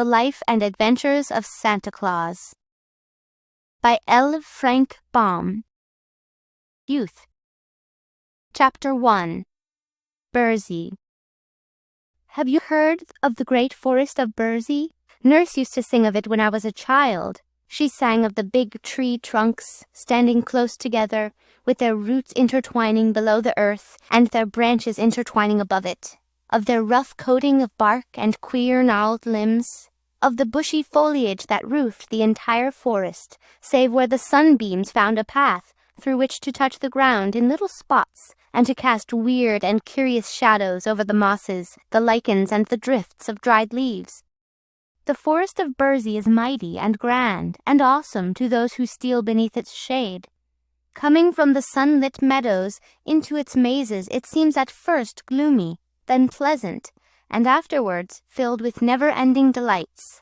The Life and Adventures of Santa Claus by L. Frank Baum. Youth. Chapter 1. Burzee. Have you heard of the great forest of Burzee? Nurse used to sing of it when I was a child. She sang of the big tree trunks standing close together, with their roots intertwining below the earth and their branches intertwining above it, of their rough coating of bark and queer gnarled limbs, of the bushy foliage that roofed the entire forest, save where the sunbeams found a path through which to touch the ground in little spots, and to cast weird and curious shadows over the mosses, the lichens, and the drifts of dried leaves. The forest of Burzee is mighty and grand and awesome to those who steal beneath its shade. Coming from the sunlit meadows into its mazes, it seems at first gloomy, then pleasant, and afterwards filled with never-ending delights.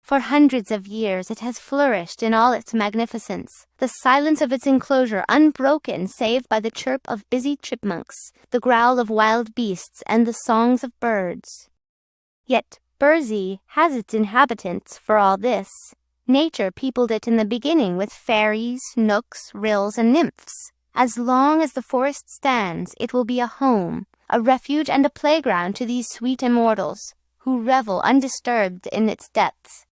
For hundreds of years it has flourished in all its magnificence, the silence of its enclosure unbroken save by the chirp of busy chipmunks, the growl of wild beasts, and the songs of birds. Yet Burzee has its inhabitants for all this. Nature peopled it in the beginning with fairies, knooks, rills, and nymphs. As long as the forest stands, it will be a home, a refuge and a playground to these sweet immortals, who revel undisturbed in its depths.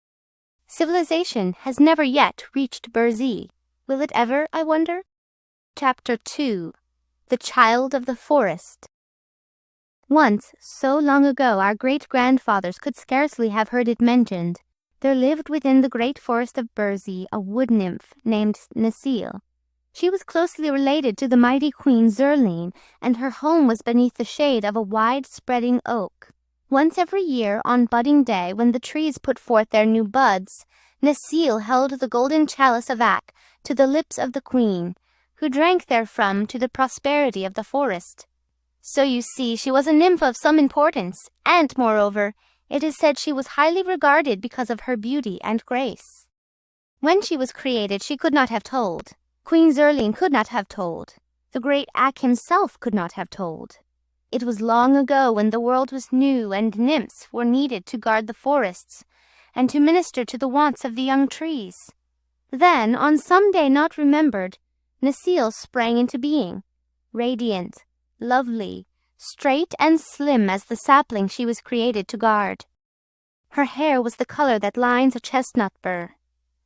Civilization has never yet reached Burzee. Will it ever, I wonder? Chapter 2. The Child of the Forest. Once, so long ago our great-grandfathers could scarcely have heard it mentioned, there lived within the great forest of Burzee a wood-nymph named Necile. She was closely related to the mighty Queen Zurline, and her home was beneath the shade of a wide-spreading oak. Once every year, on budding day, when the trees put forth their new buds, Necile held the golden chalice of Ak to the lips of the queen, who drank therefrom to the prosperity of the forest. So you see, she was a nymph of some importance, and, moreover, it is said she was highly regarded because of her beauty and grace. When she was created, she could not have told. Queen Zurline could not have told. The great Ak himself could not have told. It was long ago, when the world was new and nymphs were needed to guard the forests and to minister to the wants of the young trees. Then, on some day not remembered, Necile sprang into being, radiant, lovely, straight and slim as the sapling she was created to guard. Her hair was the color that lines a chestnut burr.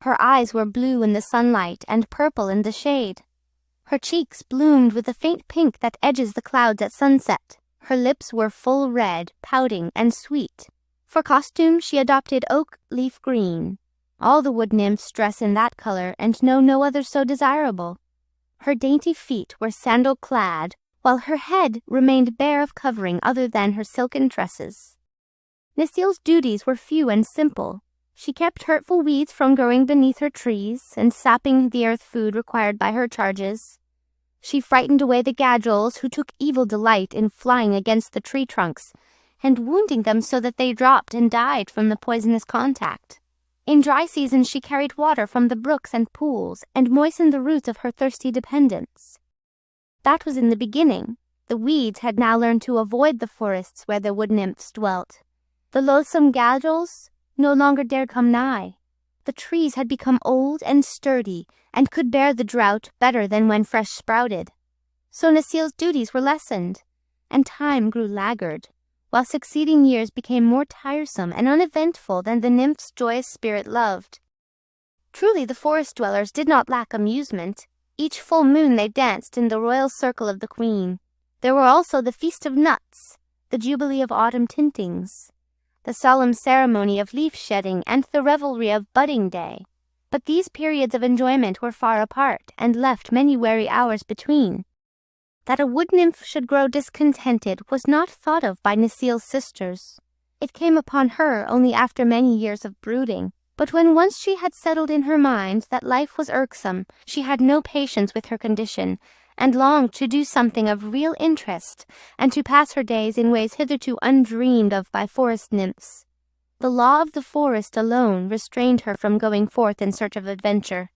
Her eyes were blue in the sunlight and purple in the shade. Her cheeks bloomed with the faint pink that edges the clouds at sunset. Her lips were full red, pouting, and sweet. For costume she adopted oak leaf green. All the wood nymphs dress in that color and know no other so desirable. Her dainty feet were sandal-clad, while her head remained bare of covering other than her silken tresses. Necile's duties were few and simple. She kept hurtful weeds from growing beneath her trees and sapping the earth food required by her charges. She frightened away the gadrils who took evil delight in flying against the tree trunks and wounding them so that they dropped and died from the poisonous contact. In dry seasons she carried water from the brooks and pools and moistened the roots of her thirsty dependents. That was in the beginning. The weeds had now learned to avoid the forests where the wood nymphs dwelt. The loathsome gadrils no longer dared come nigh. The trees had become old and sturdy, and could bear the drought better than when fresh sprouted. So Necile's duties were lessened, and time grew laggard, while succeeding years became more tiresome and uneventful than the nymph's joyous spirit loved. Truly the forest dwellers did not lack amusement. Each full moon they danced in the royal circle of the queen. There were also the Feast of Nuts, the Jubilee of Autumn Tintings, the solemn ceremony of leaf-shedding, and the revelry of Budding Day. But these periods of enjoyment were far apart, and left many weary hours between. That a wood-nymph should grow discontented was not thought of by Necile's sisters. It came upon her only after many years of brooding. But when once she had settled in her mind that life was irksome, she had no patience with her condition, and longed to do something of real interest, and to pass her days in ways hitherto undreamed of by forest nymphs. The law of the forest alone restrained her from going forth in search of adventure.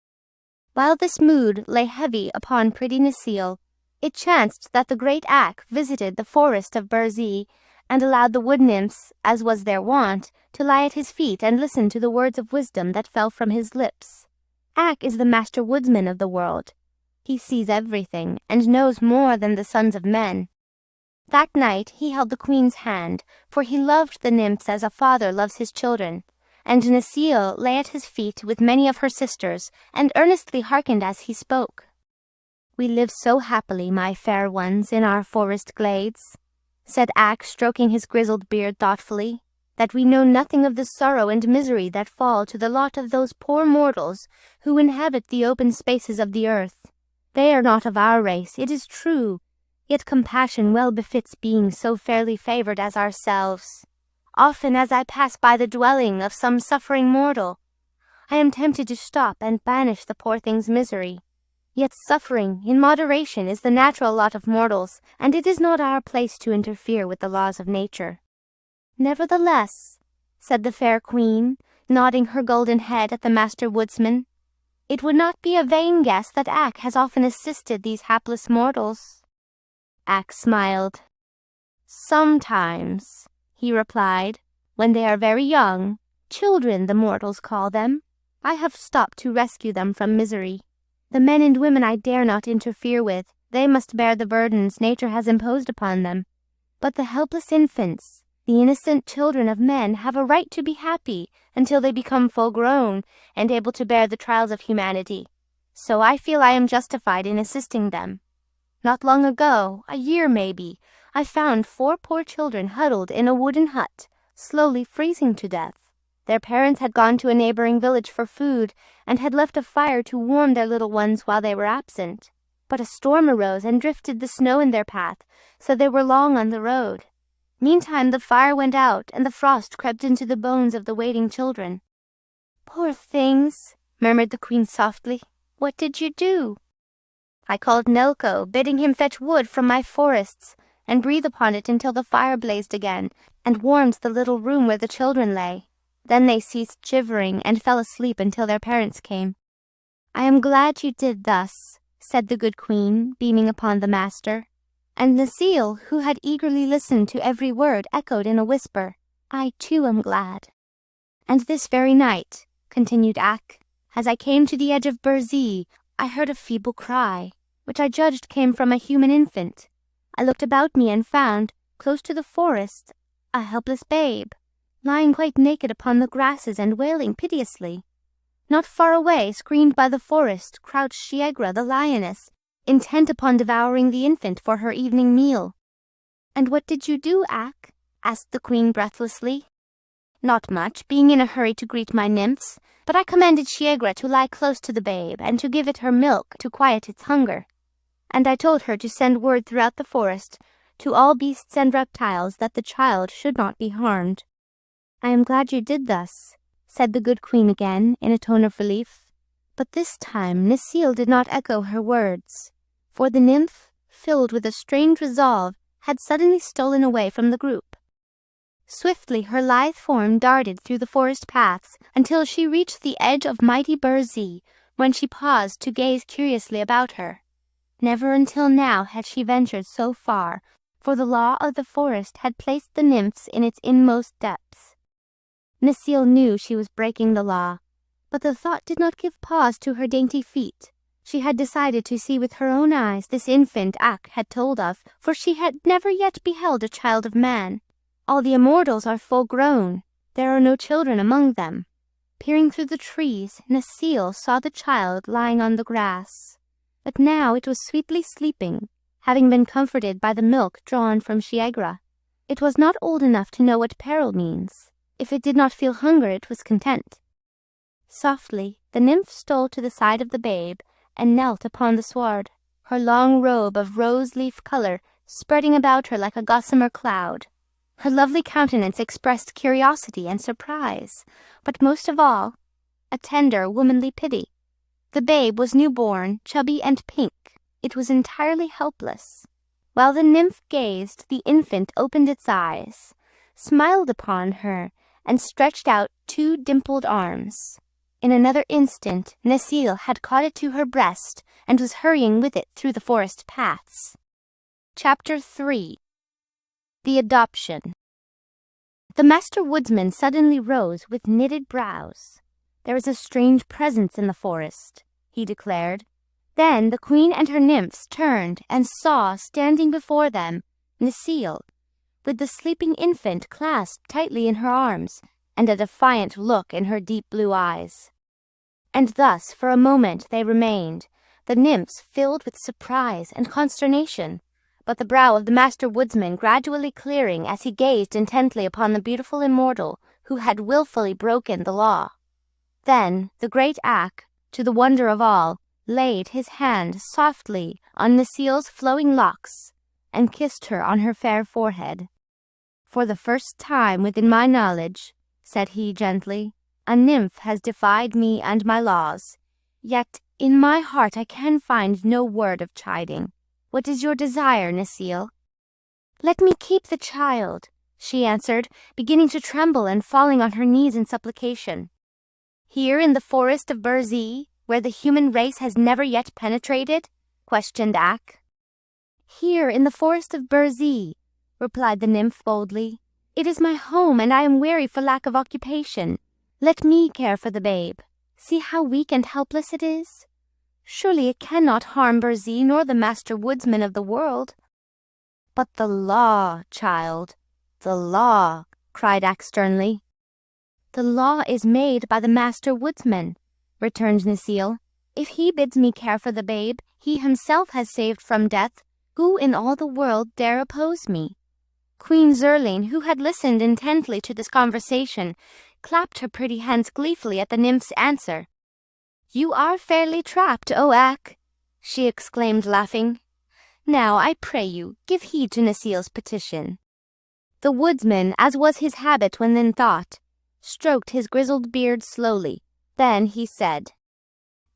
While this mood lay heavy upon pretty Necile, it chanced that the great Ak visited the forest of Burzee, and allowed the wood nymphs, as was their wont, to lie at his feet and listen to the words of wisdom that fell from his lips. Ak is the master woodsman of the world. He sees everything, and knows more than the sons of men. That night he held the queen's hand, for he loved the nymphs as a father loves his children, and Necile lay at his feet with many of her sisters, and earnestly hearkened as he spoke. "We live so happily, my fair ones, in our forest glades," said Ak, stroking his grizzled beard thoughtfully, "that we know nothing of the sorrow and misery that fall to the lot of those poor mortals who inhabit the open spaces of the earth. They are not of our race, it is true, yet compassion well befits beings so fairly favored as ourselves. Often as I pass by the dwelling of some suffering mortal, I am tempted to stop and banish the poor thing's misery. Yet suffering, in moderation, is the natural lot of mortals, and it is not our place to interfere with the laws of nature." "Nevertheless," said the fair queen, nodding her golden head at the master woodsman, "it would not be a vain guess that Ak has often assisted these hapless mortals." Ak smiled. "Sometimes," he replied, "when they are very young, children the mortals call them, I have stopped to rescue them from misery. The men and women I dare not interfere with, they must bear the burdens nature has imposed upon them. But the helpless infants, the innocent children of men, have a right to be happy until they become full grown and able to bear the trials of humanity. So I feel I am justified in assisting them. Not long ago, a year maybe, I found 4 poor children huddled in a wooden hut, slowly freezing to death. Their parents had gone to a neighboring village for food, and had left a fire to warm their little ones while they were absent. But a storm arose and drifted the snow in their path, so they were long on the road. Meantime the fire went out, and the frost crept into the bones of the waiting children." "Poor things," murmured the queen softly. "What did you do?" "I called Nelko, bidding him fetch wood from my forests, and breathe upon it until the fire blazed again, and warmed the little room where the children lay. Then they ceased shivering and fell asleep until their parents came." "I am glad you did thus," said the good queen, beaming upon the master. And Necile, who had eagerly listened to every word, echoed in a whisper, "I too am glad." "And this very night," continued Ak, "as I came to the edge of Burzee, I heard a feeble cry, which I judged came from a human infant. I looked about me and found, close to the forest, a helpless babe, lying quite naked upon the grasses and wailing piteously. Not far away, screened by the forest, crouched Shiegra the lioness, intent upon devouring the infant for her evening meal." "And what did you do, Ak?" asked the queen breathlessly. "Not much, being in a hurry to greet my nymphs, but I commanded Shiegra to lie close to the babe and to give it her milk to quiet its hunger. And I told her to send word throughout the forest to all beasts and reptiles that the child should not be harmed." "I am glad you did thus," said the good queen again, in a tone of relief. But this time Necile did not echo her words, for the nymph, filled with a strange resolve, had suddenly stolen away from the group. Swiftly her lithe form darted through the forest paths until she reached the edge of mighty Burzee, when she paused to gaze curiously about her. Never until now had she ventured so far, for the law of the forest had placed the nymphs in its inmost depths. Necile knew she was breaking the law, but the thought did not give pause to her dainty feet. She had decided to see with her own eyes this infant Ak had told of, for she had never yet beheld a child of man. All the immortals are full grown. There are no children among them. Peering through the trees, Necile saw the child lying on the grass. But now it was sweetly sleeping, having been comforted by the milk drawn from Shiegra. It was not old enough to know what peril means. If it did not feel hunger, it was content. Softly, the nymph stole to the side of the babe and knelt upon the sward, her long robe of rose-leaf color spreading about her like a gossamer cloud. Her lovely countenance expressed curiosity and surprise, but most of all, a tender, womanly pity. The babe was newborn, chubby and pink. It was entirely helpless. While the nymph gazed, the infant opened its eyes, smiled upon her, and stretched out 2 dimpled arms. In another instant, Necile had caught it to her breast and was hurrying with it through the forest paths. Chapter 3 The adoption. The master woodsman suddenly rose with knitted brows. "There is a strange presence in the forest," he declared. Then the queen and her nymphs turned and saw standing before them Necile, with the sleeping infant clasped tightly in her arms and a defiant look in her deep blue eyes. And thus for a moment they remained, the nymphs filled with surprise and consternation, but the brow of the master woodsman gradually clearing as he gazed intently upon the beautiful immortal who had wilfully broken the law. Then the great Ak, to the wonder of all, laid his hand softly on Necile's flowing locks and kissed her on her fair forehead. "For the first time within my knowledge," said he gently, "a nymph has defied me and my laws. Yet in my heart I can find no word of chiding. What is your desire, Necile?" "Let me keep the child," she answered, beginning to tremble and falling on her knees in supplication. "Here in the forest of Burzee, where the human race has never yet penetrated?" questioned Ak. "Here in the forest of Burzee," replied the nymph boldly. "It is my home, and I am weary for lack of occupation. Let me care for the babe. See how weak and helpless it is. Surely it cannot harm Burzee nor the master woodsman of the world." "But the law, child, the law," cried Ak sternly. "The law is made by the master woodsman," returned Necile. "If he bids me care for the babe he himself has saved from death, who in all the world dare oppose me?" Queen Zurline, who had listened intently to this conversation, clapped her pretty hands gleefully at the nymph's answer. "You are fairly trapped, O Ak," she exclaimed, laughing. "Now, I pray you, give heed to Necile's petition." The woodsman, as was his habit when in thought, stroked his grizzled beard slowly. Then he said,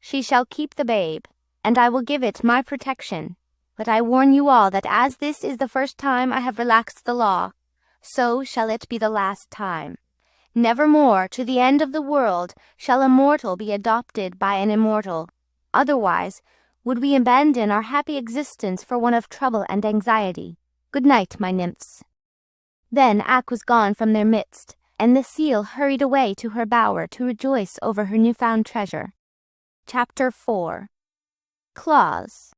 "She shall keep the babe, and I will give it my protection. But I warn you all that as this is the first time I have relaxed the law, so shall it be the last time. Nevermore, to the end of the world, shall a mortal be adopted by an immortal. Otherwise, would we abandon our happy existence for one of trouble and anxiety. Good night, my nymphs." Then Ak was gone from their midst, and Necile hurried away to her bower to rejoice over her newfound treasure. Chapter 4. Claus.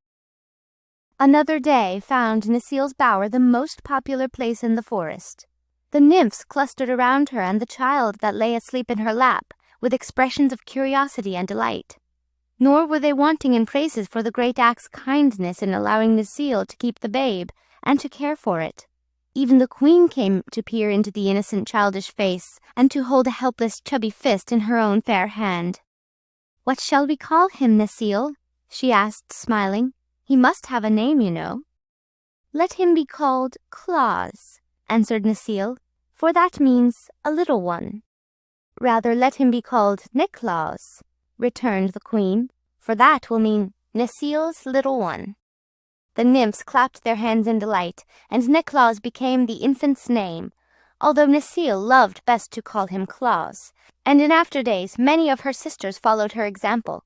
Another day found Necile's bower the most popular place in the forest. The nymphs clustered around her and the child that lay asleep in her lap, with expressions of curiosity and delight. Nor were they wanting in praises for the great Ak's kindness in allowing Necile to keep the babe and to care for it. Even the queen came to peer into the innocent childish face and to hold a helpless chubby fist in her own fair hand. "What shall we call him, Necile?" she asked, smiling. "He must have a name, you know." "Let him be called Claus," answered Necile, "for that means a little one." "Rather let him be called Nicklaus," returned the queen, "for that will mean Necile's little one." The nymphs clapped their hands in delight, and Nicklaus became the infant's name, although Necile loved best to call him Claus, and in after days many of her sisters followed her example.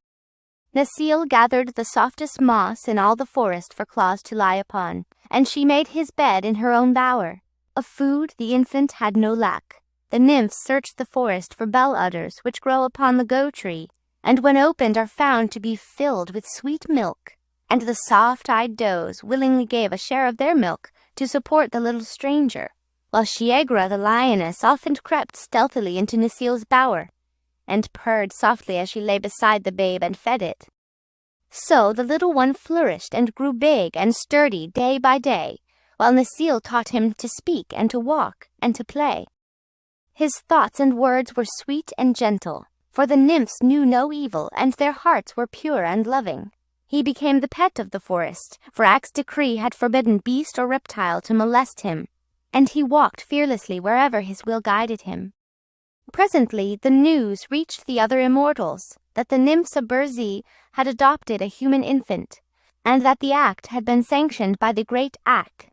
Necile gathered the softest moss in all the forest for Claus to lie upon, and she made his bed in her own bower. Of food the infant had no lack. The nymphs searched the forest for bell udders which grow upon the go tree, and when opened are found to be filled with sweet milk, and the soft-eyed does willingly gave a share of their milk to support the little stranger, while Shiegra the lioness often crept stealthily into Necile's bower, and purred softly as she lay beside the babe and fed it. So the little one flourished and grew big and sturdy day by day, while Necile taught him to speak and to walk and to play. His thoughts and words were sweet and gentle, for the nymphs knew no evil and their hearts were pure and loving. He became the pet of the forest, for Ak's decree had forbidden beast or reptile to molest him, and he walked fearlessly wherever his will guided him. Presently the news reached the other immortals that the nymphs of Burzee had adopted a human infant, and that the act had been sanctioned by the great Ak.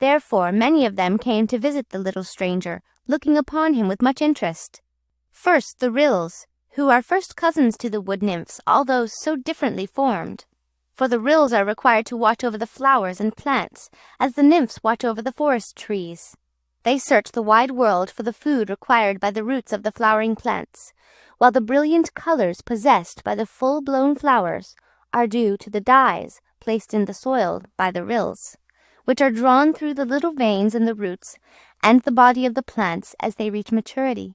Therefore many of them came to visit the little stranger, looking upon him with much interest. First the Rills, who are first cousins to the wood nymphs, although so differently formed. for the rills are required to watch over the flowers and plants, as the nymphs watch over the forest trees. They search the wide world for the food required by the roots of the flowering plants, while the brilliant colors possessed by the full-blown flowers are due to the dyes placed in the soil by the rills, which are drawn through the little veins in the roots and the body of the plants as they reach maturity.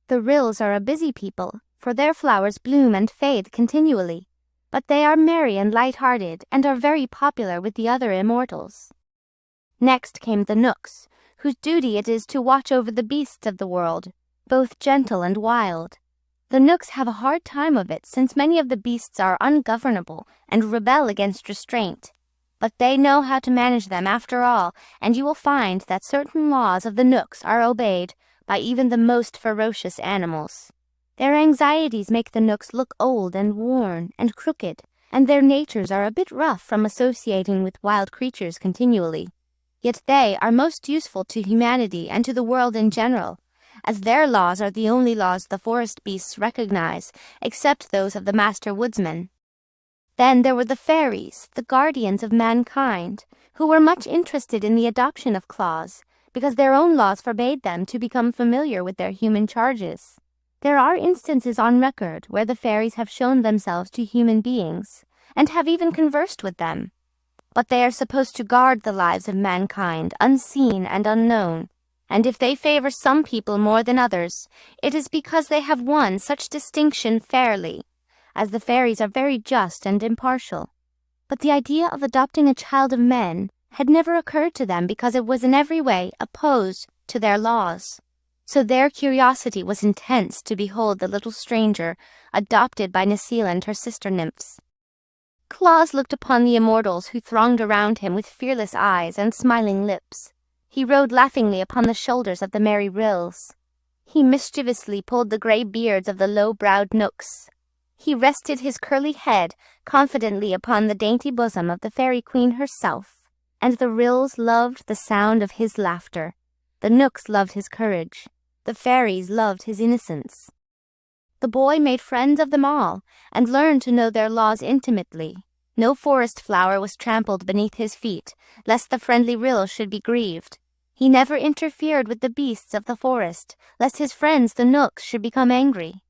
The rills are a busy people, for their flowers bloom and fade continually, but they are merry and light-hearted and are very popular with the other immortals. Next came the knooks, whose duty it is to watch over the beasts of the world, both gentle and wild. The knooks have a hard time of it, since many of the beasts are ungovernable and rebel against restraint. But they know how to manage them after all, and you will find that certain laws of the knooks are obeyed by even the most ferocious animals. Their anxieties make the knooks look old and worn and crooked, and their natures are a bit rough from associating with wild creatures continually. Yet they are most useful to humanity and to the world in general, as their laws are the only laws the forest beasts recognize, except those of the master woodsman. Then there were the fairies, the guardians of mankind, who were much interested in the adoption of Claus, because their own laws forbade them to become familiar with their human charges. There are instances on record where the fairies have shown themselves to human beings, and have even conversed with them. But they are supposed to guard the lives of mankind, unseen and unknown, and if they favor some people more than others, it is because they have won such distinction fairly, as the fairies are very just and impartial. But the idea of adopting a child of men had never occurred to them because it was in every way opposed to their laws. So their curiosity was intense to behold the little stranger adopted by Necile and her sister nymphs. Claus looked upon the immortals who thronged around him with fearless eyes and smiling lips. He rode laughingly upon the shoulders of the merry rills. He mischievously pulled the grey beards of the low-browed knooks. He rested his curly head confidently upon the dainty bosom of the fairy queen herself, and the rills loved the sound of his laughter. The knooks loved his courage. The fairies loved his innocence. The boy made friends of them all, and learned to know their laws intimately. No forest flower was trampled beneath his feet, lest the friendly rills should be grieved. He never interfered with the beasts of the forest, lest his friends the knooks should become angry.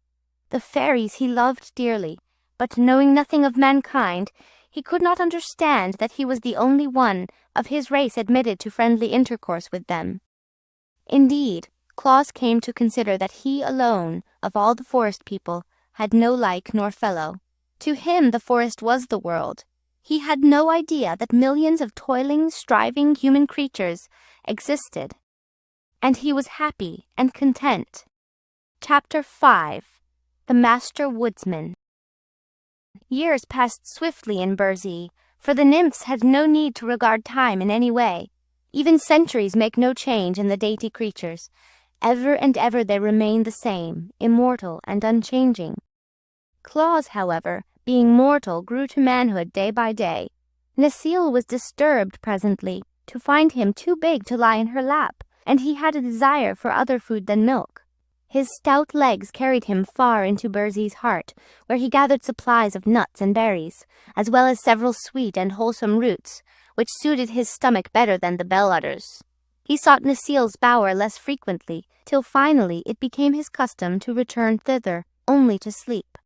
The fairies he loved dearly, but knowing nothing of mankind, he could not understand that he was the only one of his race admitted to friendly intercourse with them. Indeed, Claus came to consider that he alone, of all the forest people, had no like nor fellow. To him the forest was the world. He had no idea that millions of toiling, striving human creatures existed. And he was happy and content. Chapter 5. The Master Woodsman. Years passed swiftly in Burzee, for the nymphs had no need to regard time in any way. Even centuries make no change in the dainty creatures. Ever and ever they remain the same, immortal and unchanging. Claus, however, being mortal, grew to manhood day by day. Necile was disturbed presently to find him too big to lie in her lap, and he had a desire for other food than milk. His stout legs carried him far into Burzee's heart, where he gathered supplies of nuts and berries, as well as several sweet and wholesome roots, which suited his stomach better than the bell udders. He sought Necile's bower less frequently, till finally it became his custom to return thither, only to sleep.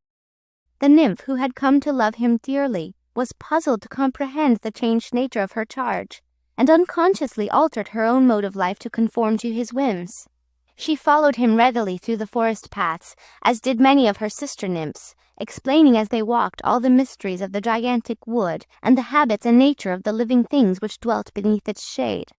The nymph who had come to love him dearly was puzzled to comprehend the changed nature of her charge, and unconsciously altered her own mode of life to conform to his whims. She followed him readily through the forest paths, as did many of her sister nymphs, explaining as they walked all the mysteries of the gigantic wood and the habits and nature of the living things which dwelt beneath its shade.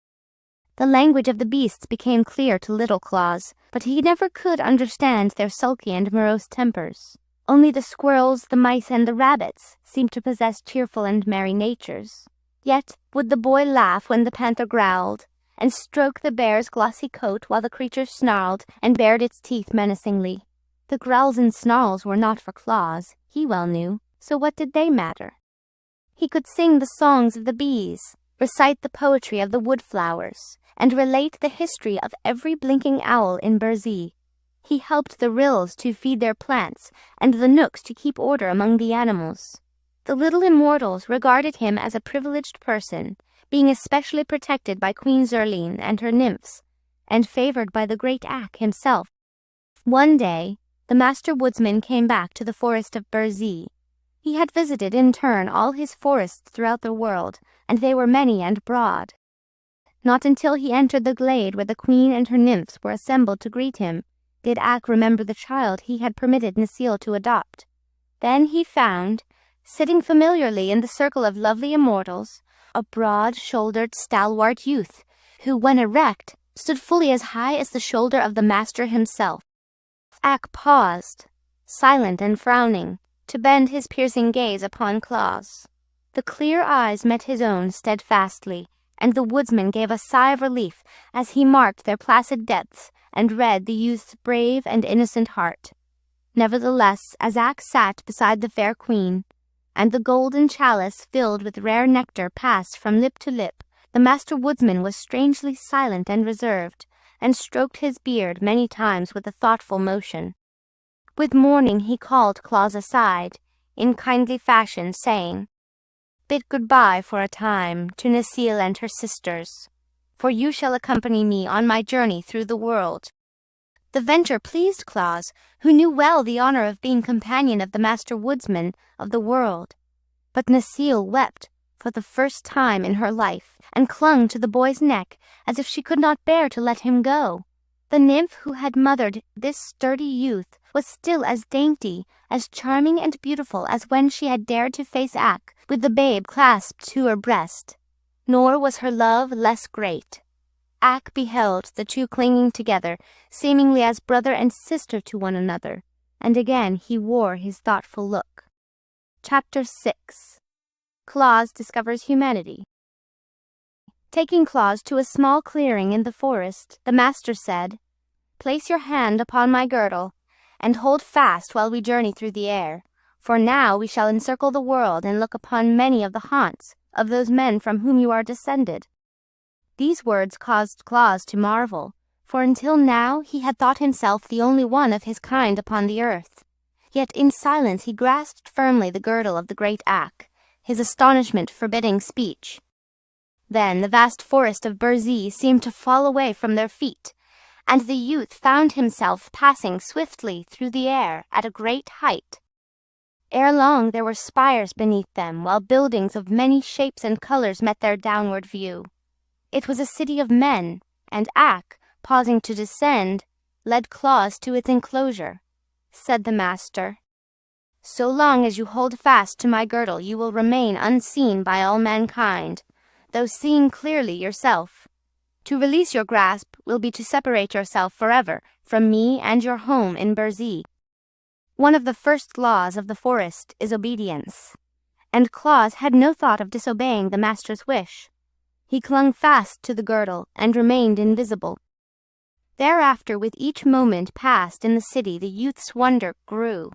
The language of the beasts became clear to little Claus, but he never could understand their sulky and morose tempers. Only the squirrels, the mice, and the rabbits seemed to possess cheerful and merry natures. Yet would the boy laugh when the panther growled, and stroke the bear's glossy coat while the creature snarled and bared its teeth menacingly. The growls and snarls were not for Claus, he well knew, so what did they matter? He could sing the songs of the bees, recite the poetry of the wood-flowers, and relate the history of every blinking owl in Burzee. He helped the rills to feed their plants, and the knooks to keep order among the animals. The little immortals regarded him as a privileged person, being especially protected by Queen Zurline and her nymphs, and favored by the great Ak himself. One day, the master woodsman came back to the forest of Berzy. He had visited in turn all his forests throughout the world, and they were many and broad. Not until he entered the glade where the queen and her nymphs were assembled to greet him, did Ak remember the child he had permitted Necile to adopt. Then he found, sitting familiarly in the circle of lovely immortals, a broad-shouldered, stalwart youth, who, when erect, stood fully as high as the shoulder of the master himself. Ak paused, silent and frowning, to bend his piercing gaze upon Claus. The clear eyes met his own steadfastly, and the woodsman gave a sigh of relief as he marked their placid depths and read the youth's brave and innocent heart. Nevertheless, as Ak sat beside the fair queen, and the golden chalice filled with rare nectar passed from lip to lip, the master woodsman was strangely silent and reserved, and stroked his beard many times with a thoughtful motion. With morning he called Claus aside, in kindly fashion, saying, "Bid good-bye for a time to Necile and her sisters, for you shall accompany me on my journey through the world." The venture pleased Claus, who knew well the honor of being companion of the master woodsman of the world. But Necile wept for the first time in her life, and clung to the boy's neck as if she could not bear to let him go. The nymph who had mothered this sturdy youth was still as dainty, as charming and beautiful as when she had dared to face Ak with the babe clasped to her breast. Nor was her love less great. Ak beheld the two clinging together, seemingly as brother and sister to one another, and again he wore his thoughtful look. Chapter 6. Claus discovers humanity. Taking Claus to a small clearing in the forest, the master said, "Place your hand upon my girdle, and hold fast while we journey through the air, for now we shall encircle the world and look upon many of the haunts of those men from whom you are descended." These words caused Claus to marvel, for until now he had thought himself the only one of his kind upon the earth. Yet in silence he grasped firmly the girdle of the great Ak, his astonishment forbidding speech. Then the vast forest of Berzy seemed to fall away from their feet, and the youth found himself passing swiftly through the air at a great height. Ere long there were spires beneath them, while buildings of many shapes and colors met their downward view. It was a city of men, and Ak, pausing to descend, led Claus to its enclosure. Said the master, "So long as you hold fast to my girdle you will remain unseen by all mankind, though seeing clearly yourself. To release your grasp will be to separate yourself forever from me and your home in Berzy." One of the first laws of the forest is obedience, and Claus had no thought of disobeying the master's wish. He clung fast to the girdle and remained invisible. Thereafter, with each moment passed in the city, the youth's wonder grew.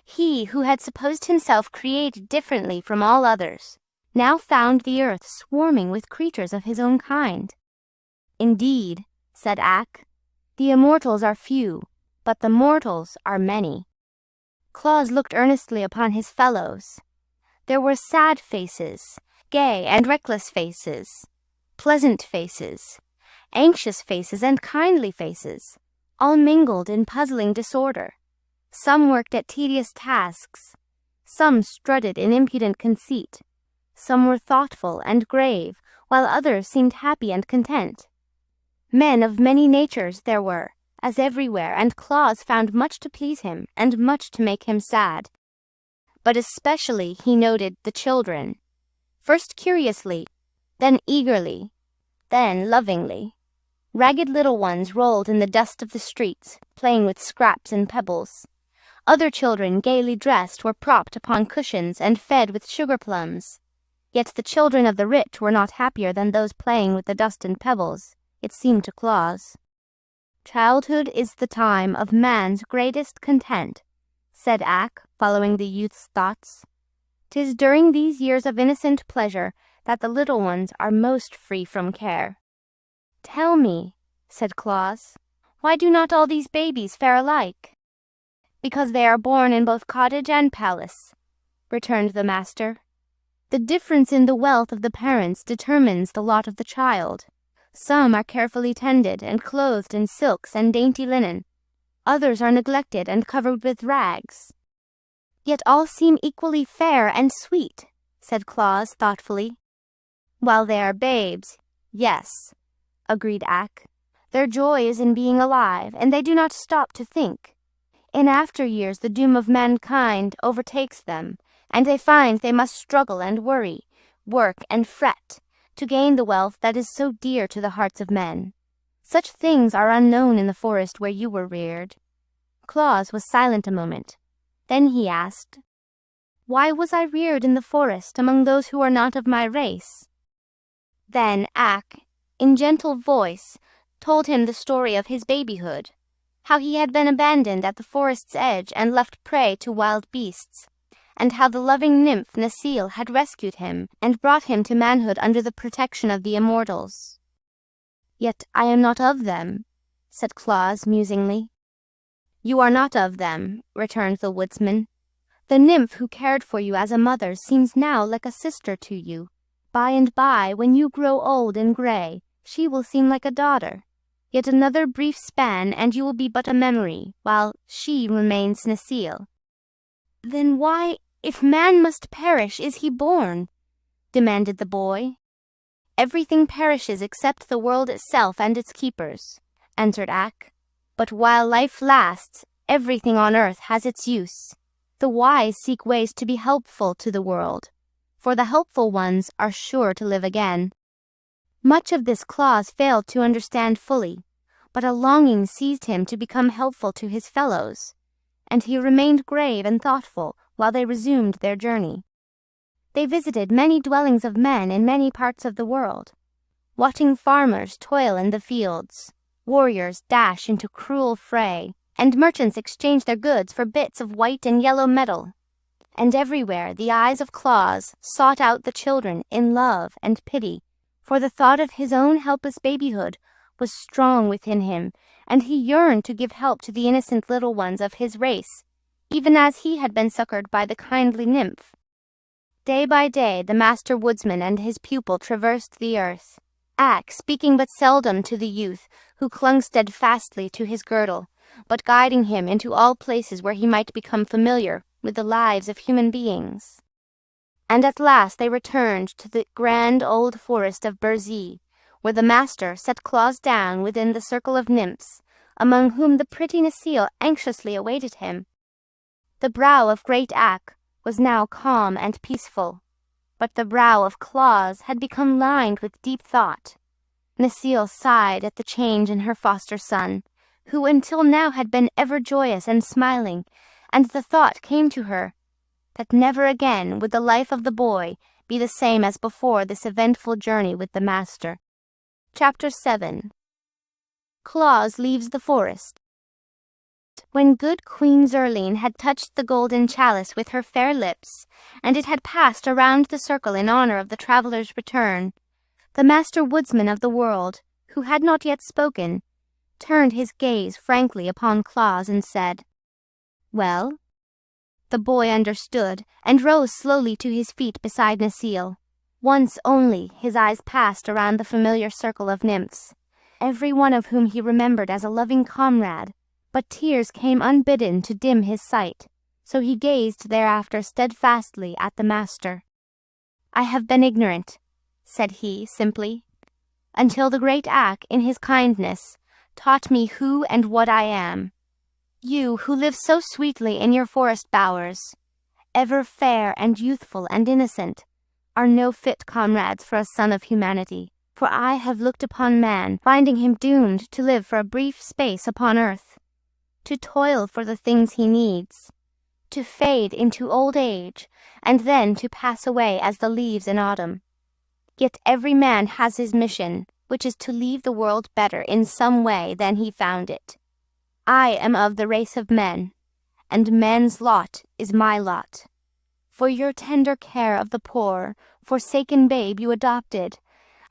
He, who had supposed himself created differently from all others, now found the earth swarming with creatures of his own kind. "Indeed," said Ak, "the immortals are few, but the mortals are many." Claus looked earnestly upon his fellows. There were sad faces, gay and reckless faces, pleasant faces, anxious faces and kindly faces, all mingled in puzzling disorder. Some worked at tedious tasks, some strutted in impudent conceit, some were thoughtful and grave, while others seemed happy and content. Men of many natures there were, as everywhere, and Claus found much to please him and much to make him sad. But especially he noted the children, first curiously, then eagerly, then lovingly. Ragged little ones rolled in the dust of the streets, playing with scraps and pebbles. Other children, gaily dressed, were propped upon cushions and fed with sugar plums. Yet the children of the rich were not happier than those playing with the dust and pebbles, it seemed to Claus. "Childhood is the time of man's greatest content," said Ak, following the youth's thoughts. "'Tis during these years of innocent pleasure that the little ones are most free from care." "Tell me," said Claus, "why do not all these babies fare alike?" "Because they are born in both cottage and palace," returned the master. "The difference in the wealth of the parents determines the lot of the child. Some are carefully tended and clothed in silks and dainty linen. Others are neglected and covered with rags." "Yet all seem equally fair and sweet," said Claus thoughtfully. "While they are babes, yes," agreed Ak. "Their joy is in being alive, and they do not stop to think. In after years the doom of mankind overtakes them, and they find they must struggle and worry, work and fret, to gain the wealth that is so dear to the hearts of men. Such things are unknown in the forest where you were reared." Claus was silent a moment. Then he asked, "Why was I reared in the forest among those who are not of my race?" Then Ak, in gentle voice, told him the story of his babyhood, how he had been abandoned at the forest's edge and left prey to wild beasts, and how the loving nymph Necile had rescued him and brought him to manhood under the protection of the immortals. "Yet I am not of them," said Claus musingly. "You are not of them," returned the woodsman. "The nymph who cared for you as a mother seems now like a sister to you. By and by, when you grow old and gray, she will seem like a daughter. Yet another brief span and you will be but a memory, while she remains Necile." "Then why, if man must perish, is he born?" demanded the boy. "Everything perishes except the world itself and its keepers," answered Ak. "But while life lasts, everything on earth has its use. The wise seek ways to be helpful to the world, for the helpful ones are sure to live again." Much of this Claus failed to understand fully, but a longing seized him to become helpful to his fellows, and he remained grave and thoughtful while they resumed their journey. They visited many dwellings of men in many parts of the world, watching farmers toil in the fields, warriors dash into cruel fray, and merchants exchange their goods for bits of white and yellow metal. And everywhere the eyes of Claus sought out the children in love and pity, for the thought of his own helpless babyhood was strong within him, and he yearned to give help to the innocent little ones of his race, even as he had been succored by the kindly nymph. Day by day the master woodsman and his pupil traversed the earth, Ak speaking but seldom to the youth, who clung steadfastly to his girdle, but guiding him into all places where he might become familiar with the lives of human beings. And at last they returned to the grand old forest of Burzee, where the master set Claus down within the circle of nymphs, among whom the pretty Necile anxiously awaited him. The brow of great Ak was now calm and peaceful, but the brow of Claus had become lined with deep thought. Necile sighed at the change in her foster son, who until now had been ever joyous and smiling, and the thought came to her that never again would the life of the boy be the same as before this eventful journey with the master. Chapter 7. Claus leaves the forest. When good Queen Zurline had touched the golden chalice with her fair lips, and it had passed around the circle in honor of the traveler's return, the master woodsman of the world, who had not yet spoken, turned his gaze frankly upon Claus and said, "Well?" The boy understood, and rose slowly to his feet beside Necile. Once only his eyes passed around the familiar circle of nymphs, every one of whom he remembered as a loving comrade, but tears came unbidden to dim his sight, so he gazed thereafter steadfastly at the master. "I have been ignorant," said he simply, "until the great Ak, in his kindness, taught me who and what I am. You, who live so sweetly in your forest bowers, ever fair and youthful and innocent, are no fit comrades for a son of humanity, for I have looked upon man, finding him doomed to live for a brief space upon earth, to toil for the things he needs, to fade into old age, and then to pass away as the leaves in autumn. Yet every man has his mission, which is to leave the world better in some way than he found it. I am of the race of men, and men's lot is my lot. For your tender care of the poor, forsaken babe you adopted,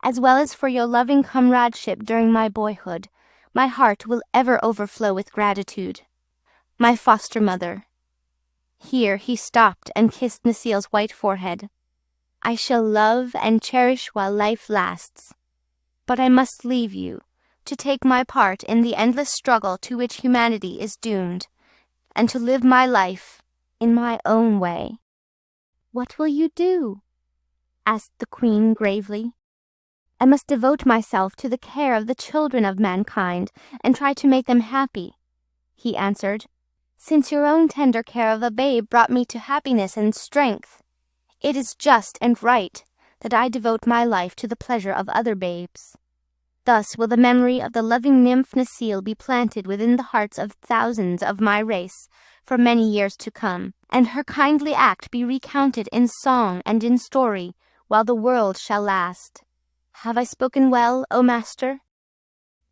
as well as for your loving comradeship during my boyhood, my heart will ever overflow with gratitude. My foster mother." Here he stopped and kissed Nasile's white forehead. I shall love and cherish while life lasts. But I must leave you, to take my part in the endless struggle to which humanity is doomed, and to live my life in my own way. What will you do? Asked the queen gravely. I must devote myself to the care of the children of mankind and try to make them happy, he answered. Since your own tender care of a babe brought me to happiness and strength, it is just and right that I devote my life to the pleasure of other babes. Thus will the memory of the loving nymph Nasile be planted within the hearts of thousands of my race for many years to come, and her kindly act be recounted in song and in story while the world shall last. Have I spoken well, O master?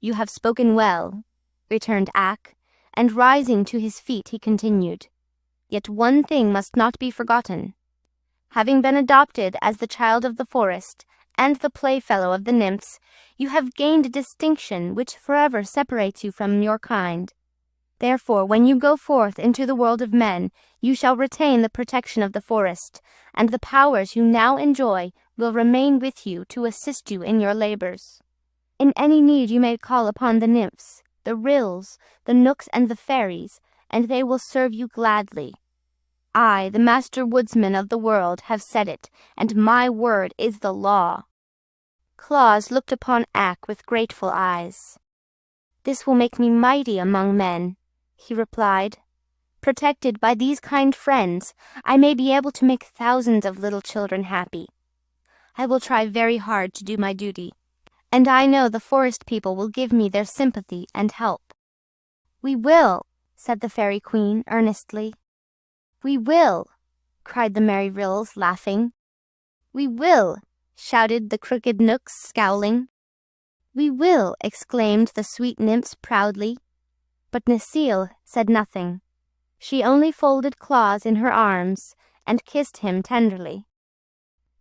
You have spoken well, returned Ak, and rising to his feet he continued. Yet one thing must not be forgotten. Having been adopted as the child of the forest and the playfellow of the nymphs, you have gained a distinction which forever separates you from your kind. Therefore, when you go forth into the world of men, you shall retain the protection of the forest, and the powers you now enjoy will remain with you to assist you in your labors. In any need you may call upon the nymphs, the rills, the nooks and the fairies, and they will serve you gladly. I, the master woodsman of the world, have said it, and my word is the law. Claus looked upon Ak with grateful eyes. This will make me mighty among men, he replied. Protected by these kind friends, I may be able to make thousands of little children happy. I will try very hard to do my duty, and I know the forest people will give me their sympathy and help. We will, said the fairy queen earnestly. We will, cried the merry rills, laughing. We will, shouted the crooked nooks, scowling. We will, exclaimed the sweet nymphs proudly. But Nasile said nothing. She only folded Claus in her arms and kissed him tenderly.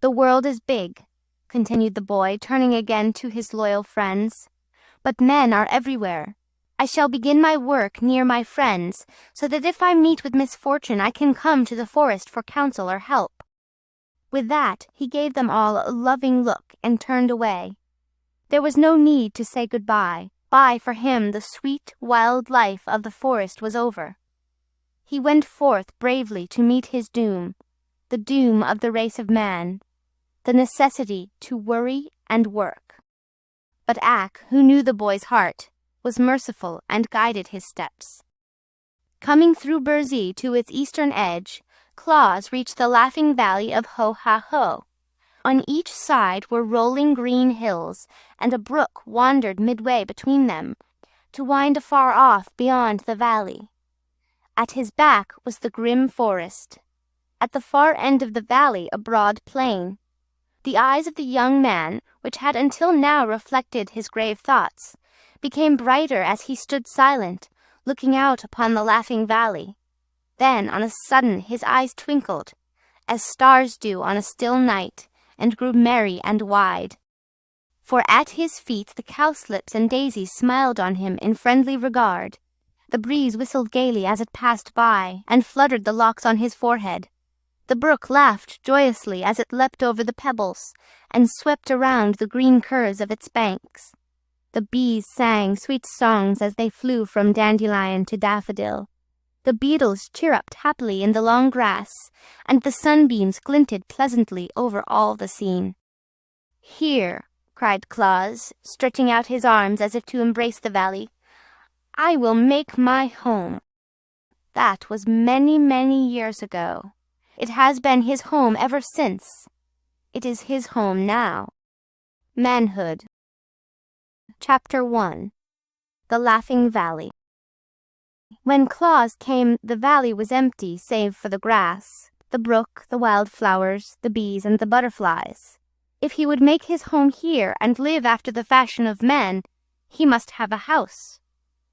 The world is big, continued the boy, turning again to his loyal friends. But men are everywhere. I shall begin my work near my friends, so that if I meet with misfortune I can come to the forest for counsel or help. With that, he gave them all a loving look and turned away. There was no need to say goodbye. For him the sweet, wild life of the forest was over. He went forth bravely to meet his doom, the doom of the race of man, the necessity to worry and work. But Ak, who knew the boy's heart, was merciful and guided his steps. Coming through Burzee to its eastern edge, Claus reached the laughing valley of Ho-ha-ho. On each side were rolling green hills, and a brook wandered midway between them, to wind afar off beyond the valley. At his back was the grim forest. At the far end of the valley a broad plain. The eyes of the young man, which had until now reflected his grave thoughts, became brighter as he stood silent, looking out upon the laughing valley. Then on a sudden his eyes twinkled, as stars do on a still night, and grew merry and wide. For at his feet the cowslips and daisies smiled on him in friendly regard. The breeze whistled gaily as it passed by, and fluttered the locks on his forehead. The brook laughed joyously as it leapt over the pebbles, and swept around the green curves of its banks. The bees sang sweet songs as they flew from dandelion to daffodil. The beetles chirruped happily in the long grass, and the sunbeams glinted pleasantly over all the scene. Here, cried Claus, stretching out his arms as if to embrace the valley, I will make my home. That was many, many years ago. It has been his home ever since. It is his home now. Manhood. Chapter 1. The Laughing Valley. When Claus came, the valley was empty save for the grass, the brook, the wild flowers, the bees, and the butterflies. If he would make his home here and live after the fashion of men, he must have a house.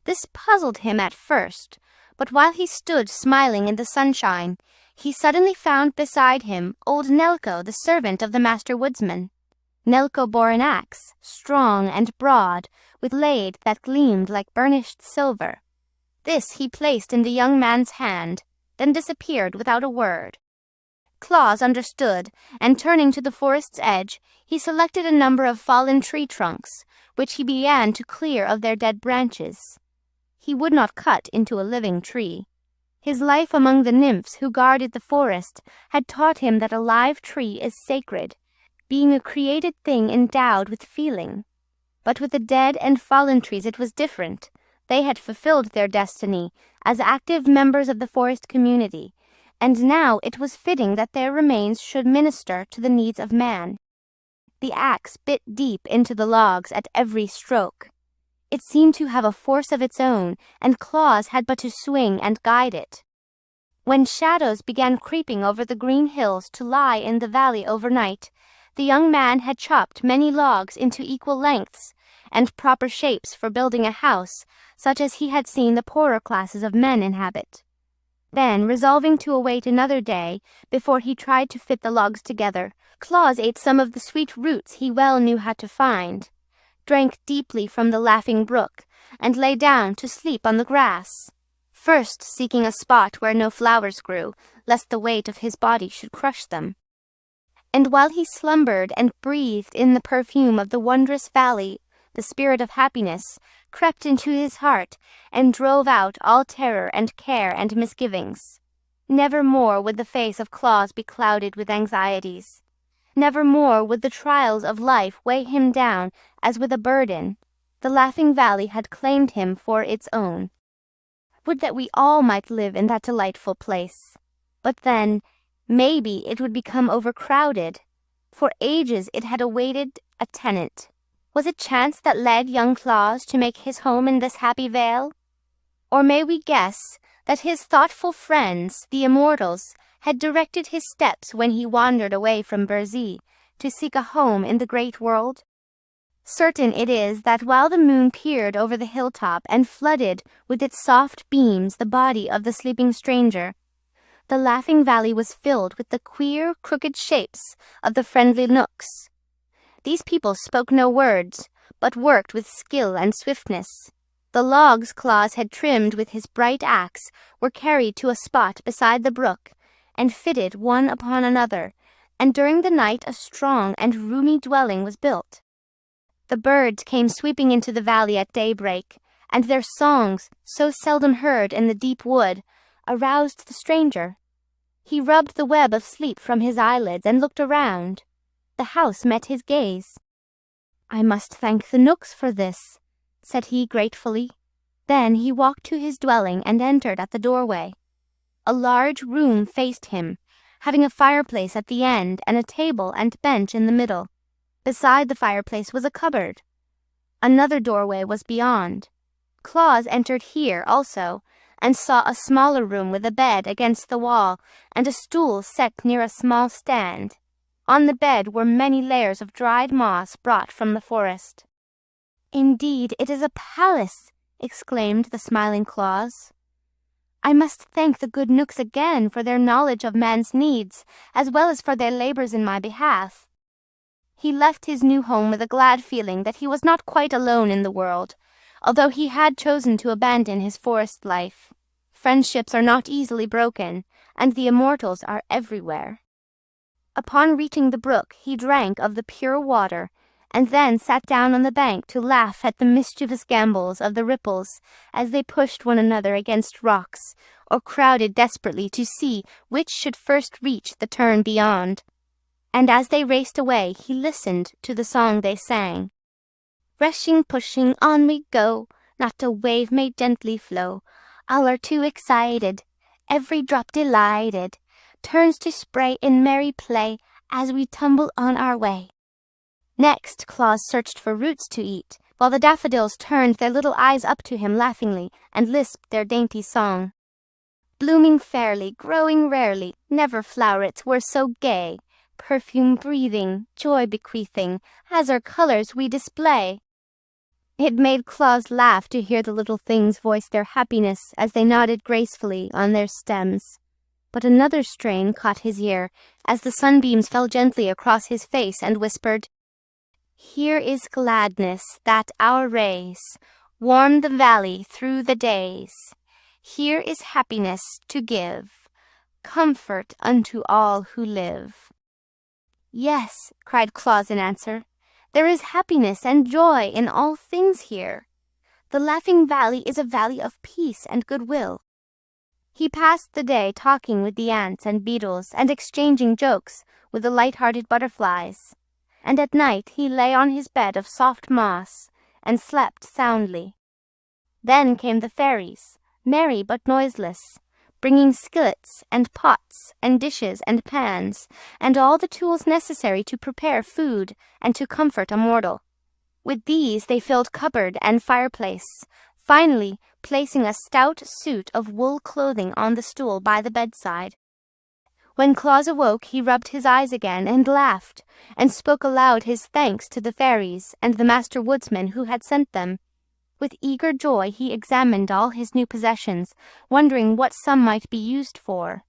This puzzled him at first, but while he stood smiling in the sunshine, he suddenly found beside him old Nelko, the servant of the master woodsman. Nelko bore an axe, strong and broad, with blade that gleamed like burnished silver. This he placed in the young man's hand, then disappeared without a word. Claus understood, and turning to the forest's edge, he selected a number of fallen tree trunks, which he began to clear of their dead branches. He would not cut into a living tree. His life among the nymphs who guarded the forest had taught him that a live tree is sacred, being a created thing endowed with feeling. But with the dead and fallen trees it was different. They had fulfilled their destiny as active members of the forest community, and now it was fitting that their remains should minister to the needs of man. The axe bit deep into the logs at every stroke. It seemed to have a force of its own, and Claus had but to swing and guide it. When shadows began creeping over the green hills to lie in the valley overnight, the young man had chopped many logs into equal lengths and proper shapes for building a house, such as he had seen the poorer classes of men inhabit. Then, resolving to await another day before he tried to fit the logs together, Claus ate some of the sweet roots he well knew how to find, drank deeply from the laughing brook, and lay down to sleep on the grass, first seeking a spot where no flowers grew, lest the weight of his body should crush them. And while he slumbered and breathed in the perfume of the wondrous valley, the spirit of happiness crept into his heart and drove out all terror and care and misgivings. Never more would the face of Claus be clouded with anxieties. Never more would the trials of life weigh him down as with a burden. The Laughing Valley had claimed him for its own. Would that we all might live in that delightful place. But then, maybe it would become overcrowded. For ages it had awaited a tenant. Was it chance that led young Claus to make his home in this happy vale? Or may we guess that his thoughtful friends, the immortals, had directed his steps when he wandered away from Burzee to seek a home in the great world? Certain it is that while the moon peered over the hilltop and flooded with its soft beams the body of the sleeping stranger, the Laughing Valley was filled with the queer, crooked shapes of the friendly Knooks. These people spoke no words, but worked with skill and swiftness. The logs Claus had trimmed with his bright axe were carried to a spot beside the brook, and fitted one upon another, and during the night a strong and roomy dwelling was built. The birds came sweeping into the valley at daybreak, and their songs, so seldom heard in the deep wood, aroused the stranger. He rubbed the web of sleep from his eyelids and looked around. The house met his gaze. "I must thank the Knooks for this," said he gratefully. Then he walked to his dwelling and entered at the doorway. A large room faced him, having a fireplace at the end and a table and bench in the middle. Beside the fireplace was a cupboard. Another doorway was beyond. Claus entered here also, and saw a smaller room with a bed against the wall and a stool set near a small stand. On the bed were many layers of dried moss brought from the forest. "Indeed, it is a palace!" exclaimed the smiling Claus. "I must thank the good Knooks again for their knowledge of man's needs, as well as for their labors in my behalf." He left his new home with a glad feeling that he was not quite alone in the world, although he had chosen to abandon his forest life. Friendships are not easily broken, and the immortals are everywhere. Upon reaching the brook, he drank of the pure water, and then sat down on the bank to laugh at the mischievous gambols of the ripples as they pushed one another against rocks, or crowded desperately to see which should first reach the turn beyond. And as they raced away, he listened to the song they sang. "Rushing, pushing, on we go, not a wave may gently flow. All are too excited, every drop delighted, turns to spray in merry play as we tumble on our way." Next, Claus searched for roots to eat, while the daffodils turned their little eyes up to him laughingly and lisped their dainty song. "Blooming fairly, growing rarely, never flowerets were so gay, perfume breathing, joy bequeathing, as our colors we display." It made Claus laugh to hear the little things voice their happiness as they nodded gracefully on their stems. But another strain caught his ear as the sunbeams fell gently across his face and whispered, "Here is gladness that our rays warm the valley through the days. Here is happiness to give, comfort unto all who live." "Yes," cried Claus in answer, "there is happiness and joy in all things here. The Laughing Valley is a valley of peace and goodwill." He passed the day talking with the ants and beetles and exchanging jokes with the light-hearted butterflies, and at night he lay on his bed of soft moss and slept soundly. Then came the fairies, merry but noiseless, bringing skillets and pots and dishes and pans and all the tools necessary to prepare food and to comfort a mortal. With these they filled cupboard and fireplace, finally placing a stout suit of wool clothing on the stool by the bedside. When Claus awoke, he rubbed his eyes again and laughed, and spoke aloud his thanks to the fairies and the master woodsman who had sent them. With eager joy he examined all his new possessions, wondering what some might be used for.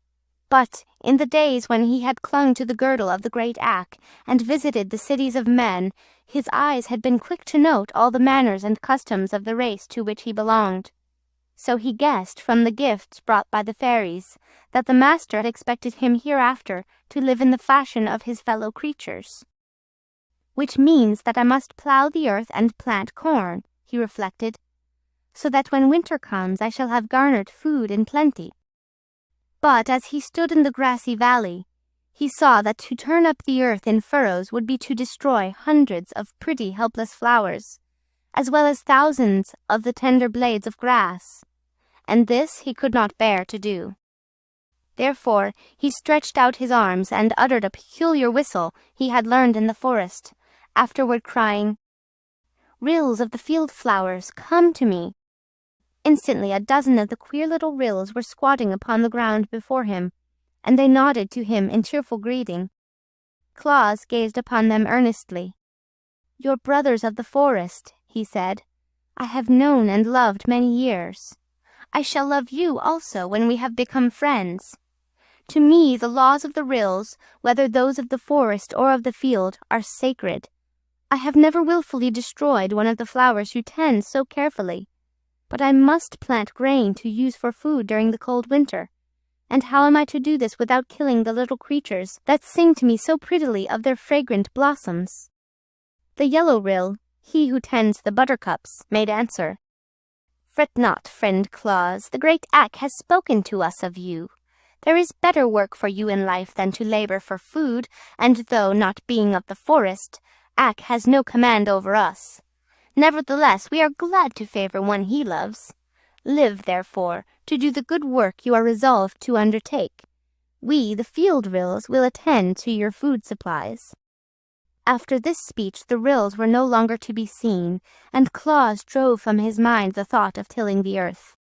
But in the days when he had clung to the girdle of the great axe and visited the cities of men, his eyes had been quick to note all the manners and customs of the race to which he belonged. So he guessed from the gifts brought by the fairies that the master had expected him hereafter to live in the fashion of his fellow creatures. "Which means that I must plough the earth and plant corn," he reflected, "so that when winter comes I shall have garnered food in plenty." But as he stood in the grassy valley, he saw that to turn up the earth in furrows would be to destroy hundreds of pretty helpless flowers, as well as thousands of the tender blades of grass, and this he could not bear to do. Therefore he stretched out his arms and uttered a peculiar whistle he had learned in the forest, afterward crying, "Rills of the field flowers, come to me." Instantly a dozen of the queer little rills were squatting upon the ground before him, and they nodded to him in cheerful greeting. Claus gazed upon them earnestly. "Your brothers of the forest," he said, "I have known and loved many years. I shall love you also when we have become friends. To me the laws of the rills, whether those of the forest or of the field, are sacred. I have never willfully destroyed one of the flowers you tend so carefully. But I must plant grain to use for food during the cold winter. And how am I to do this without killing the little creatures that sing to me so prettily of their fragrant blossoms?" The yellow rill, he who tends the buttercups, made answer, "Fret not, friend Claus, the great axe has spoken to us of you. There is better work for you in life than to labor for food, and though, not being of the forest, Ack has no command over us. Nevertheless, we are glad to favor one he loves. Live, therefore, to do the good work you are resolved to undertake. We, the field rills, will attend to your food supplies." After this speech the rills were no longer to be seen, and Claus drove from his mind the thought of tilling the earth.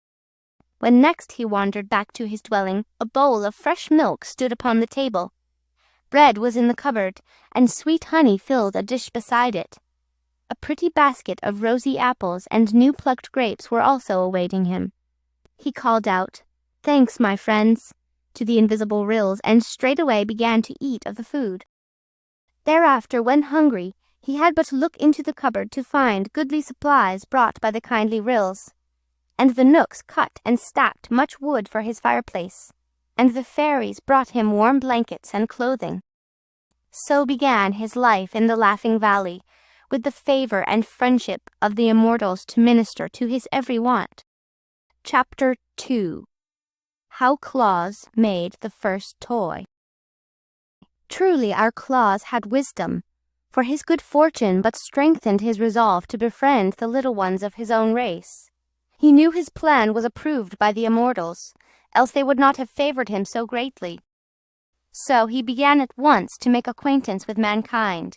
When next he wandered back to his dwelling, a bowl of fresh milk stood upon the table. Bread was in the cupboard, and sweet honey filled a dish beside it. A pretty basket of rosy apples and new-plucked grapes were also awaiting him. He called out, "Thanks, my friends," to the invisible rills, and straightway began to eat of the food. Thereafter, when hungry, he had but to look into the cupboard to find goodly supplies brought by the kindly rills, and the knooks cut and stacked much wood for his fireplace, and the fairies brought him warm blankets and clothing. So began his life in the Laughing Valley, with the favor and friendship of the immortals to minister to his every want. Chapter 2. How Claus Made the First Toy. Truly our Claus had wisdom, for his good fortune but strengthened his resolve to befriend the little ones of his own race. He knew his plan was approved by the immortals, else they would not have favored him so greatly. So he began at once to make acquaintance with mankind.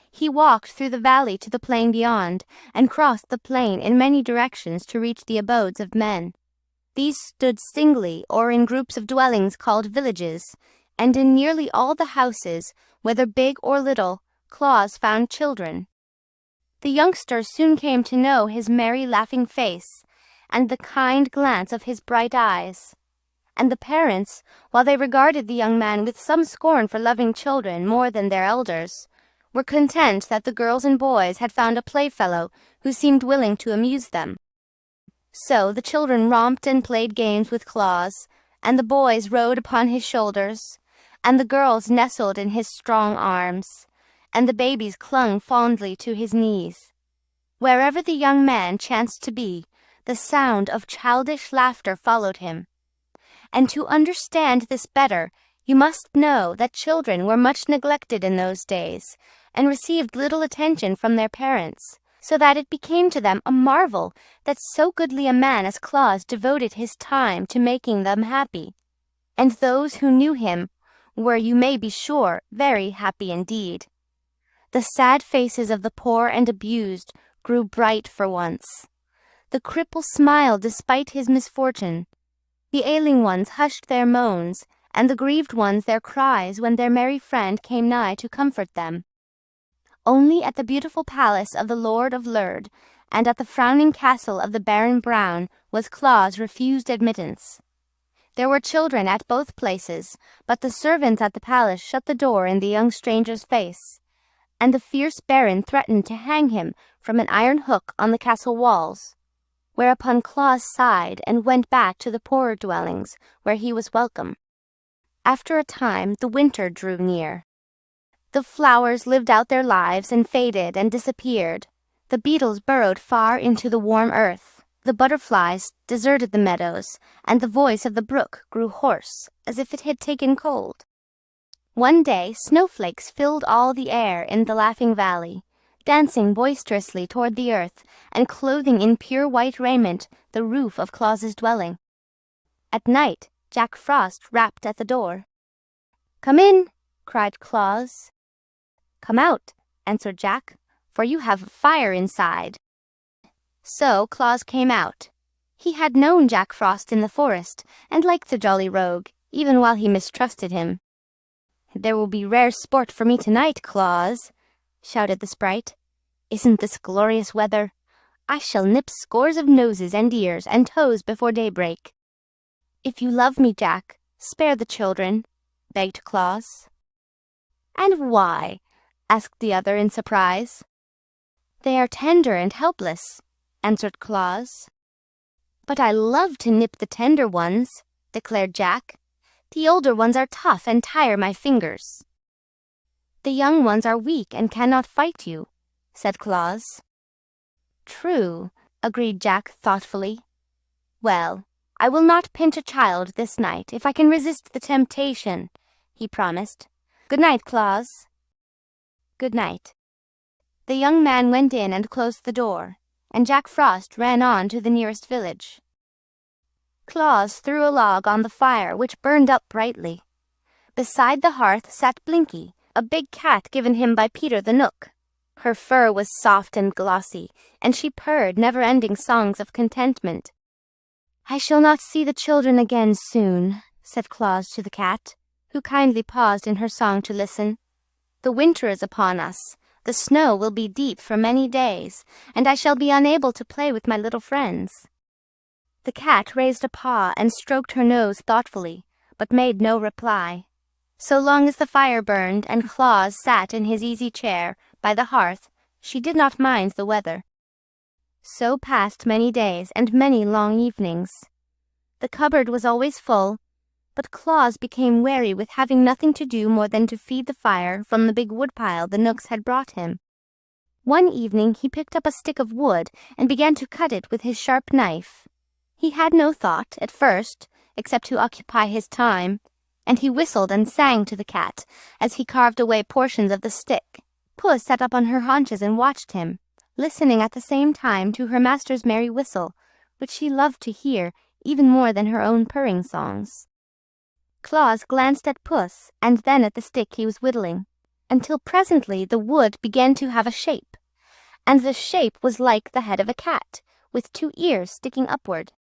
He walked through the valley to the plain beyond, and crossed the plain in many directions to reach the abodes of men. These stood singly or in groups of dwellings called villages, and in nearly all the houses, whether big or little, Claus found children. The youngsters soon came to know his merry laughing face, and the kind glance of his bright eyes. And the parents, while they regarded the young man with some scorn for loving children more than their elders, were content that the girls and boys had found a playfellow who seemed willing to amuse them. So the children romped and played games with Claus, and the boys rode upon his shoulders, and the girls nestled in his strong arms, and the babies clung fondly to his knees. Wherever the young man chanced to be, the sound of childish laughter followed him. And to understand this better, you must know that children were much neglected in those days, and received little attention from their parents, so that it became to them a marvel that so goodly a man as Claus devoted his time to making them happy. And those who knew him were, you may be sure, very happy indeed. The sad faces of the poor and abused grew bright for once. The cripple smiled despite his misfortune. The ailing ones hushed their moans, and the grieved ones their cries when their merry friend came nigh to comfort them. Only at the beautiful palace of the Lord of Lurd, and at the frowning castle of the Baron Brown, was Claus refused admittance. There were children at both places, but the servants at the palace shut the door in the young stranger's face, and the fierce Baron threatened to hang him from an iron hook on the castle walls. Whereupon Claus sighed and went back to the poorer dwellings, where he was welcome. After a time, the winter drew near. The flowers lived out their lives and faded and disappeared. The beetles burrowed far into the warm earth. The butterflies deserted the meadows, and the voice of the brook grew hoarse, as if it had taken cold. One day, snowflakes filled all the air in the Laughing Valley, dancing boisterously toward the earth, and clothing in pure white raiment the roof of Claus's dwelling. At night, Jack Frost rapped at the door. "Come in," cried Claus. "Come out," answered Jack, "for you have fire inside." So Claus came out. He had known Jack Frost in the forest, and liked the jolly rogue, even while he mistrusted him. "There will be rare sport for me tonight, Claus," shouted the sprite. "Isn't this glorious weather? I shall nip scores of noses and ears and toes before daybreak." "If you love me, Jack, spare the children," begged Claus. "And why?" asked the other in surprise. "They are tender and helpless," answered Claus. "But I love to nip the tender ones," declared Jack. "The older ones are tough and tire my fingers." "The young ones are weak and cannot fight you," said Claus. "True," agreed Jack thoughtfully. "Well, I will not pinch a child this night if I can resist the temptation," he promised. "Good night, Claus." "Good night." The young man went in and closed the door, and Jack Frost ran on to the nearest village. Claus threw a log on the fire, which burned up brightly. Beside the hearth sat Blinky, a big cat given him by Peter the Knook. Her fur was soft and glossy, and she purred never-ending songs of contentment. "I shall not see the children again soon," said Claus to the cat, who kindly paused in her song to listen. "The winter is upon us. The snow will be deep for many days, and I shall be unable to play with my little friends." The cat raised a paw and stroked her nose thoughtfully, but made no reply. So long as the fire burned and Claus sat in his easy chair by the hearth, she did not mind the weather. So passed many days and many long evenings. The cupboard was always full, but Claus became weary with having nothing to do more than to feed the fire from the big woodpile the Knooks had brought him. One evening he picked up a stick of wood and began to cut it with his sharp knife. He had no thought, at first, except to occupy his time, and he whistled and sang to the cat as he carved away portions of the stick. Puss sat up on her haunches and watched him, listening at the same time to her master's merry whistle, which she loved to hear even more than her own purring songs. Claus glanced at Puss and then at the stick he was whittling, until presently the wood began to have a shape, and the shape was like the head of a cat, with 2 ears sticking upward.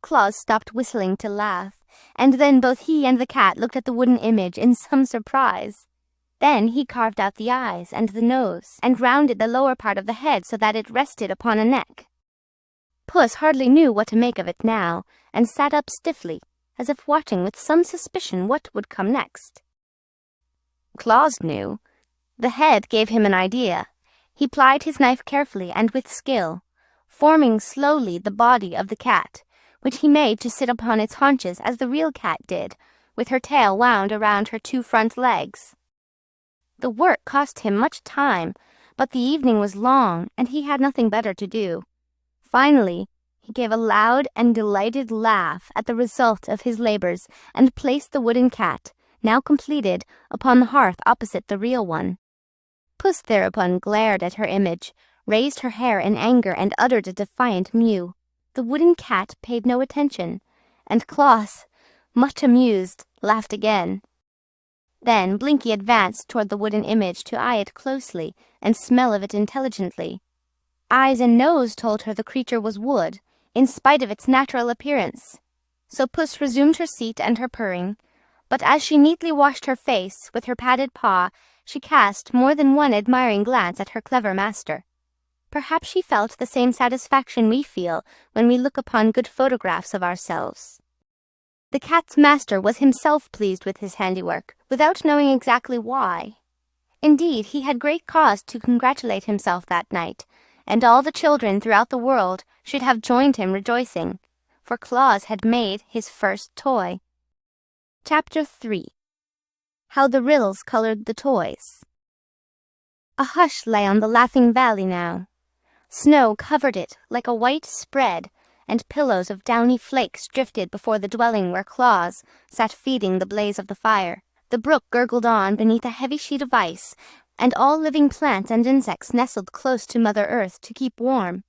Claus stopped whistling to laugh, and then both he and the cat looked at the wooden image in some surprise. Then he carved out the eyes and the nose, and rounded the lower part of the head so that it rested upon a neck. Puss hardly knew what to make of it now, and sat up stiffly, as if watching with some suspicion what would come next. Claus knew. The head gave him an idea. He plied his knife carefully and with skill, forming slowly the body of the cat, which he made to sit upon its haunches as the real cat did, with her tail wound around her 2 front legs. The work cost him much time, but the evening was long, and he had nothing better to do. Finally, he gave a loud and delighted laugh at the result of his labors and placed the wooden cat, now completed, upon the hearth opposite the real one. Puss thereupon glared at her image, raised her hair in anger, and uttered a defiant mew. The wooden cat paid no attention, and Claus, much amused, laughed again. Then Blinky advanced toward the wooden image to eye it closely and smell of it intelligently. Eyes and nose told her the creature was wood, in spite of its natural appearance. So Puss resumed her seat and her purring, but as she neatly washed her face with her padded paw, she cast more than one admiring glance at her clever master. Perhaps she felt the same satisfaction we feel when we look upon good photographs of ourselves. The cat's master was himself pleased with his handiwork, without knowing exactly why. Indeed, he had great cause to congratulate himself that night, and all the children throughout the world should have joined him rejoicing, for Claus had made his first toy. Chapter 3. How the Ryls Colored the Toys. A hush lay on the Laughing Valley now. Snow covered it like a white spread, and pillows of downy flakes drifted before the dwelling where Claus sat feeding the blaze of the fire. The brook gurgled on beneath a heavy sheet of ice, and all living plants and insects nestled close to Mother Earth to keep warm.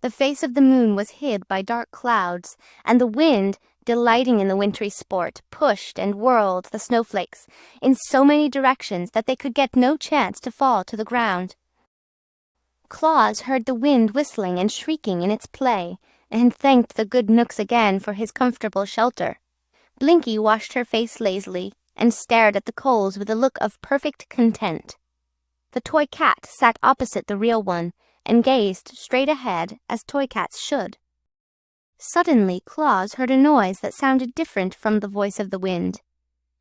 The face of the moon was hid by dark clouds, and the wind, delighting in the wintry sport, pushed and whirled the snowflakes in so many directions that they could get no chance to fall to the ground. Claus heard the wind whistling and shrieking in its play, and thanked the good Knooks again for his comfortable shelter. Blinky washed her face lazily, and stared at the coals with a look of perfect content. The toy cat sat opposite the real one, and gazed straight ahead, as toy cats should. Suddenly Claus heard a noise that sounded different from the voice of the wind.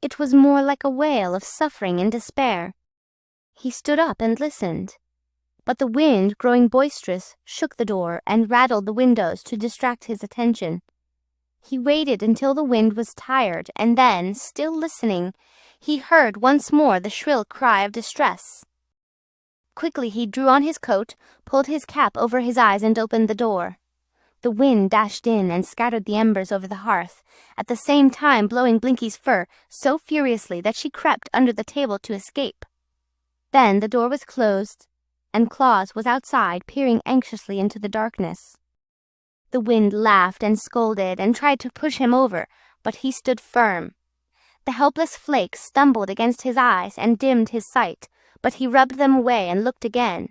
It was more like a wail of suffering and despair. He stood up and listened. But the wind, growing boisterous, shook the door and rattled the windows to distract his attention. He waited until the wind was tired, and then, still listening, he heard once more the shrill cry of distress. Quickly he drew on his coat, pulled his cap over his eyes, and opened the door. The wind dashed in and scattered the embers over the hearth, at the same time blowing Blinky's fur so furiously that she crept under the table to escape. Then the door was closed, and Claus was outside, peering anxiously into the darkness. The wind laughed and scolded and tried to push him over, but he stood firm. The helpless flakes stumbled against his eyes and dimmed his sight, but he rubbed them away and looked again.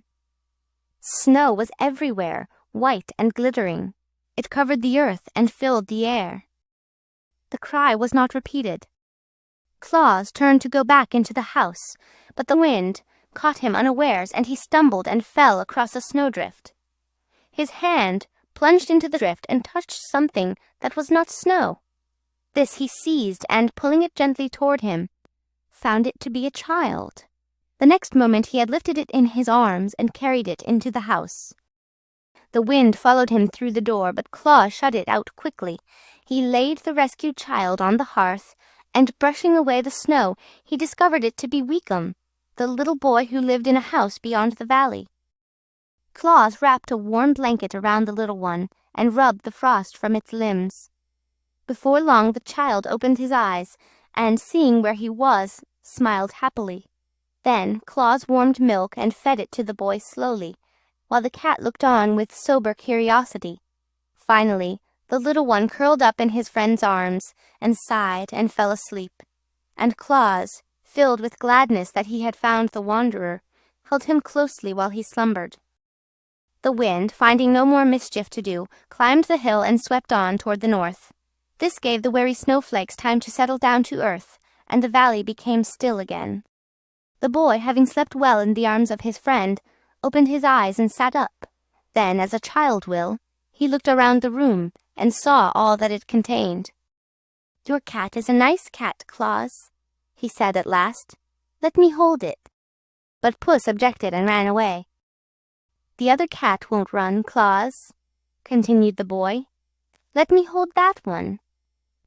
Snow was everywhere, white and glittering. It covered the earth and filled the air. The cry was not repeated. Claus turned to go back into the house, but the wind caught him unawares, and he stumbled and fell across a snowdrift. His hand plunged into the drift and touched something that was not snow. This he seized, and, pulling it gently toward him, found it to be a child. The next moment he had lifted it in his arms and carried it into the house. The wind followed him through the door, but Claus shut it out quickly. He laid the rescued child on the hearth, and brushing away the snow, he discovered it to be Weekum, the little boy who lived in a house beyond the valley. Claus wrapped a warm blanket around the little one and rubbed the frost from its limbs. Before long the child opened his eyes, and, seeing where he was, smiled happily. Then Claus warmed milk and fed it to the boy slowly, while the cat looked on with sober curiosity. Finally, the little one curled up in his friend's arms and sighed and fell asleep, and Claus, filled with gladness that he had found the wanderer, held him closely while he slumbered. The wind, finding no more mischief to do, climbed the hill and swept on toward the north. This gave the weary snowflakes time to settle down to earth, and the valley became still again. The boy, having slept well in the arms of his friend, opened his eyes and sat up. Then, as a child will, he looked around the room and saw all that it contained. "Your cat is a nice cat, Claus," he said at last. "Let me hold it." But Puss objected and ran away. "The other cat won't run, Claus," continued the boy. Let me hold that one."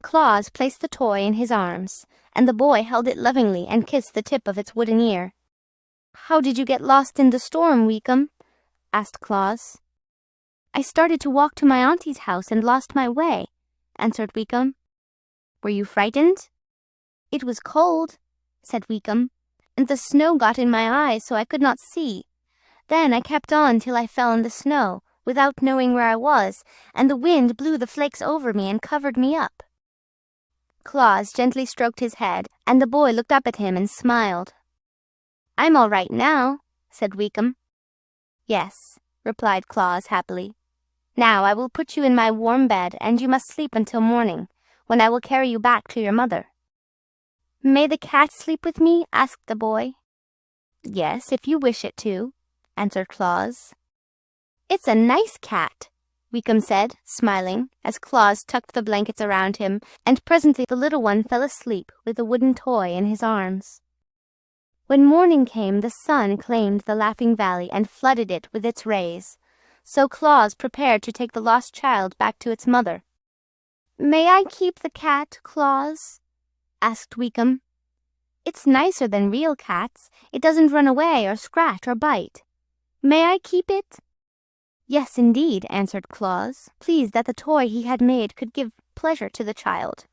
Claus placed the toy in his arms, and the boy held it lovingly and kissed the tip of its wooden ear. "How did you get lost in the storm, Weekum?" asked Claus. "I started to walk to my auntie's house and lost my way," answered Weekum. "Were you frightened?" "It was cold," said Weekum, "and the snow got in my eyes so I could not see. Then I kept on till I fell in the snow, without knowing where I was, and the wind blew the flakes over me and covered me up." Claus gently stroked his head, and the boy looked up at him and smiled. "I'm all right now," said Weekum. "Yes," replied Claus happily. "Now I will put you in my warm bed, and you must sleep until morning, when I will carry you back to your mother." "May the cat sleep with me?" asked the boy. "Yes, if you wish it to," answered Claus. "It's a nice cat," Weekum said, smiling, as Claus tucked the blankets around him, and presently the little one fell asleep with the wooden toy in his arms. When morning came, the sun claimed the Laughing Valley and flooded it with its rays, so Claus prepared to take the lost child back to its mother. "May I keep the cat, Claus?" asked Weekum. "It's nicer than real cats. It doesn't run away or scratch or bite. May I keep it?" "Yes, indeed," answered Claus, pleased that the toy he had made could give pleasure to the child.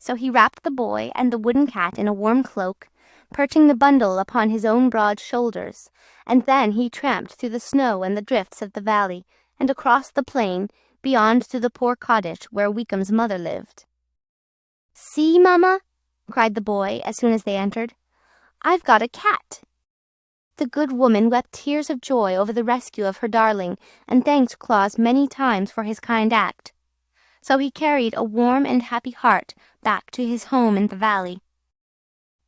So he wrapped the boy and the wooden cat in a warm cloak, perching the bundle upon his own broad shoulders, and then he tramped through the snow and the drifts of the valley, and across the plain, beyond to the poor cottage where Weekum's mother lived. "See, Mamma!" cried the boy as soon as they entered. "I've got a cat!" The good woman wept tears of joy over the rescue of her darling, and thanked Claus many times for his kind act. So he carried a warm and happy heart back to his home in the valley.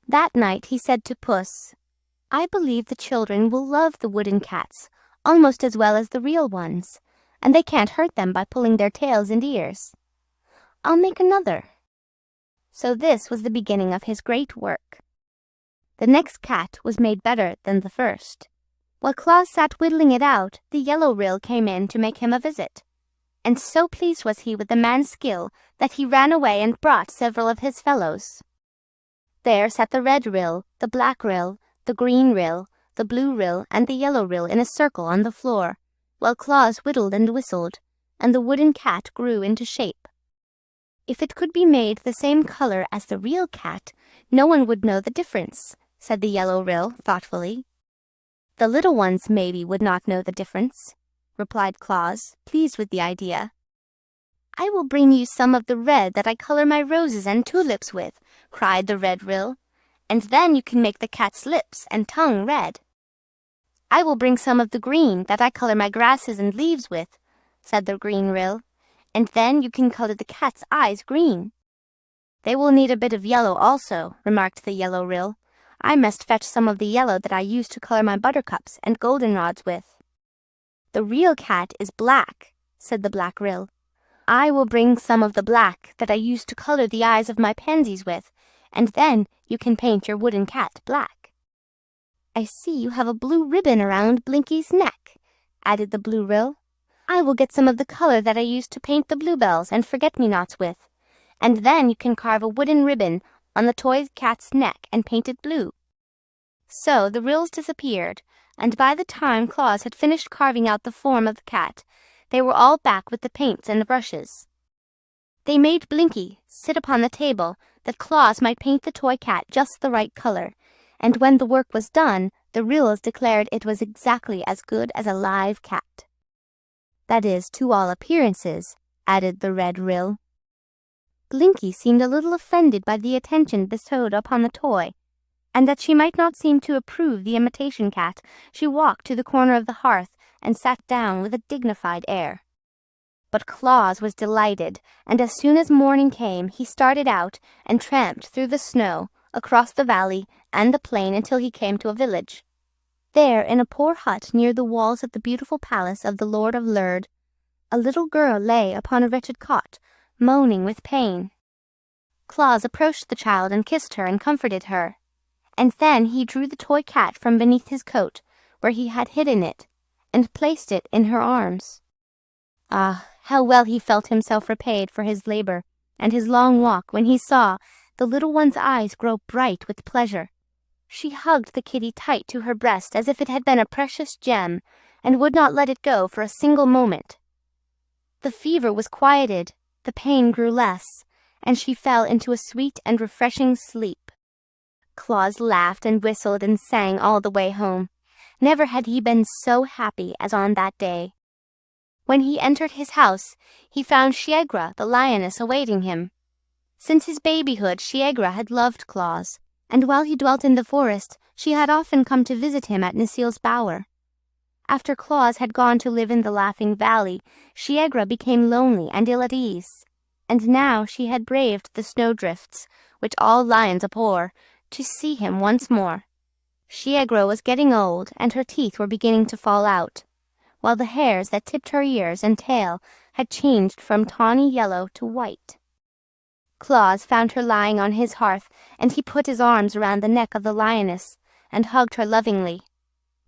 That night he said to Puss, "I believe the children will love the wooden cats almost as well as the real ones, and they can't hurt them by pulling their tails and ears. I'll make another." So this was the beginning of his great work. The next cat was made better than the first. While Claus sat whittling it out, the Yellow Ryl came in to make him a visit, and so pleased was he with the man's skill that he ran away and brought several of his fellows. There sat the Red Ryl, the Black Ryl, the Green Ryl, the Blue Ryl, and the Yellow Ryl in a circle on the floor, while Claus whittled and whistled, and the wooden cat grew into shape. "If it could be made the same color as the real cat, no one would know the difference," said the Yellow Ryl thoughtfully. "The little ones maybe would not know the difference," replied Claus, pleased with the idea. "I will bring you some of the red that I color my roses and tulips with," cried the Red Ryl, "and then you can make the cat's lips and tongue red." "I will bring some of the green that I color my grasses and leaves with," said the Green Ryl, "and then you can color the cat's eyes green." "They will need a bit of yellow also," remarked the Yellow Ryl. "I must fetch some of the yellow that I use to color my buttercups and goldenrods with." "The real cat is black," said the Black Ryl. "I will bring some of the black that I use to color the eyes of my pansies with, and then you can paint your wooden cat black." "I see you have a blue ribbon around Blinky's neck," added the Blue Ryl. "I will get some of the color that I used to paint the bluebells and forget-me-nots with, and then you can carve a wooden ribbon on the toy cat's neck and paint it blue." So the Ryls disappeared, and by the time Claus had finished carving out the form of the cat, they were all back with the paints and the brushes. They made Blinky sit upon the table that Claus might paint the toy cat just the right color, and when the work was done, the Ryls declared it was exactly as good as a live cat. "That is, to all appearances," added the Red Ryl. Blinky seemed a little offended by the attention bestowed upon the toy, and that she might not seem to approve the imitation cat, she walked to the corner of the hearth and sat down with a dignified air. But Claus was delighted, and as soon as morning came he started out and tramped through the snow, across the valley and the plain until he came to a village. There, in a poor hut near the walls of the beautiful palace of the Lord of Lurd, a little girl lay upon a wretched cot, moaning with pain. Claus approached the child and kissed her and comforted her, and then he drew the toy cat from beneath his coat, where he had hidden it, and placed it in her arms. Ah, How well he felt himself repaid for his labor and his long walk when he saw the little one's eyes grow bright with pleasure. She hugged the kitty tight to her breast as if it had been a precious gem, and would not let it go for a single moment. The fever was quieted, the pain grew less, and she fell into a sweet and refreshing sleep. Claus laughed and whistled and sang all the way home. Never had he been so happy as on that day. When he entered his house, he found Shiegra, the lioness, awaiting him. Since his babyhood, Shiegra had loved Claus, and while he dwelt in the forest, she had often come to visit him at Nisiel's bower. After Claus had gone to live in the Laughing Valley, Shiegra became lonely and ill at ease, and now she had braved the snowdrifts, which all lions abhor, to see him once more. Shiegra was getting old, and her teeth were beginning to fall out, while the hairs that tipped her ears and tail had changed from tawny yellow to white. Claus found her lying on his hearth, and he put his arms around the neck of the lioness and hugged her lovingly.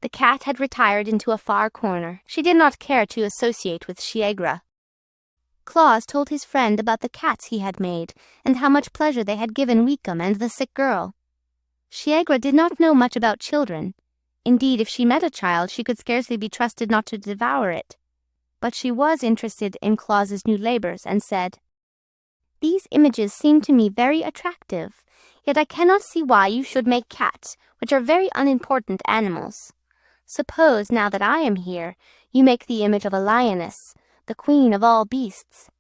The cat had retired into a far corner. She did not care to associate with Shiegra. Claus told his friend about the cats he had made, and how much pleasure they had given Weekum and the sick girl. Shiegra did not know much about children. Indeed, if she met a child, she could scarcely be trusted not to devour it. But she was interested in Claus's new labors, and said, "These images seem to me very attractive, yet I cannot see why you should make cats, which are very unimportant animals. Suppose, now that I am here, you make the image of a lioness, the queen of all beasts.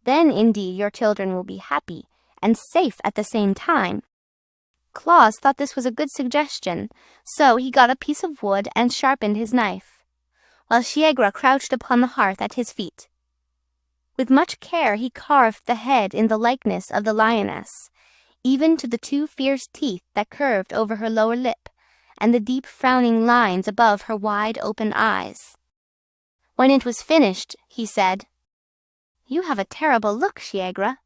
Then, indeed, your children will be happy, and safe at the same time." Claus thought this was a good suggestion, so he got a piece of wood and sharpened his knife, while Shiegra crouched upon the hearth at his feet. With much care he carved the head in the likeness of the lioness, even to the two fierce teeth that curved over her lower lip, and the deep frowning lines above her wide open eyes. When it was finished, he said, "You have a terrible look, Shiegra."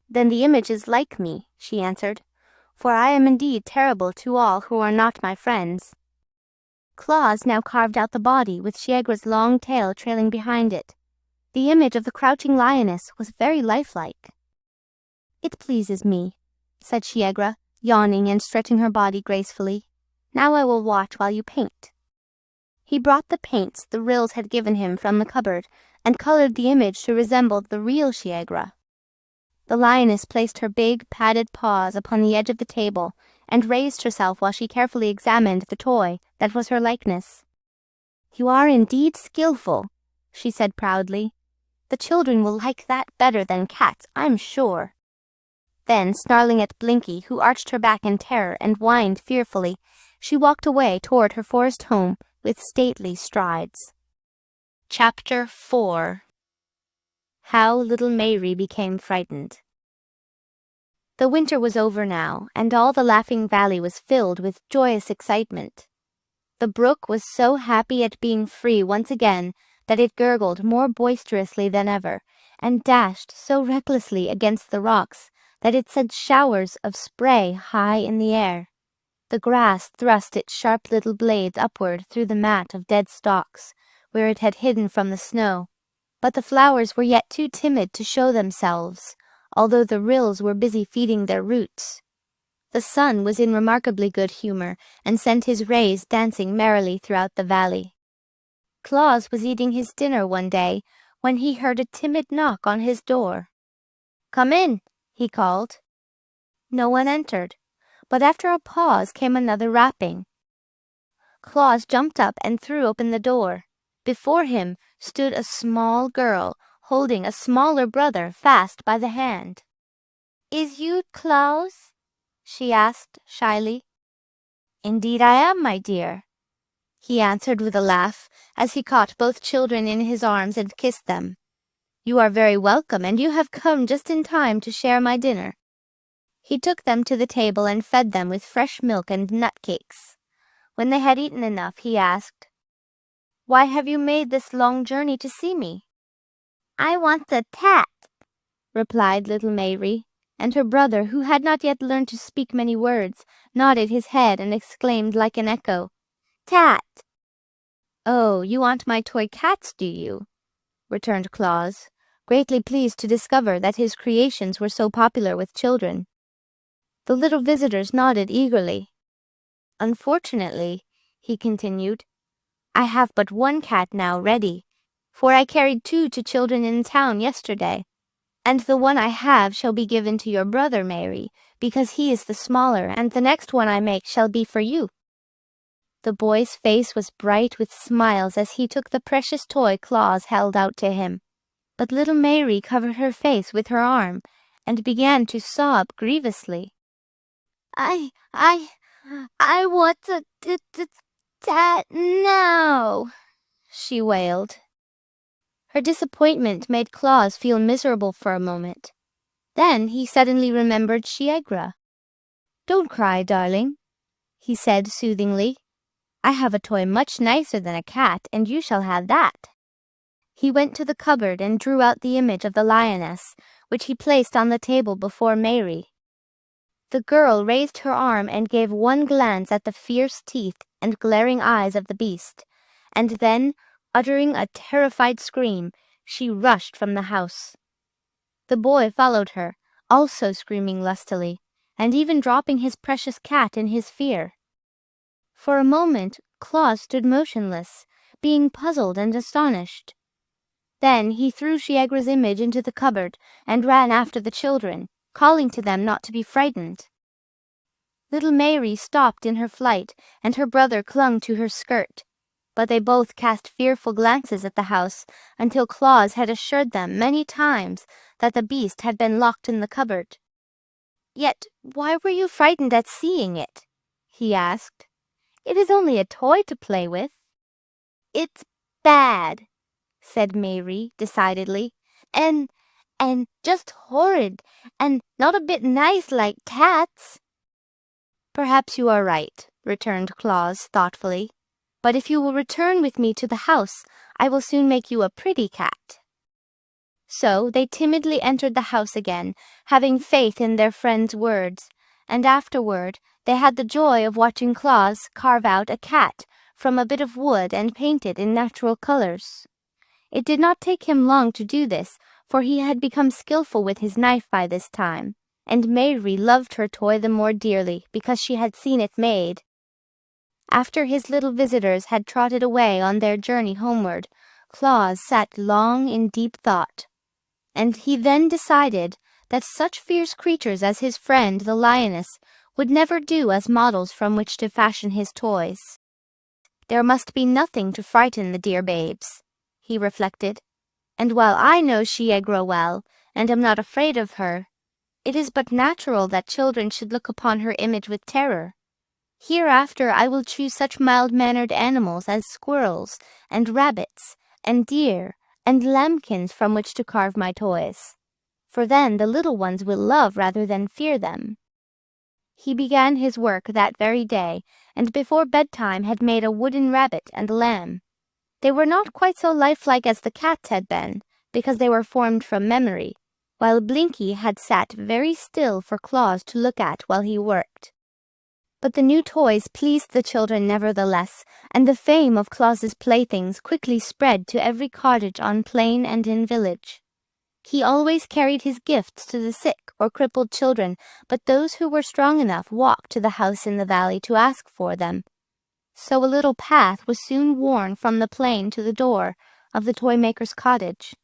"Then the image is like me," she answered, "for I am indeed terrible to all who are not my friends." Claus now carved out the body with Shiegra's long tail trailing behind it. The image of the crouching lioness was very lifelike. "It pleases me," said Shiegra, yawning and stretching her body gracefully. "Now I will watch while you paint." He brought the paints the Ryls had given him from the cupboard, and colored the image to resemble the real Shiegra. The lioness placed her big, padded paws upon the edge of the table, and raised herself while she carefully examined the toy that was her likeness. "You are indeed skillful," she said proudly. "The children will like that better than cats, I'm sure." Then, snarling at Blinky, who arched her back in terror and whined fearfully, she walked away toward her forest home with stately strides. Chapter 4. How Little Mayrie Became Frightened. The winter was over now, and all the Laughing Valley was filled with joyous excitement. The brook was so happy at being free once again that it gurgled more boisterously than ever, and dashed so recklessly against the rocks that it sent showers of spray high in the air. The grass thrust its sharp little blades upward through the mat of dead stalks, where it had hidden from the snow, but the flowers were yet too timid to show themselves, although the Ryls were busy feeding their roots. The sun was in remarkably good humor, and sent his rays dancing merrily throughout the valley. Claus was eating his dinner one day when he heard a timid knock on his door. "Come in," he called. No one entered, but after a pause came another rapping. Claus jumped up and threw open the door. Before him stood a small girl, holding a smaller brother fast by the hand. "Is you Claus?" she asked shyly. "Indeed I am, my dear," he answered with a laugh, as he caught both children in his arms and kissed them. "You are very welcome, and you have come just in time to share my dinner." He took them to the table and fed them with fresh milk and nut cakes. When they had eaten enough, he asked, "Why have you made this long journey to see me?" "I want the tat," replied little Mayrie, and her brother, who had not yet learned to speak many words, nodded his head and exclaimed like an echo, "Tat!" "Oh, you want my toy cats, do you?" returned Claus, greatly pleased to discover that his creations were so popular with children. The little visitors nodded eagerly. Unfortunately, he continued, I have but one cat now ready, for I carried 2 to children in town yesterday, and the one I have shall be given to your brother Mary, because he is the smaller, and the next one I make shall be for you. The boy's face was bright with smiles as he took the precious toy Claus held out to him, but little Mary covered her face with her arm and began to sob grievously. I want a tat now, she wailed. Her disappointment made Claus feel miserable for a moment. Then he suddenly remembered Shiegra. Don't cry, darling, he said soothingly. I have a toy much nicer than a cat, and you shall have that. He went to the cupboard and drew out the image of the lioness, which he placed on the table before Mary. The girl raised her arm and gave one glance at the fierce teeth and glaring eyes of the beast, and then, uttering a terrified scream, she rushed from the house. The boy followed her, also screaming lustily, and even dropping his precious cat in his fear. For a moment, Claus stood motionless, being puzzled and astonished. Then he threw Shiegra's image into the cupboard and ran after the children, calling to them not to be frightened. Little Mary stopped in her flight, and her brother clung to her skirt, but they both cast fearful glances at the house until Claus had assured them many times that the beast had been locked in the cupboard. Yet why were you frightened at seeing it? He asked. It is only a toy to play with. It's bad, said Mary decidedly, and just horrid, and not a bit nice like cats. Perhaps you are right, returned Claus thoughtfully, but if you will return with me to the house, I will soon make you a pretty cat. So they timidly entered the house again, having faith in their friend's words, and afterward they had the joy of watching Claus carve out a cat from a bit of wood and paint it in natural colors. It did not take him long to do this, for he had become skillful with his knife by this time, and Mary loved her toy the more dearly because she had seen it made. After his little visitors had trotted away on their journey homeward, Claus sat long in deep thought, and he then decided that such fierce creatures as his friend the lioness would never do as models from which to fashion his toys. There must be nothing to frighten the dear babes, he reflected, and while I know Shiegra well, and am not afraid of her, it is but natural that children should look upon her image with terror. Hereafter I will choose such mild-mannered animals as squirrels, and rabbits, and deer, and lambkins from which to carve my toys, for then the little ones will love rather than fear them. He began his work that very day, and before bedtime had made a wooden rabbit and a lamb. They were not quite so lifelike as the cats had been, because they were formed from memory, while Blinky had sat very still for Claus to look at while he worked. But the new toys pleased the children nevertheless, and the fame of Claus's playthings quickly spread to every cottage on plain and in village. He always carried his gifts to the sick or crippled children, but those who were strong enough walked to the house in the valley to ask for them. So a little path was soon worn from the plain to the door of the toy-maker's cottage.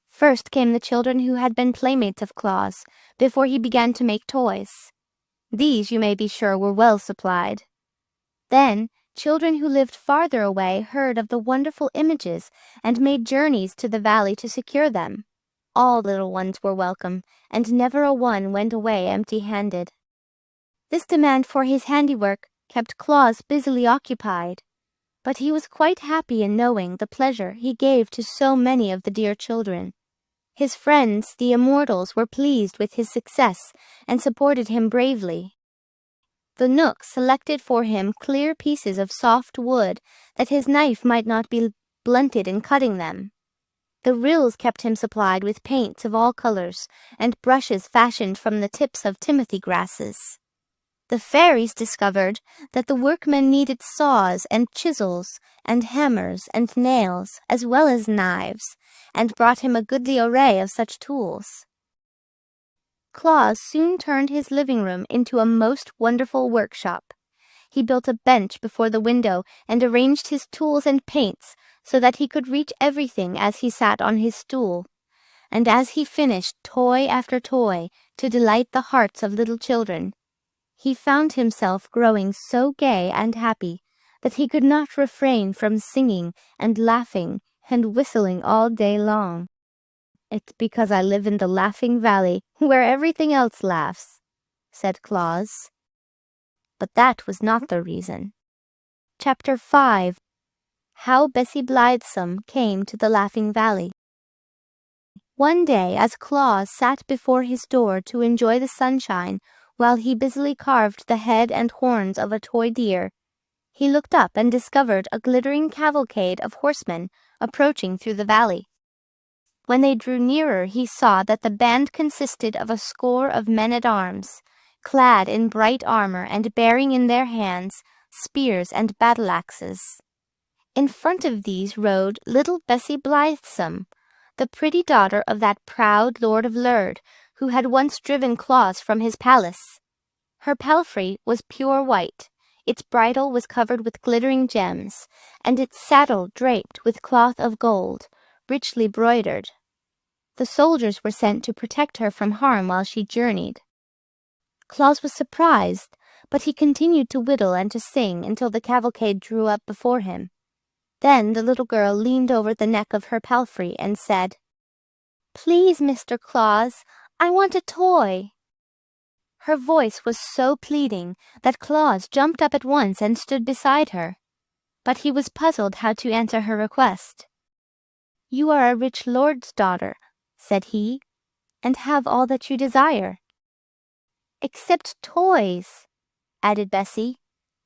First came the children who had been playmates of Claus before he began to make toys. These, you may be sure, were well supplied. Then children who lived farther away heard of the wonderful images and made journeys to the valley to secure them. All little ones were welcome, and never a one went away empty-handed. This demand for his handiwork kept Claus busily occupied, but he was quite happy in knowing the pleasure he gave to so many of the dear children. His friends, the immortals, were pleased with his success and supported him bravely. The Knook selected for him clear pieces of soft wood that his knife might not be blunted in cutting them. The Ryls kept him supplied with paints of all colors and brushes fashioned from the tips of timothy grasses. The fairies discovered that the workmen needed saws and chisels and hammers and nails, as well as knives, and brought him a goodly array of such tools. Claus soon turned his living room into a most wonderful workshop. He built a bench before the window and arranged his tools and paints so that he could reach everything as he sat on his stool. And as he finished toy after toy to delight the hearts of little children, he found himself growing so gay and happy that he could not refrain from singing and laughing and whistling all day long. "It's because I live in the Laughing Valley, where everything else laughs," said Claus. But that was not the reason. Chapter 5. How Bessie Blithesome Came to the Laughing Valley. One day, as Claus sat before his door to enjoy the sunshine while he busily carved the head and horns of a toy deer, he looked up and discovered a glittering cavalcade of horsemen approaching through the valley. When they drew nearer, he saw that the band consisted of a score of men-at-arms, clad in bright armor and bearing in their hands spears and battle-axes. In front of these rode little Bessie Blithesome, the pretty daughter of that proud Lord of Lurd, who had once driven Claus from his palace. Her palfrey was pure white, its bridle was covered with glittering gems, and its saddle draped with cloth of gold, richly broidered. The soldiers were sent to protect her from harm while she journeyed. Claus was surprised, but he continued to whittle and to sing until the cavalcade drew up before him. Then the little girl leaned over the neck of her palfrey and said, "Please, Mr. Claus, I want a toy." Her voice was so pleading that Claus jumped up at once and stood beside her. But he was puzzled how to answer her request. "You are a rich lord's daughter," said he, "and have all that you desire." "Except toys," added Bessie.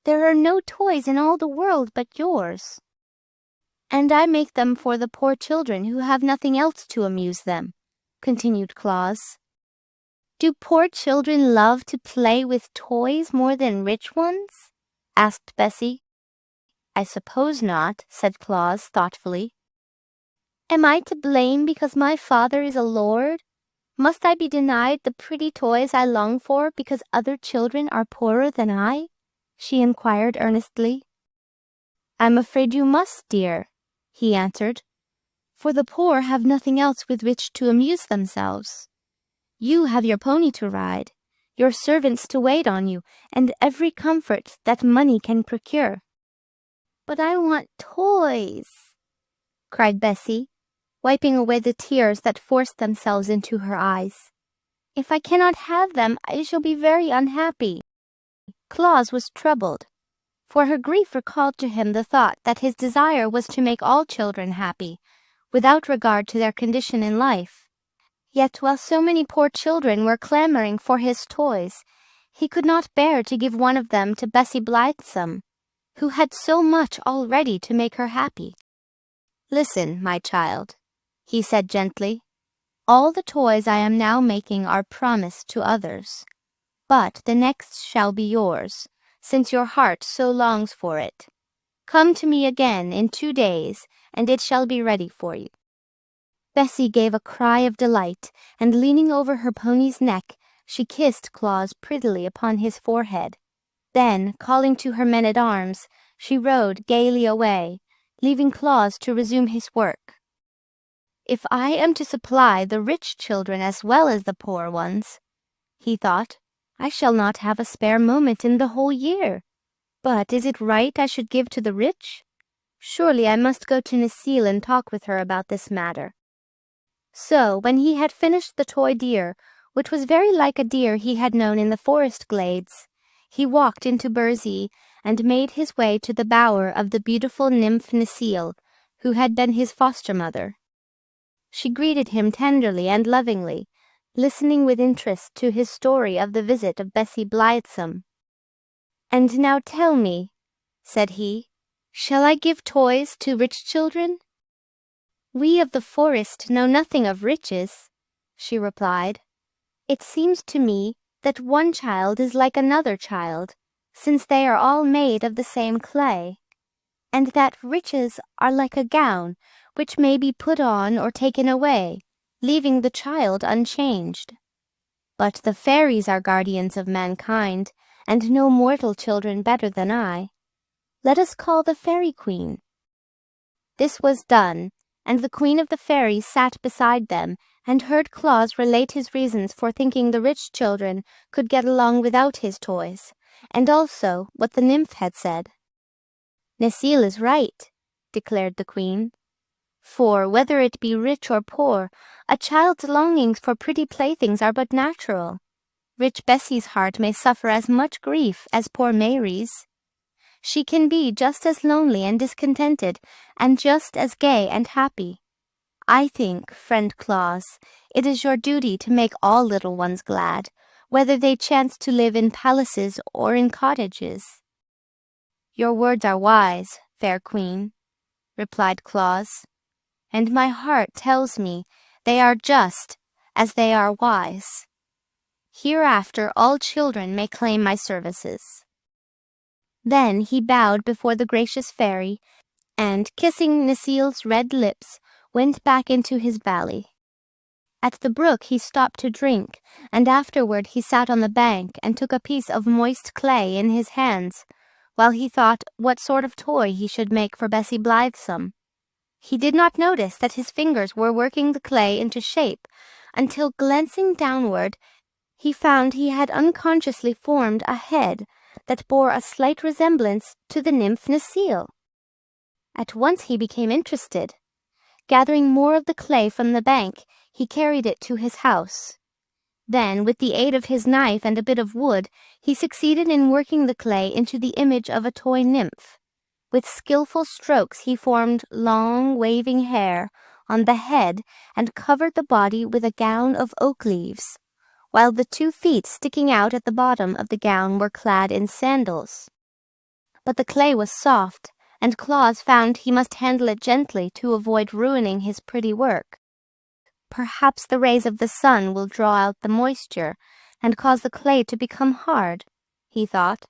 "There are no toys in all the world but yours." "And I make them for the poor children who have nothing else to amuse them," continued Claus. "Do poor children love to play with toys more than rich ones?" asked Bessie. "I suppose not," said Claus thoughtfully. "Am I to blame because my father is a lord? Must I be denied the pretty toys I long for because other children are poorer than I?" she inquired earnestly. "I'm afraid you must, dear," he answered, "for the poor have nothing else with which to amuse themselves. You have your pony to ride, your servants to wait on you, and every comfort that money can procure." "But I want toys," cried Bessie, wiping away the tears that forced themselves into her eyes. "If I cannot have them, I shall be very unhappy." Claus was troubled, for her grief recalled to him the thought that his desire was to make all children happy, without regard to their condition in life. Yet while so many poor children were clamoring for his toys, he could not bear to give one of them to Bessie Blithesome, who had so much already to make her happy. "Listen, my child," he said gently. "All the toys I am now making are promised to others, but the next shall be yours, since your heart so longs for it. Come to me again in 2 days, and it shall be ready for you." Bessie gave a cry of delight, and leaning over her pony's neck, she kissed Claus prettily upon his forehead. Then, calling to her men-at-arms, she rode gaily away, leaving Claus to resume his work. "If I am to supply the rich children as well as the poor ones," he thought, "I shall not have a spare moment in the whole year. But is it right I should give to the rich? Surely I must go to Necile and talk with her about this matter." So, when he had finished the toy deer, which was very like a deer he had known in the forest glades, he walked into Burzee and made his way to the bower of the beautiful nymph Necile, who had been his foster-mother. She greeted him tenderly and lovingly, listening with interest to his story of the visit of Bessie Blithesome. "And now tell me," said he, "shall I give toys to rich children?" "We of the forest know nothing of riches," she replied. "It seems to me that one child is like another child, since they are all made of the same clay, and that riches are like a gown, which may be put on or taken away, leaving the child unchanged. But the fairies are guardians of mankind, and know mortal children better than I. Let us call the Fairy Queen." This was done, and the Queen of the Fairies sat beside them and heard Claus relate his reasons for thinking the rich children could get along without his toys, and also what the nymph had said. "Necile is right," declared the Queen. "For, whether it be rich or poor, a child's longings for pretty playthings are but natural. Rich Bessie's heart may suffer as much grief as poor Mary's. She can be just as lonely and discontented, and just as gay and happy. I think, friend Claus, it is your duty to make all little ones glad, whether they chance to live in palaces or in cottages." "Your words are wise, fair Queen," replied Claus, "and my heart tells me they are just as they are wise. Hereafter all children may claim my services." Then he bowed before the gracious fairy, and, kissing Necile's red lips, went back into his valley. At the brook he stopped to drink, and afterward he sat on the bank and took a piece of moist clay in his hands, while he thought what sort of toy he should make for Bessie Blithesome. He did not notice that his fingers were working the clay into shape, until, glancing downward, he found he had unconsciously formed a head that bore a slight resemblance to the nymph Necile. At once he became interested. Gathering more of the clay from the bank, he carried it to his house. Then, with the aid of his knife and a bit of wood, he succeeded in working the clay into the image of a toy nymph. With skillful strokes he formed long, waving hair on the head and covered the body with a gown of oak leaves, while the 2 feet sticking out at the bottom of the gown were clad in sandals. But the clay was soft, and Claus found he must handle it gently to avoid ruining his pretty work. "Perhaps the rays of the sun will draw out the moisture and cause the clay to become hard," he thought.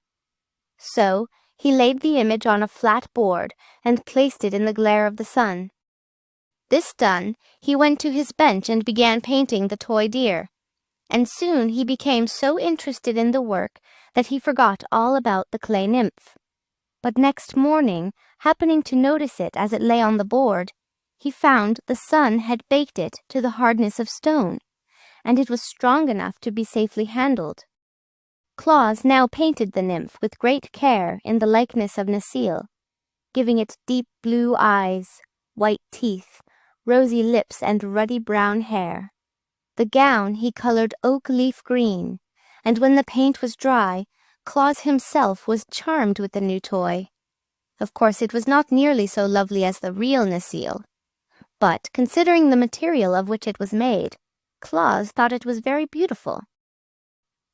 So he laid the image on a flat board and placed it in the glare of the sun. This done, he went to his bench and began painting the toy deer, and soon he became so interested in the work that he forgot all about the clay nymph. But next morning, happening to notice it as it lay on the board, he found the sun had baked it to the hardness of stone, and it was strong enough to be safely handled. Claus now painted the nymph with great care in the likeness of Necile, giving it deep blue eyes, white teeth, rosy lips, and ruddy brown hair. The gown he colored oak leaf green, and when the paint was dry, Claus himself was charmed with the new toy. Of course, it was not nearly so lovely as the real Necile, but considering the material of which it was made, Claus thought it was very beautiful.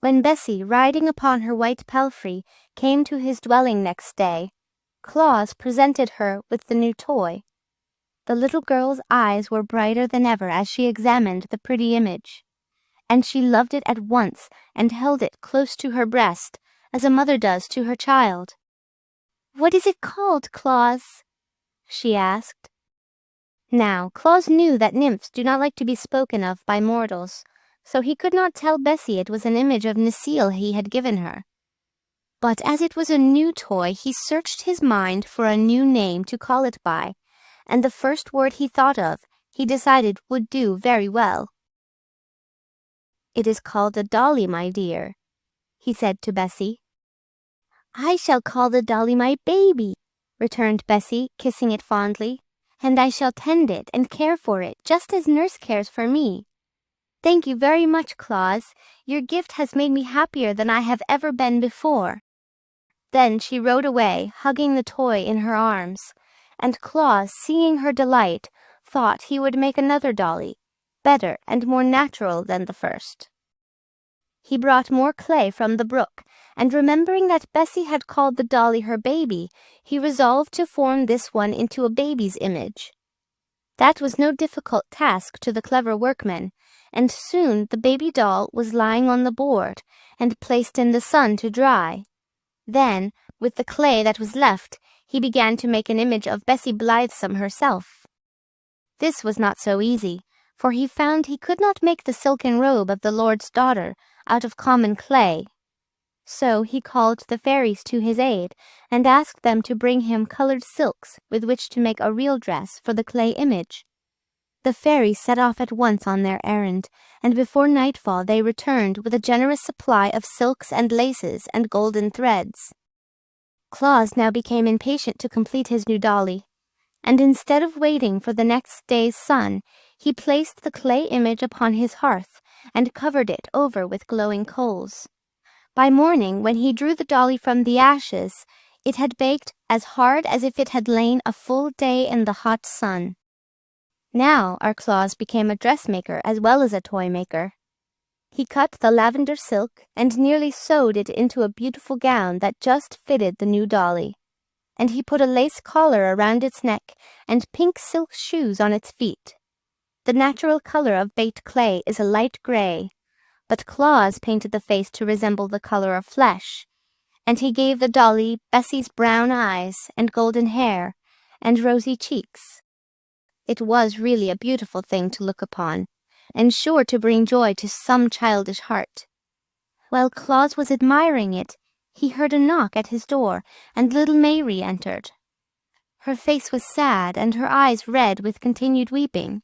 When Bessie, riding upon her white palfrey, came to his dwelling next day, Claus presented her with the new toy. The little girl's eyes were brighter than ever as she examined the pretty image, and she loved it at once and held it close to her breast, as a mother does to her child. "What is it called, Claus?" she asked. Now, Claus knew that nymphs do not like to be spoken of by mortals, so he could not tell Bessie it was an image of Necile he had given her. But as it was a new toy, he searched his mind for a new name to call it by, and the first word he thought of, he decided would do very well. "It is called a dolly, my dear," he said to Bessie. "I shall call the dolly my baby," returned Bessie, kissing it fondly, "and I shall tend it and care for it just as nurse cares for me. Thank you very much, Claus. Your gift has made me happier than I have ever been before." Then she rode away, hugging the toy in her arms, and Claus, seeing her delight, thought he would make another dolly, better and more natural than the first. He brought more clay from the brook, and remembering that Bessie had called the dolly her baby, he resolved to form this one into a baby's image. That was no difficult task to the clever workman, and soon the baby doll was lying on the board and placed in the sun to dry. Then, with the clay that was left, he began to make an image of Bessie Blithesome herself. This was not so easy, for he found he could not make the silken robe of the Lord's daughter out of common clay. So he called the fairies to his aid and asked them to bring him colored silks with which to make a real dress for the clay image. The fairies set off at once on their errand, and before nightfall they returned with a generous supply of silks and laces and golden threads. Claus now became impatient to complete his new dolly, and instead of waiting for the next day's sun, he placed the clay image upon his hearth and covered it over with glowing coals. By morning, when he drew the dolly from the ashes, it had baked as hard as if it had lain a full day in the hot sun. Now our Claus became a dressmaker as well as a toy maker. He cut the lavender silk and nearly sewed it into a beautiful gown that just fitted the new dolly, and he put a lace collar around its neck and pink silk shoes on its feet. The natural color of baked clay is a light gray, but Claus painted the face to resemble the color of flesh, and he gave the dolly Bessie's brown eyes and golden hair and rosy cheeks. It was really a beautiful thing to look upon, and sure to bring joy to some childish heart. While Claus was admiring it, he heard a knock at his door, and little Mary entered. Her face was sad, and her eyes red with continued weeping.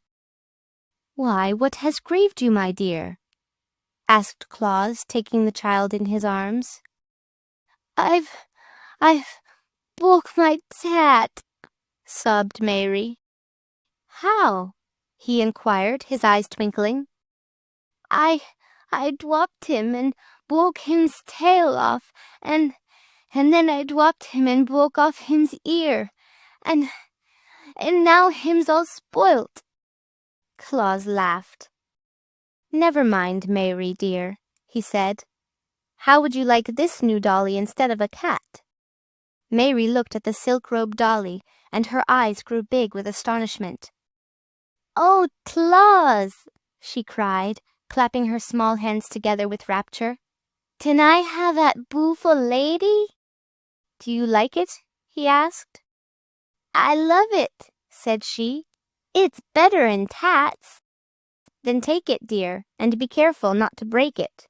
"Why, what has grieved you, my dear?" asked Claus, taking the child in his arms. I've broke my tat," sobbed Mary. "How?" he inquired, his eyes twinkling. I dropped him and broke him's tail off, and then I dropped him and broke off him's ear, and now him's all spoilt." Claus laughed. "Never mind, Mary dear," he said. "How would you like this new dolly instead of a cat?" Mary looked at the silk-robed dolly, and her eyes grew big with astonishment. "Oh, Claus!" she cried, clapping her small hands together with rapture. "Can I have that beautiful lady?" "Do you like it?" he asked. "I love it," said she. "It's better'n tats." "Then take it, dear, and be careful not to break it."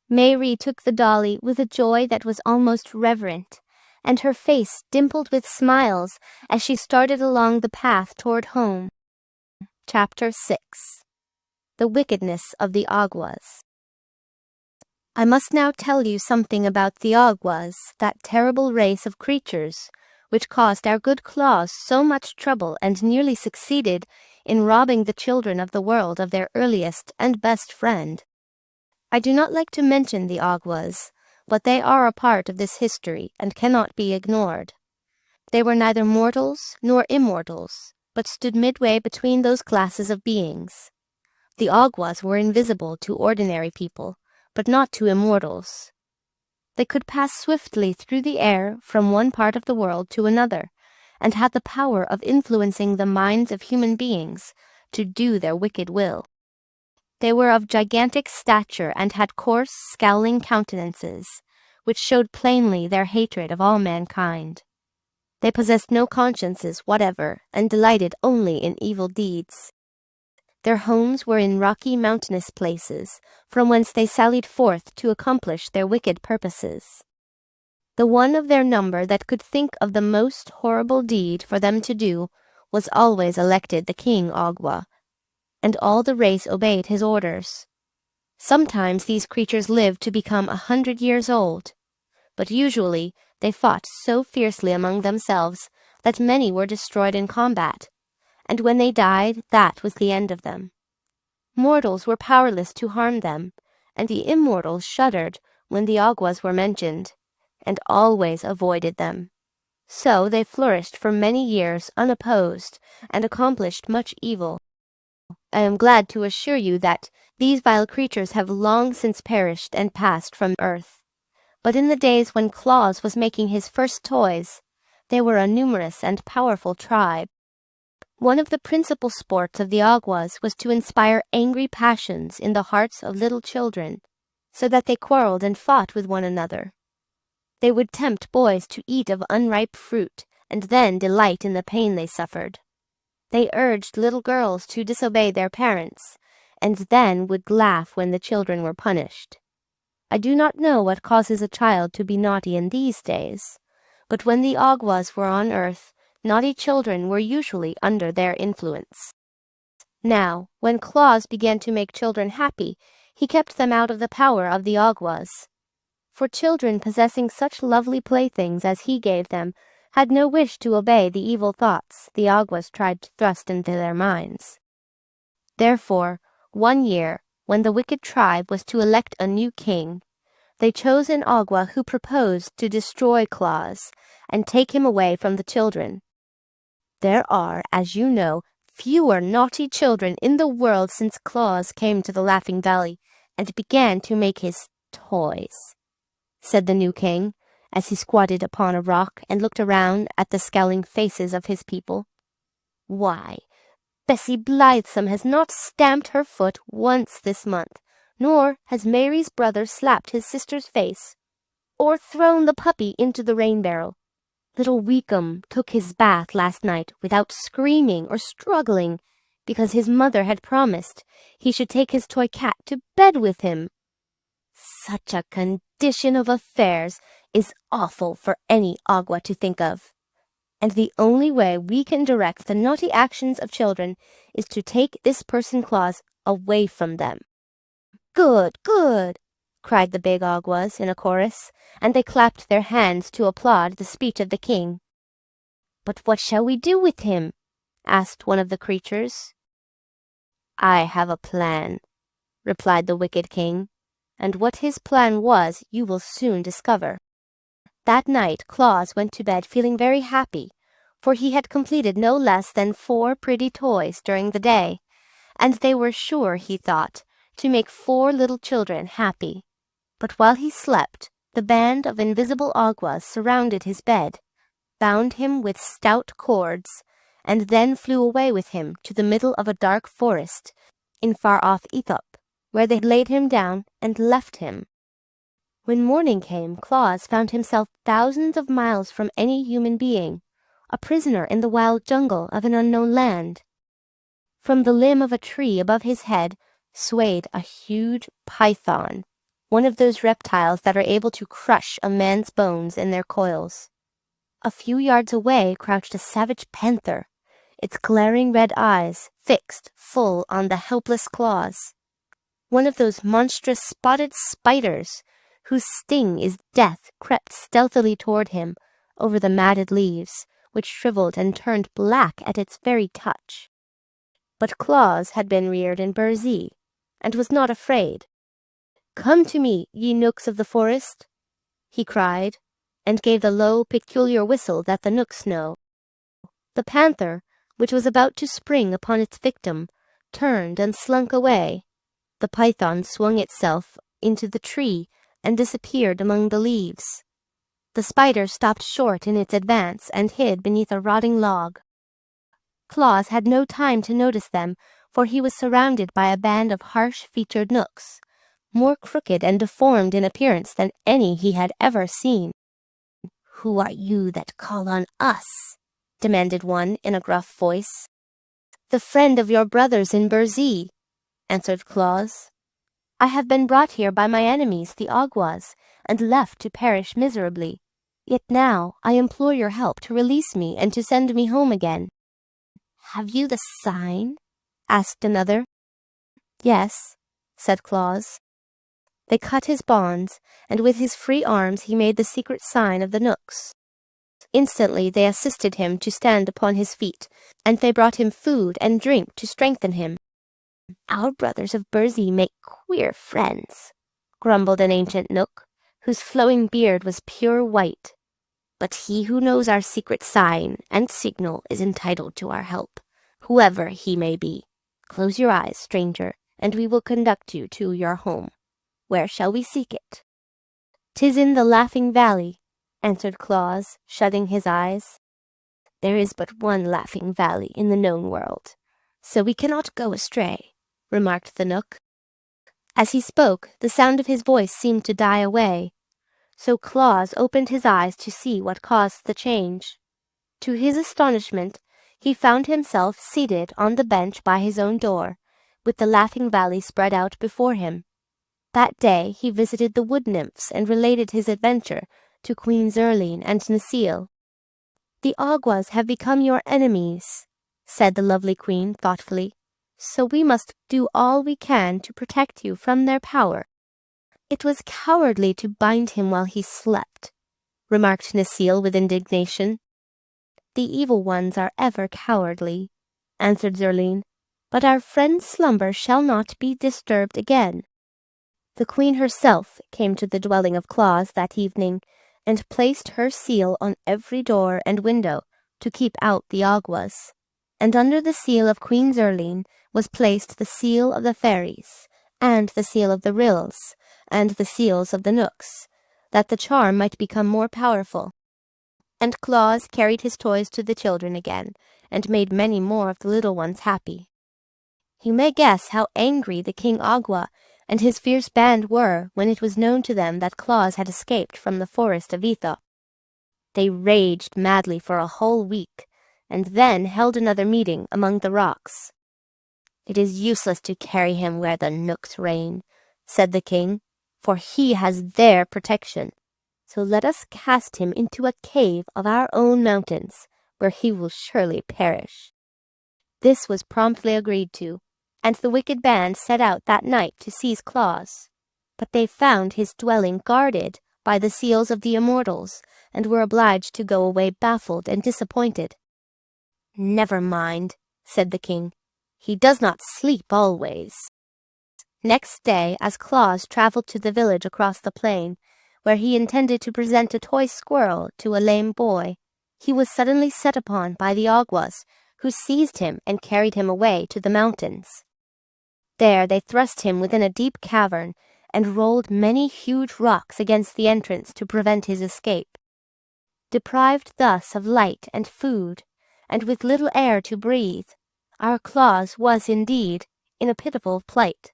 Mary took the dolly with a joy that was almost reverent, and her face dimpled with smiles as she started along the path toward home. Chapter 6. The Wickedness of the Awgwas. I must now tell you something about the Awgwas, that terrible race of creatures which caused our good Claus so much trouble and nearly succeeded in robbing the children of the world of their earliest and best friend. I do not like to mention the Awgwas, but they are a part of this history and cannot be ignored. They were neither mortals nor immortals, but stood midway between those classes of beings. The Awgwas were invisible to ordinary people, but not to immortals. They could pass swiftly through the air from one part of the world to another, and had the power of influencing the minds of human beings to do their wicked will. They were of gigantic stature and had coarse, scowling countenances, which showed plainly their hatred of all mankind. They possessed no consciences whatever, and delighted only in evil deeds. Their homes were in rocky, mountainous places, from whence they sallied forth to accomplish their wicked purposes. The one of their number that could think of the most horrible deed for them to do was always elected the King Awgwa, and all the race obeyed his orders. Sometimes these creatures lived to become 100 years old, but usually they fought so fiercely among themselves that many were destroyed in combat, and when they died, that was the end of them. Mortals were powerless to harm them, and the immortals shuddered when the Awgwas were mentioned, and always avoided them. So they flourished for many years unopposed, and accomplished much evil. I am glad to assure you that these vile creatures have long since perished and passed from earth. But in the days when Claus was making his first toys, they were a numerous and powerful tribe. One of the principal sports of the Aguas was to inspire angry passions in the hearts of little children, so that they quarreled and fought with one another. They would tempt boys to eat of unripe fruit, and then delight in the pain they suffered. They urged little girls to disobey their parents, and then would laugh when the children were punished. I do not know what causes a child to be naughty in these days, but when the Aguas were on earth, naughty children were usually under their influence. Now, when Claus began to make children happy, he kept them out of the power of the Aguas. For children possessing such lovely playthings as he gave them had no wish to obey the evil thoughts the Aguas tried to thrust into their minds. Therefore, one year, when the wicked tribe was to elect a new king, they chose an Agua who proposed to destroy Claus and take him away from the children. There are, as you know, fewer naughty children in the world since Claus came to the Laughing Valley and began to make his toys, said the new king, as he squatted upon a rock and looked around at the scowling faces of his people. Why, Bessie Blithesome has not stamped her foot once this month, nor has Mary's brother slapped his sister's face, or thrown the puppy into the rain barrel. Little Weekum took his bath last night without screaming or struggling, because his mother had promised he should take his toy cat to bed with him. Such a condition of affairs is awful for any Agua to think of, and the only way we can direct the naughty actions of children is to take this person Claus away from them. Good, good, cried the big Aguas in a chorus, and they clapped their hands to applaud the speech of the king. But what shall we do with him? Asked one of the creatures. I have a plan, replied the wicked king, and what his plan was you will soon discover. That night Claus went to bed feeling very happy, for he had completed no less than 4 pretty toys during the day, and they were sure, he thought, to make 4 little children happy. But while he slept, the band of invisible Aguas surrounded his bed, bound him with stout cords, and then flew away with him to the middle of a dark forest in far-off Aethiop, where they laid him down and left him. When morning came, Claus found himself thousands of miles from any human being, a prisoner in the wild jungle of an unknown land. From the limb of a tree above his head swayed a huge python, one of those reptiles that are able to crush a man's bones in their coils. A few yards away crouched a savage panther, its glaring red eyes fixed full on the helpless Claus. One of those monstrous spotted spiders, whose sting is death, crept stealthily toward him over the matted leaves, which shriveled and turned black at its very touch. But Claus had been reared in Burzee, and was not afraid. "Come to me, ye nooks of the forest," he cried, and gave the low, peculiar whistle that the nooks know. The panther, which was about to spring upon its victim, turned and slunk away. The python swung itself into the tree and disappeared among the leaves. The spider stopped short in its advance and hid beneath a rotting log. Claus had no time to notice them, for he was surrounded by a band of harsh-featured nooks, more crooked and deformed in appearance than any he had ever seen. "Who are you that call on us?" demanded one in a gruff voice. "The friend of your brothers in Burzee," answered Claus. "I have been brought here by my enemies, the Aguas, and left to perish miserably. Yet now I implore your help to release me and to send me home again." "Have you the sign?" asked another. "Yes," said Claus. They cut his bonds, and with his free arms he made the secret sign of the nooks. Instantly they assisted him to stand upon his feet, and they brought him food and drink to strengthen him. "Our brothers of Burzee make queer friends," grumbled an ancient nook, whose flowing beard was pure white. "But he who knows our secret sign and signal is entitled to our help, whoever he may be. Close your eyes, stranger, and we will conduct you to your home. Where shall we seek it?" "'Tis in the Laughing Valley," answered Claus, shutting his eyes. "There is but one Laughing Valley in the known world, so we cannot go astray," remarked the Knook. As he spoke, the sound of his voice seemed to die away, so Claus opened his eyes to see what caused the change. To his astonishment, he found himself seated on the bench by his own door, with the Laughing Valley spread out before him. That day he visited the wood nymphs and related his adventure to Queen Zurline and Necile. "The Awgwas have become your enemies," said the lovely queen thoughtfully, "so we must do all we can to protect you from their power." "It was cowardly to bind him while he slept," remarked Necile with indignation. "The evil ones are ever cowardly," answered Zurline, "but our friend's slumber shall not be disturbed again." The queen herself came to the dwelling of Claus that evening, and placed her seal on every door and window to keep out the Awgwas. And under the seal of Queen Zurline was placed the seal of the fairies, and the seal of the Ryls, and the seals of the Knooks, that the charm might become more powerful. And Claus carried his toys to the children again, and made many more of the little ones happy. You may guess how angry the King Awgwa and his fierce band were when it was known to them that Claus had escaped from the forest of Etha. They raged madly for a whole week, and then held another meeting among the rocks. "It is useless to carry him where the Knooks reign," said the king, "for he has their protection. So let us cast him into a cave of our own mountains, where he will surely perish." This was promptly agreed to, and the wicked band set out that night to seize Claus. But they found his dwelling guarded by the seals of the immortals, and were obliged to go away baffled and disappointed. "Never mind," said the king. "He does not sleep always." Next day, as Claus traveled to the village across the plain, where he intended to present a toy squirrel to a lame boy, he was suddenly set upon by the Awgwas, who seized him and carried him away to the mountains. There they thrust him within a deep cavern, and rolled many huge rocks against the entrance to prevent his escape. Deprived thus of light and food, and with little air to breathe, our Claus was indeed in a pitiful plight.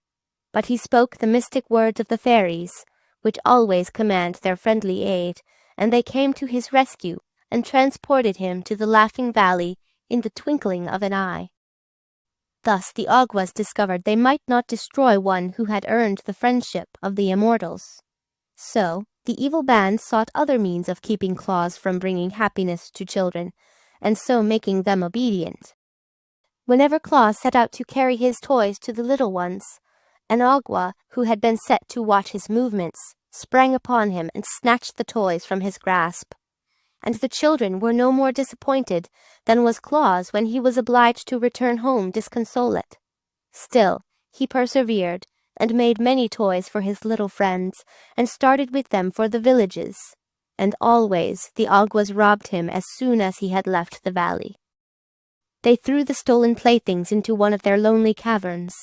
But he spoke the mystic words of the fairies, which always command their friendly aid, and they came to his rescue and transported him to the Laughing Valley in the twinkling of an eye. Thus the Awgwas discovered they might not destroy one who had earned the friendship of the immortals. So the evil band sought other means of keeping Claus from bringing happiness to children, and so making them obedient. Whenever Claus set out to carry his toys to the little ones, an Awgwa who had been set to watch his movements sprang upon him and snatched the toys from his grasp. And the children were no more disappointed than was Claus when he was obliged to return home disconsolate. Still, he persevered, and made many toys for his little friends, and started with them for the villages. And always the Awgwas robbed him as soon as he had left the valley. They threw the stolen playthings into one of their lonely caverns,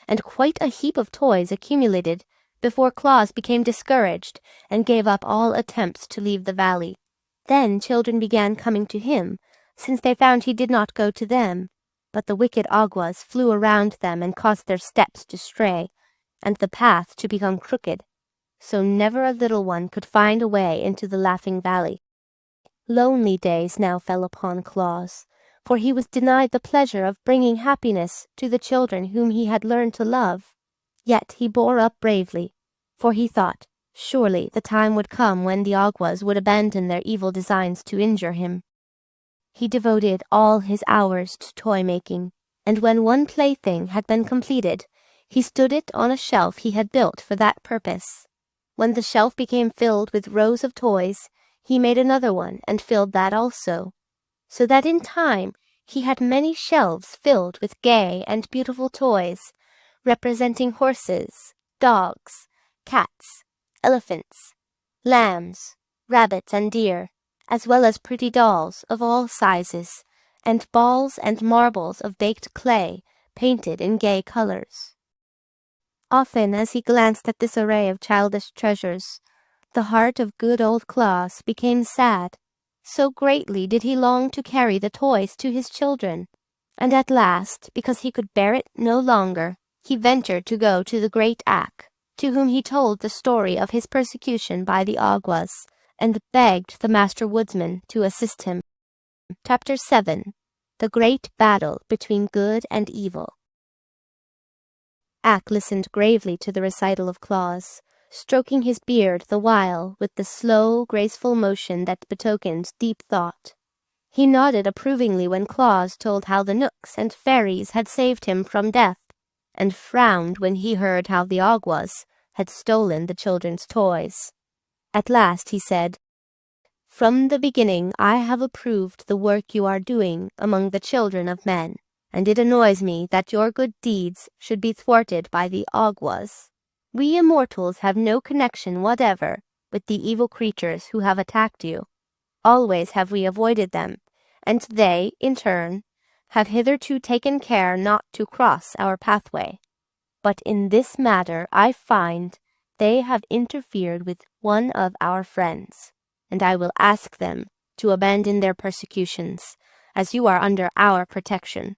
and quite a heap of toys accumulated before Claus became discouraged and gave up all attempts to leave the valley. Then children began coming to him, since they found he did not go to them, but the wicked Awgwas flew around them and caused their steps to stray, and the path to become crooked, so never a little one could find a way into the Laughing Valley. Lonely days now fell upon Claus, for he was denied the pleasure of bringing happiness to the children whom he had learned to love. Yet he bore up bravely, for he thought, surely the time would come when the Awgwas would abandon their evil designs to injure him. He devoted all his hours to toy-making, and when one plaything had been completed, he stood it on a shelf he had built for that purpose. When the shelf became filled with rows of toys, he made another one and filled that also, so that in time he had many shelves filled with gay and beautiful toys, representing horses, dogs, cats, elephants, lambs, rabbits, and deer, as well as pretty dolls of all sizes, and balls and marbles of baked clay painted in gay colors. Often as he glanced at this array of childish treasures, the heart of good old Claus became sad, So greatly did he long to carry the toys to his children. And at last, because he could bear it no longer, he ventured to go to the great Ak, to whom he told the story of his persecution by the Awgwas, and begged the Master Woodsman to assist him. Chapter 7. The Great Battle Between Good and Evil. Ak listened gravely to the recital of Claus, stroking his beard the while with the slow, graceful motion that betokened deep thought. He nodded approvingly when Claus told how the Knooks and Fairies had saved him from death, and frowned when he heard how the Awgwas had stolen the children's toys. At last he said, "From the beginning I have approved the work you are doing among the children of men, and it annoys me that your good deeds should be thwarted by the Awgwas. We immortals have no connection whatever with the evil creatures who have attacked you. Always have we avoided them, and they, in turn, have hitherto taken care not to cross our pathway. But in this matter I find they have interfered with one of our friends, and I will ask them to abandon their persecutions, as you are under our protection."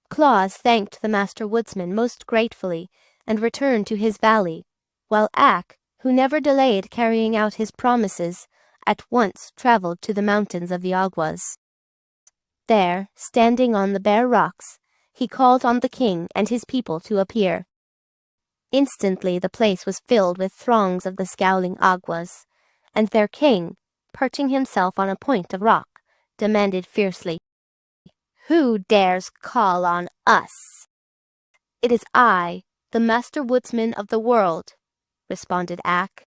Claus thanked the Master Woodsman most gratefully and returned to his valley, while Ak, who never delayed carrying out his promises, at once traveled to the mountains of the Awgwas. There, standing on the bare rocks, he called on the king and his people to appear. Instantly the place was filled with throngs of the scowling Awgwas, and their king, perching himself on a point of rock, demanded fiercely, "Who dares call on us?" "It is I, the Master Woodsman of the world," responded Ak.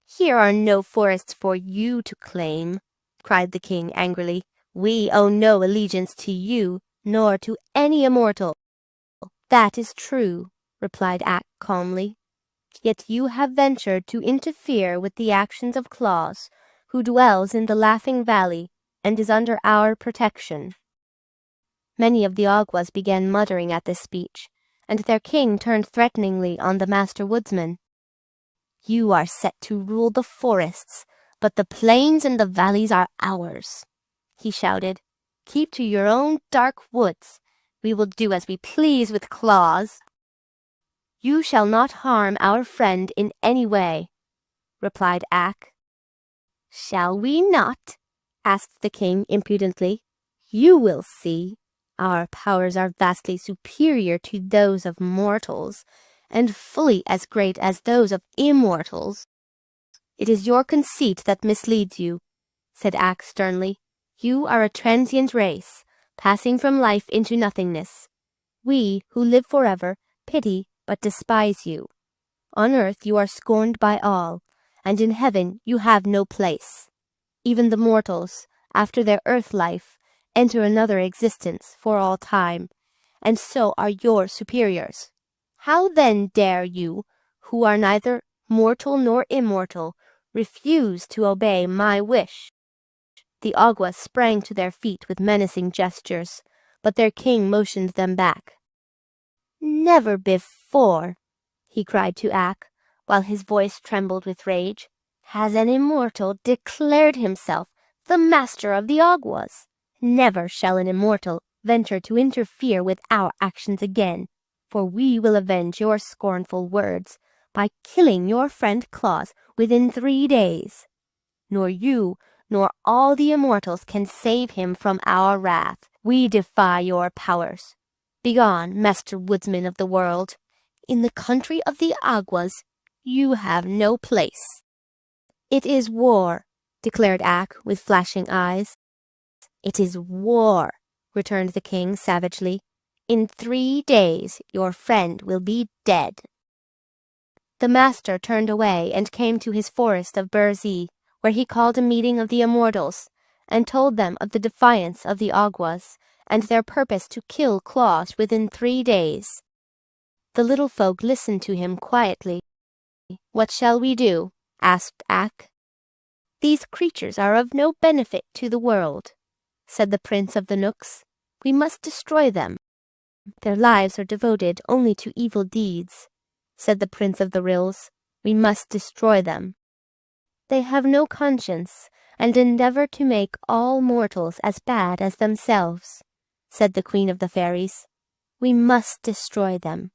"Here are no forests for you to claim," cried the king angrily. "We owe no allegiance to you, nor to any immortal." "That is true," replied Ak calmly. "Yet you have ventured to interfere with the actions of Claus, who dwells in the Laughing Valley and is under our protection." Many of the Awgwas began muttering at this speech, and their king turned threateningly on the Master Woodsman. "You are set to rule the forests, but the plains and the valleys are ours," he shouted. "Keep to your own dark woods. We will do as we please with Claus." "You shall not harm our friend in any way," replied Ak. "Shall we not?" asked the king impudently. "You will see. Our powers are vastly superior to those of mortals, and fully as great as those of immortals." "It is your conceit that misleads you," said Ak sternly. "You are a transient race, passing from life into nothingness. We, who live forever, pity but despise you. On earth you are scorned by all, and in heaven you have no place. Even the mortals, after their earth life, enter another existence for all time, and so are your superiors. How then dare you, who are neither mortal nor immortal, refuse to obey my wish?" The Awgwas sprang to their feet with menacing gestures, but their king motioned them back. "Never before," he cried to Ak, while his voice trembled with rage, "has an immortal declared himself the master of the Awgwas. Never shall an immortal venture to interfere with our actions again, for we will avenge your scornful words by killing your friend Claus within 3 days. Nor you, nor all the immortals can save him from our wrath. We defy your powers. Begone, Master Woodsman of the world. In the country of the Awgwas, you have no place." "It is war," declared Ak with flashing eyes. "It is war," returned the king savagely. "In 3 days your friend will be dead." The master turned away and came to his forest of Burzee, where he called a meeting of the immortals, and told them of the defiance of the Awgwas, and their purpose to kill Claus within 3 days. The little folk listened to him quietly. "What shall we do?" asked Ak. "These creatures are of no benefit to the world," said the prince of the Knooks. "We must destroy them." "Their lives are devoted only to evil deeds," said the prince of the Rills. "We must destroy them." "They have no conscience, and endeavor to make all mortals as bad as themselves," said the Queen of the Fairies. "We must destroy them.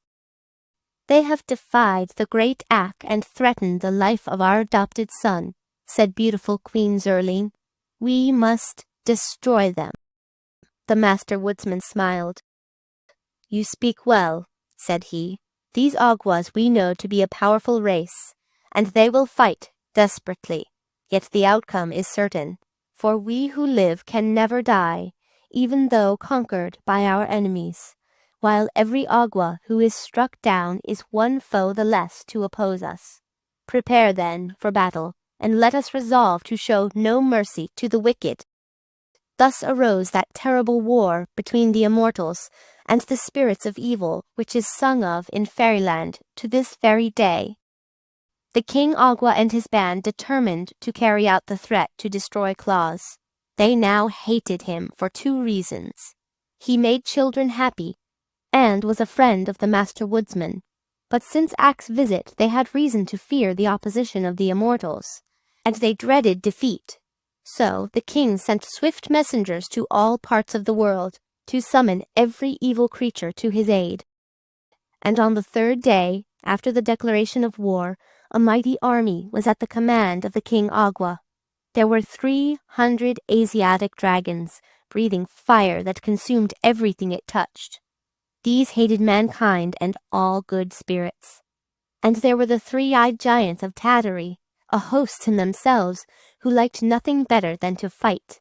They have defied the great Ak and threatened the life of our adopted son," said beautiful Queen Zurline. "We must destroy them." The Master Woodsman smiled. "You speak well," said he. "These Awgwas we know to be a powerful race, and they will fight desperately. Yet the outcome is certain, for we who live can never die, even though conquered by our enemies, while every Awgwa who is struck down is one foe the less to oppose us. Prepare, then, for battle, and let us resolve to show no mercy to the wicked." Thus arose that terrible war between the immortals and the spirits of evil, which is sung of in fairyland to this very day. The King Awgwa and his band determined to carry out the threat to destroy Claus. They now hated him for 2 reasons. He made children happy, and was a friend of the Master Woodsman. But since Ak's visit they had reason to fear the opposition of the immortals, and they dreaded defeat. So the king sent swift messengers to all parts of the world to summon every evil creature to his aid. And on the 3rd day, after the declaration of war, a mighty army was at the command of the King Awgwa. There were 300 Asiatic dragons, breathing fire that consumed everything it touched. These hated mankind and all good spirits. And there were the 3-eyed giants of Tattery, a host in themselves, who liked nothing better than to fight.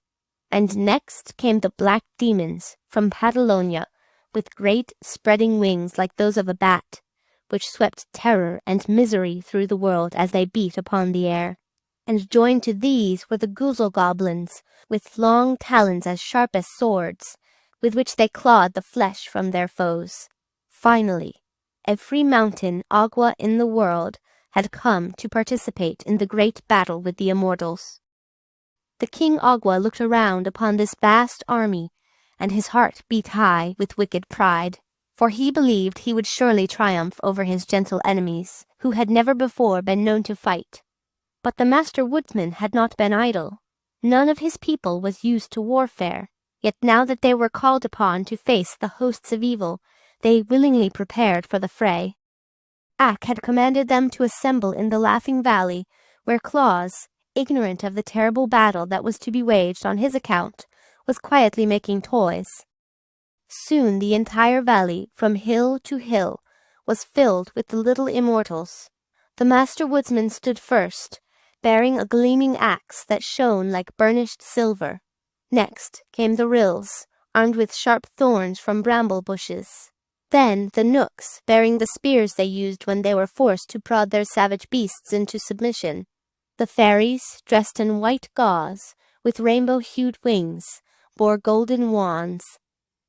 And next came the black demons from Patagonia, with great spreading wings like those of a bat, which swept terror and misery through the world as they beat upon the air. And joined to these were the Goozle goblins, with long talons as sharp as swords, with which they clawed the flesh from their foes. Finally, every mountain Awgwa in the world had come to participate in the great battle with the immortals. The King Awgwa looked around upon this vast army, and his heart beat high with wicked pride, for he believed he would surely triumph over his gentle enemies, who had never before been known to fight. But the Master Woodsman had not been idle. None of his people was used to warfare, yet now that they were called upon to face the hosts of evil, they willingly prepared for the fray. Ak had commanded them to assemble in the Laughing Valley, where Claus, ignorant of the terrible battle that was to be waged on his account, was quietly making toys. Soon the entire valley, from hill to hill, was filled with the little immortals. The Master Woodsman stood first, bearing a gleaming axe that shone like burnished silver. Next came the Ryls, armed with sharp thorns from bramble bushes. Then the Knooks, bearing the spears they used when they were forced to prod their savage beasts into submission. The fairies, dressed in white gauze, with rainbow-hued wings, bore golden wands,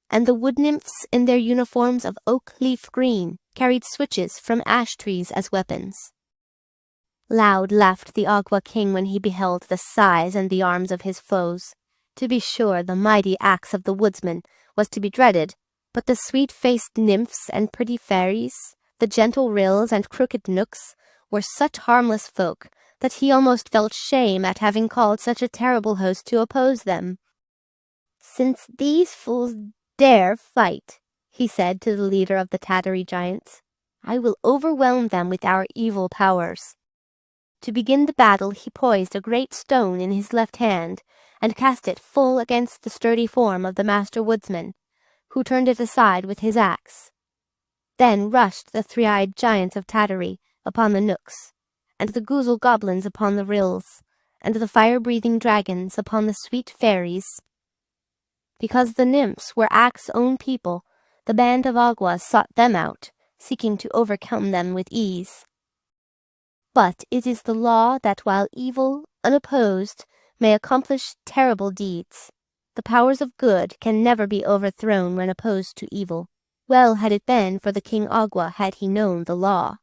and the wood-nymphs in their uniforms of oak-leaf green carried switches from ash trees as weapons. Loud laughed the Awgwa king when he beheld the size and the arms of his foes. To be sure, the mighty axe of the woodsman was to be dreaded, but the sweet-faced nymphs and pretty fairies, the gentle Ryls and crooked Knooks, were such harmless folk that he almost felt shame at having called such a terrible host to oppose them. "Since these fools dare fight," he said to the leader of the Tattery giants, "I will overwhelm them with our evil powers." To begin the battle he poised a great stone in his left hand, and cast it full against the sturdy form of the Master Woodsman, who turned it aside with his axe. Then rushed the 3-eyed giants of Tattery upon the Knooks, and the Goozle goblins upon the Ryls, and the fire-breathing dragons upon the sweet fairies. Because the nymphs were Ak's own people, the band of Awgwas sought them out, seeking to overcome them with ease. But it is the law that while evil, unopposed, may accomplish terrible deeds, the powers of good can never be overthrown when opposed to evil. Well had it been for the King Awgwa had he known the law.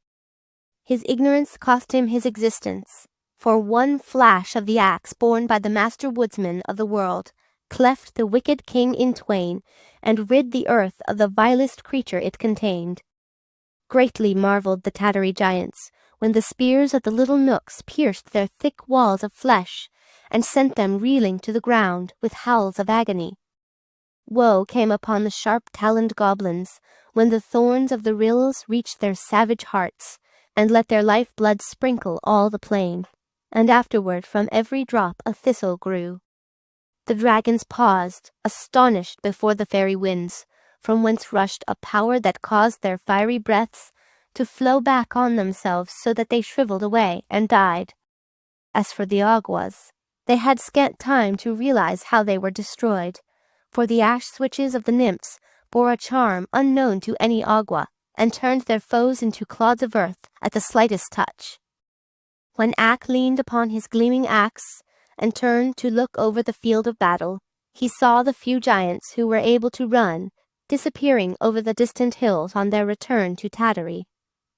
His ignorance cost him his existence, for one flash of the axe borne by the Master Woodsman of the world cleft the wicked king in twain, and rid the earth of the vilest creature it contained. Greatly marveled the Tattery giants when the spears of the little Knooks pierced their thick walls of flesh, and sent them reeling to the ground with howls of agony. Woe came upon the sharp-taloned goblins when the thorns of the rills reached their savage hearts and let their life-blood sprinkle all the plain, and afterward from every drop a thistle grew. The dragons paused, astonished before the fairy winds, from whence rushed a power that caused their fiery breaths to flow back on themselves so that they shriveled away and died. As for the Aguas, they had scant time to realize how they were destroyed, for the ash switches of the nymphs bore a charm unknown to any Agua, and turned their foes into clods of earth at the slightest touch. When Ak leaned upon his gleaming axe and turned to look over the field of battle, he saw the few giants who were able to run disappearing over the distant hills on their return to Tattery.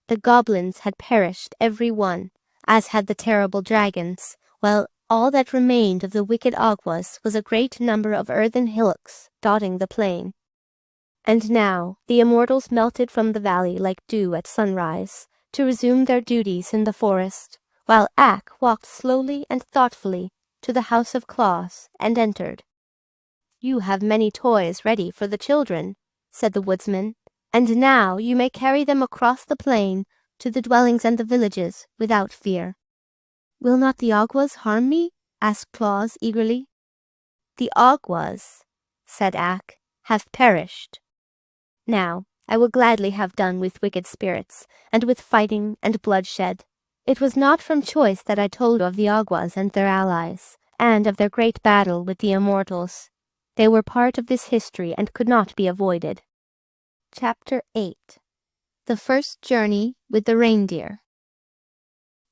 The goblins had perished every one, as had the terrible dragons, while all that remained of the wicked Aguas was a great number of earthen hillocks dotting the plain. And now the immortals melted from the valley like dew at sunrise, to resume their duties in the forest, while Ak walked slowly and thoughtfully to the house of Claus and entered. "You have many toys ready for the children," said the woodsman, "and now you may carry them across the plain to the dwellings and the villages without fear." "Will not the Aguas harm me?" asked Claus eagerly. "The Aguas," said Ak, "have perished. Now I will gladly have done with wicked spirits, and with fighting and bloodshed. It was not from choice that I told of the Aguas and their allies, and of their great battle with the immortals. They were part of this history and could not be avoided." Chapter 8. The First Journey with the Reindeer.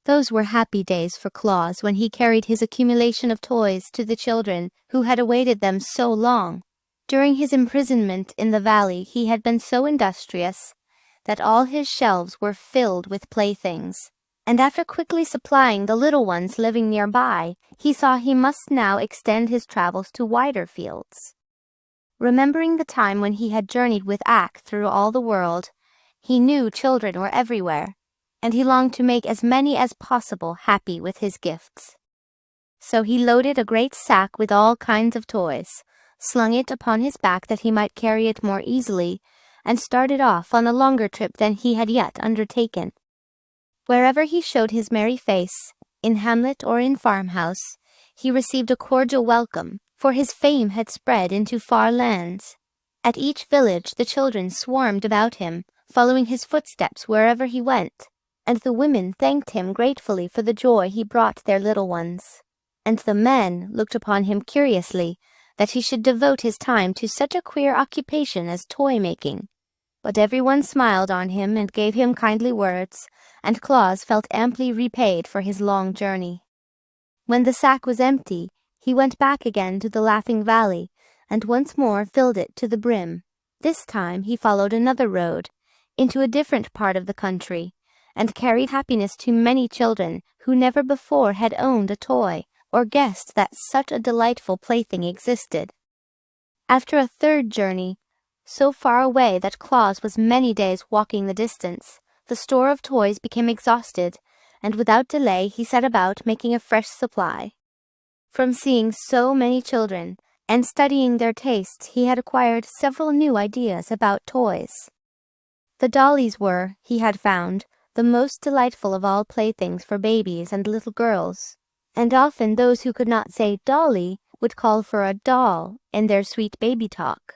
Those were happy days for Claus when he carried his accumulation of toys to the children who had awaited them so long. During his imprisonment in the valley he had been so industrious that all his shelves were filled with playthings, and after quickly supplying the little ones living nearby, he saw he must now extend his travels to wider fields. Remembering the time when he had journeyed with Ak through all the world, he knew children were everywhere, and he longed to make as many as possible happy with his gifts. So he loaded a great sack with all kinds of toys, slung it upon his back that he might carry it more easily, and started off on a longer trip than he had yet undertaken. Wherever he showed his merry face, in hamlet or in farmhouse, he received a cordial welcome, for his fame had spread into far lands. At each village the children swarmed about him, following his footsteps wherever he went, and the women thanked him gratefully for the joy he brought their little ones. And the men looked upon him curiously, that he should devote his time to such a queer occupation as toy-making. But everyone smiled on him and gave him kindly words, and Claus felt amply repaid for his long journey. When the sack was empty, he went back again to the Laughing Valley, and once more filled it to the brim. This time he followed another road, into a different part of the country, and carried happiness to many children who never before had owned a toy, or guessed that such a delightful plaything existed. After a third journey, so far away that Claus was many days walking the distance, the store of toys became exhausted, and without delay he set about making a fresh supply. From seeing so many children, and studying their tastes, he had acquired several new ideas about toys. The dollies were, he had found, the most delightful of all playthings for babies and little girls, and often those who could not say dolly would call for a doll in their sweet baby talk.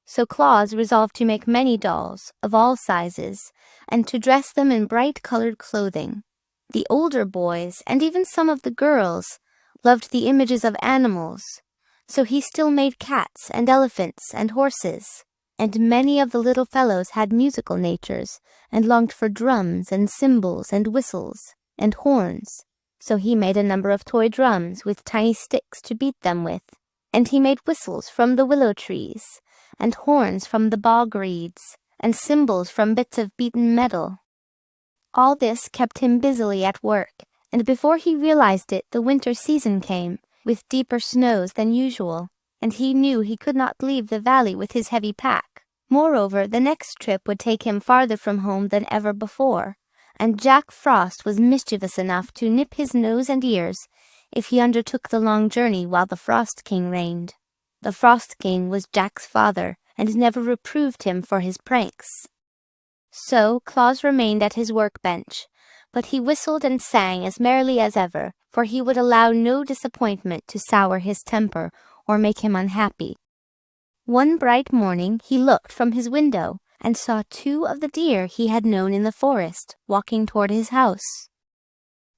So Claus resolved to make many dolls of all sizes, and to dress them in bright-colored clothing. The older boys, and even some of the girls, loved the images of animals, so he still made cats and elephants and horses, and many of the little fellows had musical natures, and longed for drums and cymbals and whistles and horns, so he made a number of toy drums with tiny sticks to beat them with, and he made whistles from the willow trees, and horns from the bog reeds, and cymbals from bits of beaten metal. All this kept him busily at work, and before he realized it the winter season came, with deeper snows than usual, and he knew he could not leave the valley with his heavy pack. Moreover, the next trip would take him farther from home than ever before, and Jack Frost was mischievous enough to nip his nose and ears if he undertook the long journey while the Frost King reigned. The Frost King was Jack's father and never reproved him for his pranks. So Claus remained at his workbench, but he whistled and sang as merrily as ever, for he would allow no disappointment to sour his temper or make him unhappy. One bright morning he looked from his window and saw 2 of the deer he had known in the forest walking toward his house.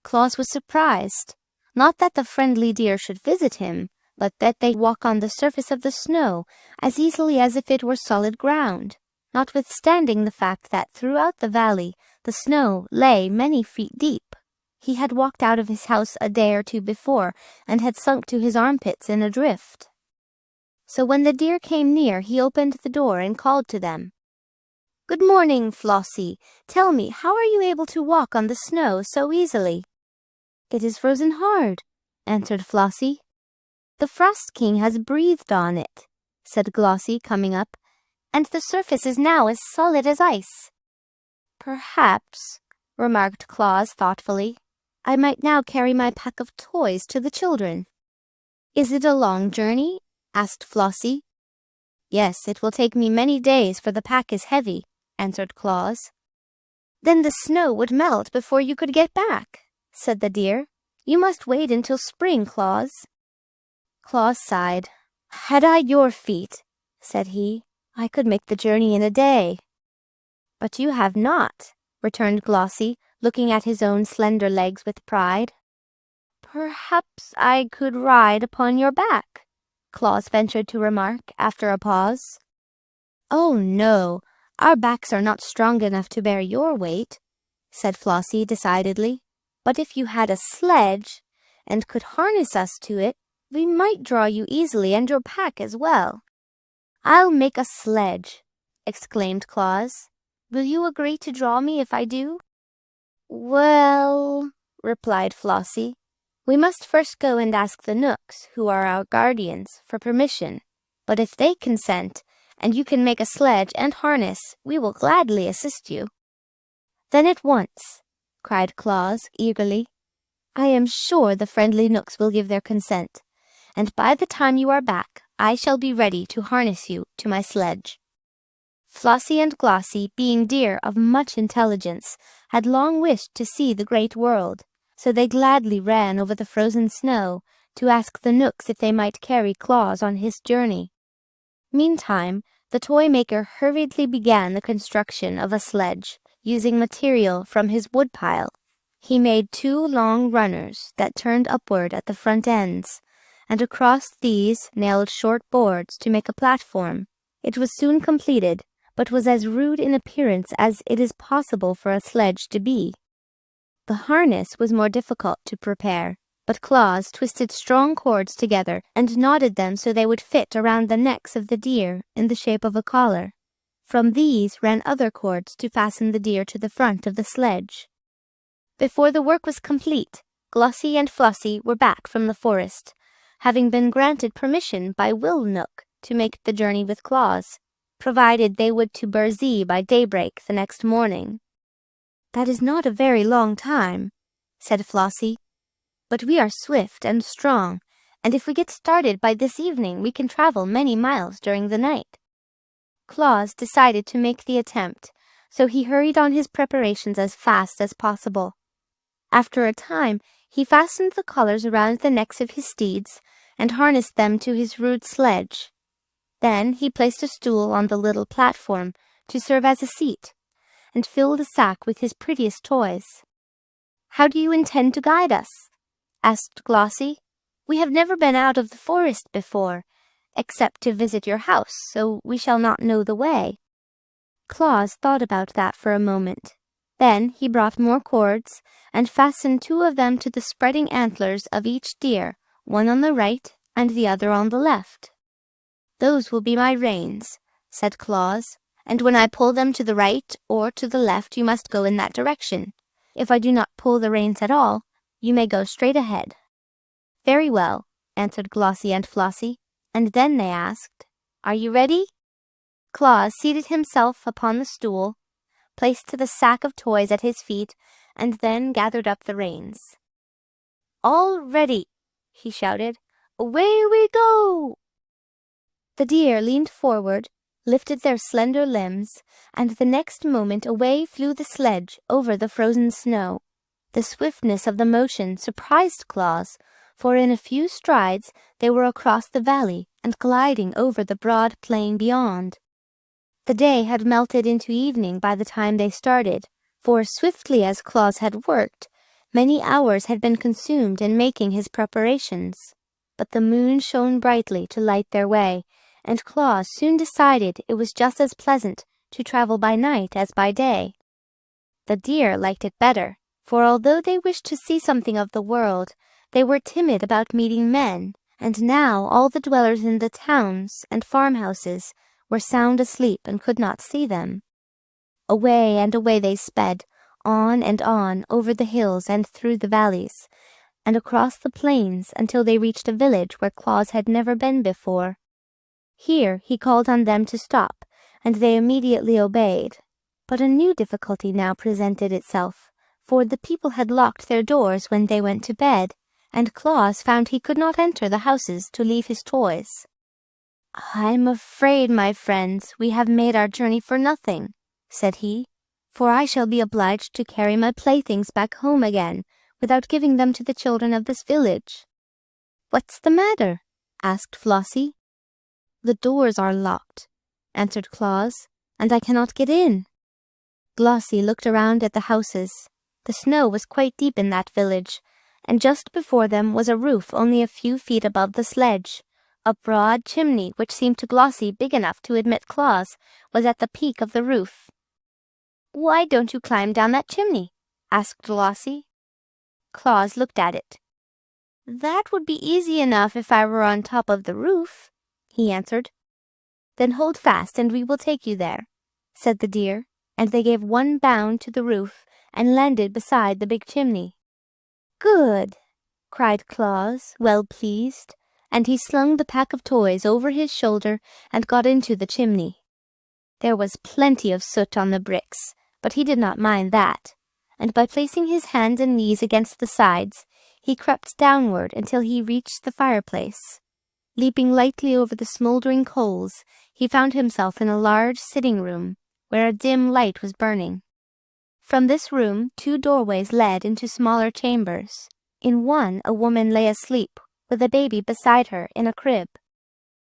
Claus was surprised, not that the friendly deer should visit him, but that they walk on the surface of the snow as easily as if it were solid ground, notwithstanding the fact that throughout the valley the snow lay many feet deep. He had walked out of his house a day or 2 before and had sunk to his armpits in a drift. So when the deer came near, he opened the door and called to them. "Good morning, Flossie. Tell me, how are you able to walk on the snow so easily?" "It is frozen hard," answered Flossie. "The Frost King has breathed on it," said Glossie, coming up, "and the surface is now as solid as ice." "Perhaps," remarked Claus thoughtfully, "I might now carry my pack of toys to the children." "Is it a long journey?" asked Flossie. "Yes, it will take me many days, for the pack is heavy," answered Claus. "Then the snow would melt before you could get back," said the deer. "You must wait until spring, Claus." Claus sighed. "Had I your feet," said he, "I could make the journey in a day." "But you have not," returned Glossie, looking at his own slender legs with pride. "Perhaps I could ride upon your back," Claus ventured to remark after a pause. "Oh, no, our backs are not strong enough to bear your weight," said Flossie decidedly. "But if you had a sledge and could harness us to it, we might draw you easily and your pack as well." "I'll make a sledge," exclaimed Claus. "Will you agree to draw me if I do?" "Well," replied Flossie, "we must first go and ask the Knooks, who are our guardians, for permission. But if they consent, and you can make a sledge and harness, we will gladly assist you." "Then at once," cried Claus eagerly. "I am sure the friendly Knooks will give their consent, and by the time you are back, I shall be ready to harness you to my sledge." Flossie and Glossie, being deer of much intelligence, had long wished to see the great world, so they gladly ran over the frozen snow to ask the Knooks if they might carry Claus on his journey. Meantime, the toy maker hurriedly began the construction of a sledge, using material from his woodpile. He made 2 long runners that turned upward at the front ends, and across these nailed short boards to make a platform. It was soon completed, but was as rude in appearance as it is possible for a sledge to be. The harness was more difficult to prepare, but Claus twisted strong cords together and knotted them so they would fit around the necks of the deer in the shape of a collar. From these ran other cords to fasten the deer to the front of the sledge. Before the work was complete, Glossie and Flossie were back from the forest, having been granted permission by Will Knook to make the journey with Claus, provided they would to Burzee by daybreak the next morning. "That is not a very long time," said Flossie, "but we are swift and strong, and if we get started by this evening, we can travel many miles during the night." Claus decided to make the attempt, so he hurried on his preparations as fast as possible. After a time, he fastened the collars around the necks of his steeds and harnessed them to his rude sledge. Then he placed a stool on the little platform to serve as a seat, and filled a sack with his prettiest toys. "How do you intend to guide us?" asked Glossie. "We have never been out of the forest before, except to visit your house, so we shall not know the way." Claus thought about that for a moment. Then he brought more cords and fastened 2 of them to the spreading antlers of each deer, one on the right and the other on the left. "Those will be my reins," said Claus, "and when I pull them to the right or to the left, you must go in that direction. If I do not pull the reins at all, you may go straight ahead." "Very well," answered Glossie and Flossie, and then they asked, "Are you ready?" Claus seated himself upon the stool, placed the sack of toys at his feet, and then gathered up the reins. "All ready," he shouted. "Away we go!" The deer leaned forward, lifted their slender limbs, and the next moment away flew the sledge over the frozen snow. The swiftness of the motion surprised Claus, for in a few strides they were across the valley and gliding over the broad plain beyond. The day had melted into evening by the time they started, for swiftly as Claus had worked, many hours had been consumed in making his preparations. But the moon shone brightly to light their way, and Claus soon decided it was just as pleasant to travel by night as by day. The deer liked it better, for although they wished to see something of the world, they were timid about meeting men, and now all the dwellers in the towns and farmhouses were sound asleep and could not see them. Away and away they sped, on and on, over the hills and through the valleys, and across the plains until they reached a village where Claus had never been before. Here he called on them to stop, and they immediately obeyed. But a new difficulty now presented itself, for the people had locked their doors when they went to bed, and Claus found he could not enter the houses to leave his toys. "I'm afraid, my friends, we have made our journey for nothing," said he, "for I shall be obliged to carry my playthings back home again without giving them to the children of this village." "What's the matter?" asked Flossie. "The doors are locked," answered Claus, "and I cannot get in." Glossie looked around at the houses. The snow was quite deep in that village, and just before them was a roof only a few feet above the sledge. A broad chimney, which seemed to Glossie big enough to admit Claus, was at the peak of the roof. "Why don't you climb down that chimney?" asked Glossie. Claus looked at it. "That would be easy enough if I were on top of the roof," he answered. "Then hold fast and we will take you there," said the deer, and they gave one bound to the roof and landed beside the big chimney. "Good!" cried Claus, well pleased, and he slung the pack of toys over his shoulder and got into the chimney. There was plenty of soot on the bricks, but he did not mind that, and by placing his hands and knees against the sides, he crept downward until he reached the fireplace. Leaping lightly over the smoldering coals, he found himself in a large sitting room, where a dim light was burning. From this room 2 doorways led into smaller chambers. In one a woman lay asleep, with a baby beside her in a crib.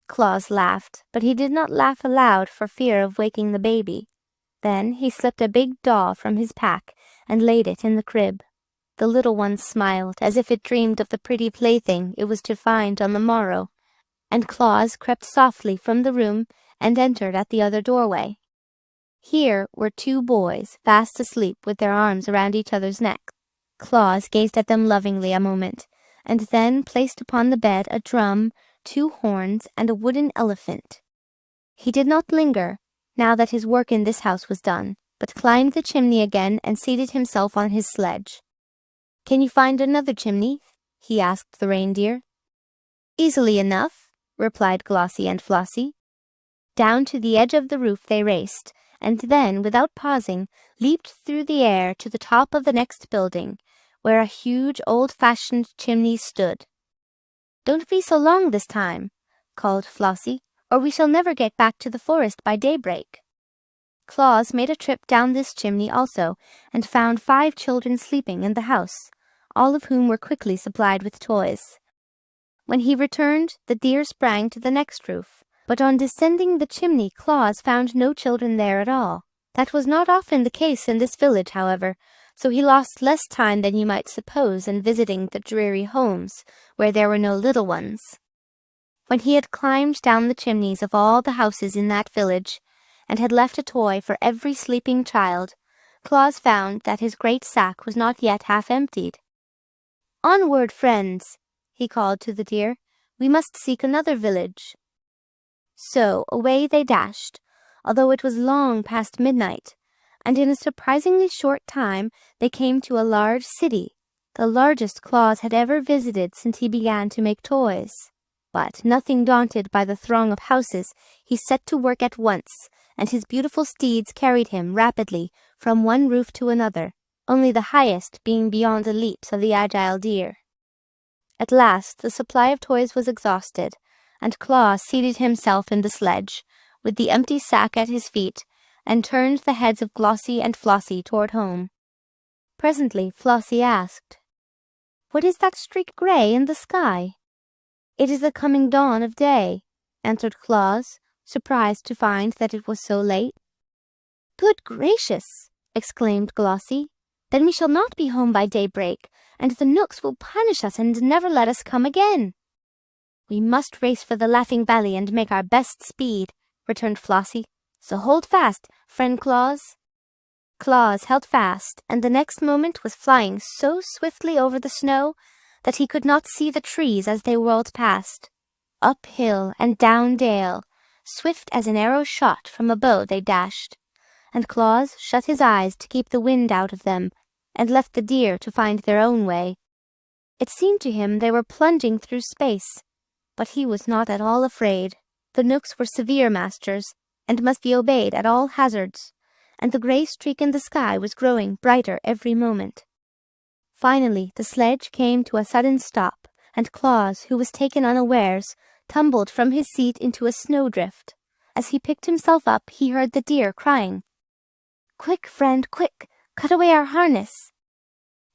Claus laughed, but he did not laugh aloud for fear of waking the baby. Then he slipped a big doll from his pack and laid it in the crib. The little one smiled as if it dreamed of the pretty plaything it was to find on the morrow, and Claus crept softly from the room and entered at the other doorway. Here were 2 boys, fast asleep with their arms around each other's necks. Claus gazed at them lovingly a moment, and then placed upon the bed a drum, 2 horns, and a wooden elephant. He did not linger, now that his work in this house was done, but climbed the chimney again and seated himself on his sledge. "Can you find another chimney?" he asked the reindeer. "Easily enough," replied Glossie and Flossie. Down to the edge of the roof they raced, and then, without pausing, leaped through the air to the top of the next building, where a huge old-fashioned chimney stood. "Don't be so long this time," called Flossie, "or we shall never get back to the forest by daybreak." Claus made a trip down this chimney also, and found 5 children sleeping in the house, all of whom were quickly supplied with toys. When he returned, the deer sprang to the next roof, but on descending the chimney Claus found no children there at all. That was not often the case in this village, however, so he lost less time than you might suppose in visiting the dreary homes where there were no little ones. When he had climbed down the chimneys of all the houses in that village, and had left a toy for every sleeping child, Claus found that his great sack was not yet half emptied. "Onward, friends!" he called to the deer. "We must seek another village." So away they dashed, although it was long past midnight, and in a surprisingly short time they came to a large city, the largest Claus had ever visited since he began to make toys. But nothing daunted by the throng of houses, he set to work at once, and his beautiful steeds carried him rapidly from one roof to another, only the highest being beyond the leaps of the agile deer. At last the supply of toys was exhausted, and Claus seated himself in the sledge, with the empty sack at his feet, and turned the heads of Glossie and Flossie toward home. Presently Flossie asked, "What is that streak gray in the sky?" "It is the coming dawn of day," answered Claus, surprised to find that it was so late. "Good gracious!" exclaimed Glossie. "Then we shall not be home by daybreak, and the Knooks will punish us and never let us come again." "We must race for the Laughing Valley and make our best speed," returned Flossie. "So hold fast, friend Claus." Claus held fast, and the next moment was flying so swiftly over the snow that he could not see the trees as they whirled past. Up hill and down dale, swift as an arrow shot from a bow they dashed, and Claus shut his eyes to keep the wind out of them, and left the deer to find their own way. It seemed to him they were plunging through space, but he was not at all afraid. The Knooks were severe masters, and must be obeyed at all hazards, and the gray streak in the sky was growing brighter every moment. Finally the sledge came to a sudden stop, and Claus, who was taken unawares, tumbled from his seat into a snowdrift. As he picked himself up, he heard the deer crying, "Quick, friend, quick! Cut away our harness!"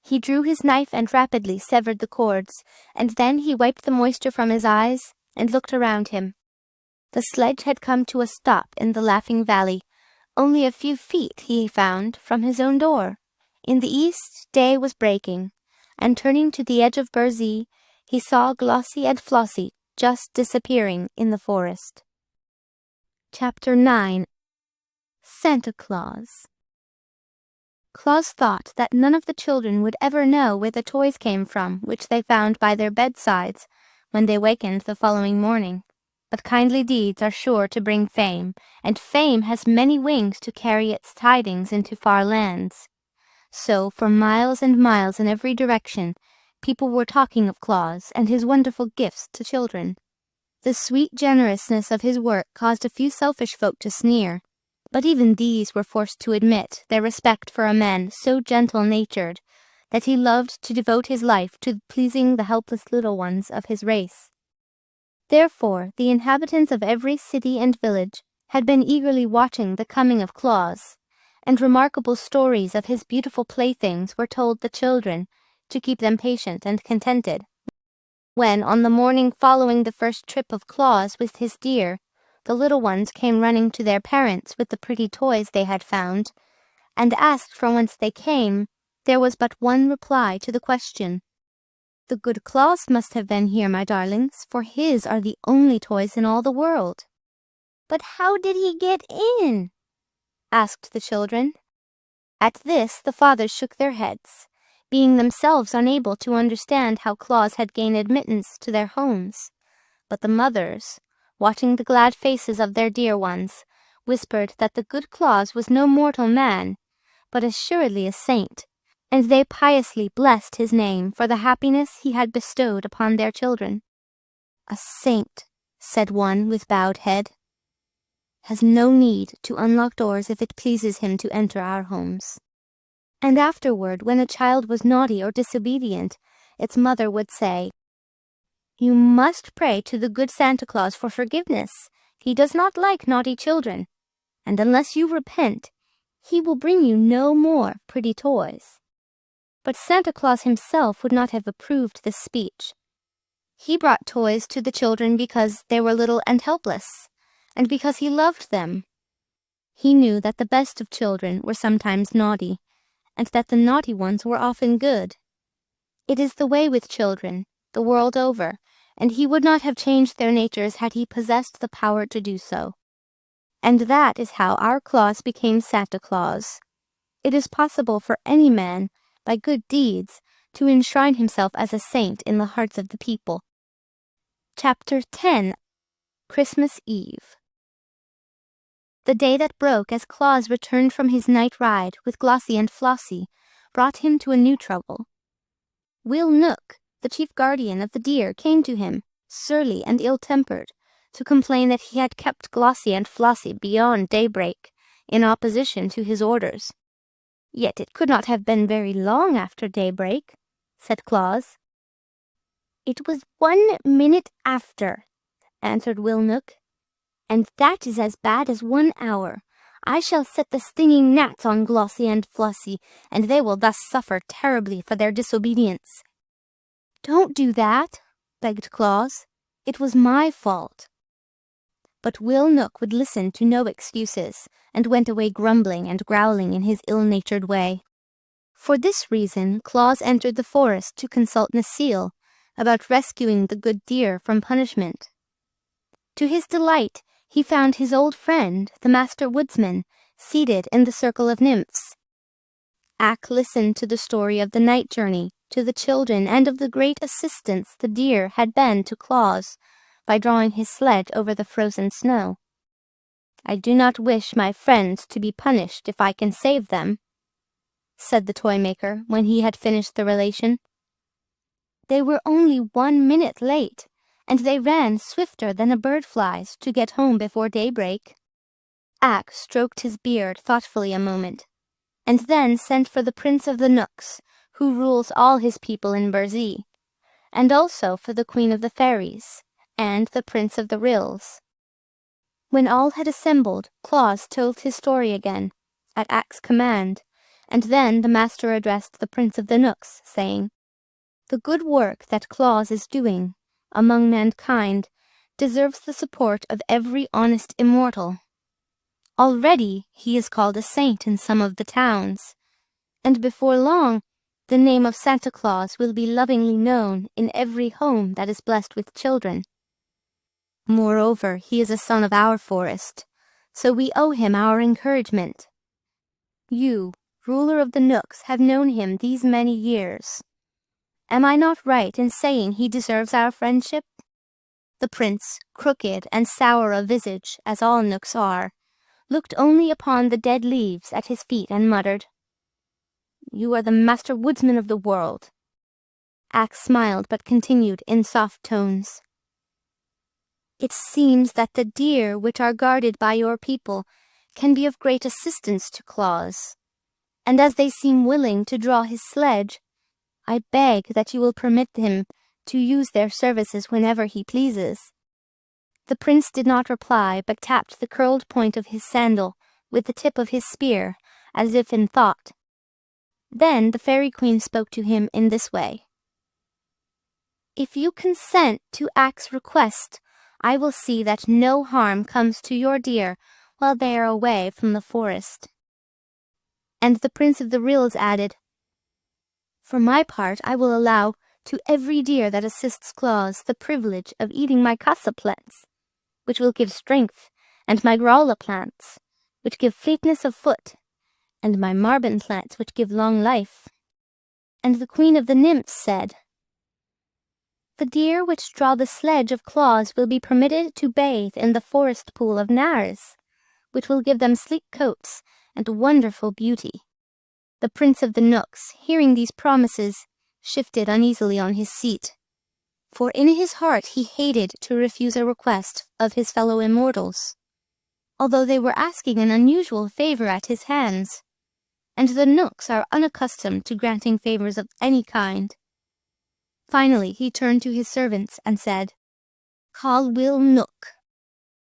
He drew his knife and rapidly severed the cords, and then he wiped the moisture from his eyes and looked around him. The sledge had come to a stop in the Laughing Valley, only a few feet, he found, from his own door. In the east day was breaking, and turning to the edge of Burzee, he saw Glossie and Flossie just disappearing in the forest. Chapter 9. Santa Claus. Claus thought that none of the children would ever know where the toys came from which they found by their bedsides when they wakened the following morning. But kindly deeds are sure to bring fame, and fame has many wings to carry its tidings into far lands. So, for miles and miles in every direction, people were talking of Claus and his wonderful gifts to children. The sweet generousness of his work caused a few selfish folk to sneer, but even these were forced to admit their respect for a man so gentle-natured that he loved to devote his life to pleasing the helpless little ones of his race. Therefore, the inhabitants of every city and village had been eagerly watching the coming of Claus, and remarkable stories of his beautiful playthings were told the children to keep them patient and contented. When, on the morning following the first trip of Claus with his deer, the little ones came running to their parents with the pretty toys they had found, and asked from whence they came, there was but one reply to the question. "The good Claus must have been here, my darlings, for his are the only toys in all the world." "But how did he get in?" asked the children. At this the fathers shook their heads, being themselves unable to understand how Claus had gained admittance to their homes. But the mothers, watching the glad faces of their dear ones, whispered that the good Claus was no mortal man, but assuredly a saint, and they piously blessed his name for the happiness he had bestowed upon their children. "A saint," said one with bowed head, "has no need to unlock doors if it pleases him to enter our homes." And afterward, when a child was naughty or disobedient, its mother would say, "You must pray to the good Santa Claus for forgiveness. He does not like naughty children, and unless you repent, he will bring you no more pretty toys." But Santa Claus himself would not have approved this speech. He brought toys to the children because they were little and helpless, and because he loved them. He knew that the best of children were sometimes naughty, and that the naughty ones were often good. It is the way with children, the world over, and he would not have changed their natures had he possessed the power to do so. And that is how our Claus became Santa Claus. It is possible for any man, by good deeds, to enshrine himself as a saint in the hearts of the people. Chapter 10. Christmas Eve. The day that broke as Claus returned from his night ride with Glossie and Flossie brought him to a new trouble. Will Knook, the chief guardian of the deer, came to him, surly and ill-tempered, to complain that he had kept Glossie and Flossie beyond daybreak, in opposition to his orders. "Yet it could not have been very long after daybreak," said Claus. "It was 1 minute after," answered Will Knook, "and that is as bad as 1 hour. I shall set the stinging gnats on Glossie and Flossie, and they will thus suffer terribly for their disobedience." "Don't do that," begged Claus. "It was my fault." But Will Knook would listen to no excuses, and went away grumbling and growling in his ill-natured way. For this reason, Claus entered the forest to consult Necile about rescuing the good deer from punishment. To his delight, he found his old friend, the Master Woodsman, seated in the circle of nymphs. Ak listened to the story of the night journey, to the children, and of the great assistance the deer had been to Claus by drawing his sledge over the frozen snow. "I do not wish my friends to be punished if I can save them," said the toy maker when he had finished the relation. "They were only 1 minute late, and they ran swifter than a bird flies to get home before daybreak." Ak stroked his beard thoughtfully a moment, and then sent for the Prince of the Knooks, who rules all his people in Burzee, and also for the Queen of the Fairies, and the Prince of the Ryls. When all had assembled, Claus told his story again, at Ak's command, and then the master addressed the Prince of the Knooks, saying, "The good work that Claus is doing among mankind deserves the support of every honest immortal. Already he is called a saint in some of the towns, and before long the name of Santa Claus will be lovingly known in every home that is blessed with children. Moreover, he is a son of our forest, so we owe him our encouragement. You, ruler of the Knooks, have known him these many years. Am I not right in saying he deserves our friendship?" The prince, crooked and sour of visage, as all Knooks are, looked only upon the dead leaves at his feet and muttered, "You are the Master Woodsman of the world." Ak smiled, but continued in soft tones, "It seems that the deer which are guarded by your people can be of great assistance to Claus, and as they seem willing to draw his sledge, I beg that you will permit him to use their services whenever he pleases." The prince did not reply, but tapped the curled point of his sandal with the tip of his spear, as if in thought. Then the Fairy Queen spoke to him in this way: "If you consent to Ak's request, I will see that no harm comes to your deer while they are away from the forest." And the Prince of the Ryls added, "For my part, I will allow to every deer that assists Claus the privilege of eating my casa plants, which will give strength, and my growla plants, which give fleetness of foot, and my marbon plants, which give long life." And the Queen of the Nymphs said, "The deer which draw the sledge of Claus will be permitted to bathe in the forest pool of Nares, which will give them sleek coats and wonderful beauty." The Prince of the Knooks, hearing these promises, shifted uneasily on his seat, for in his heart he hated to refuse a request of his fellow immortals, although they were asking an unusual favor at his hands, and the Knooks are unaccustomed to granting favors of any kind. Finally, he turned to his servants and said, "Call Will Knook."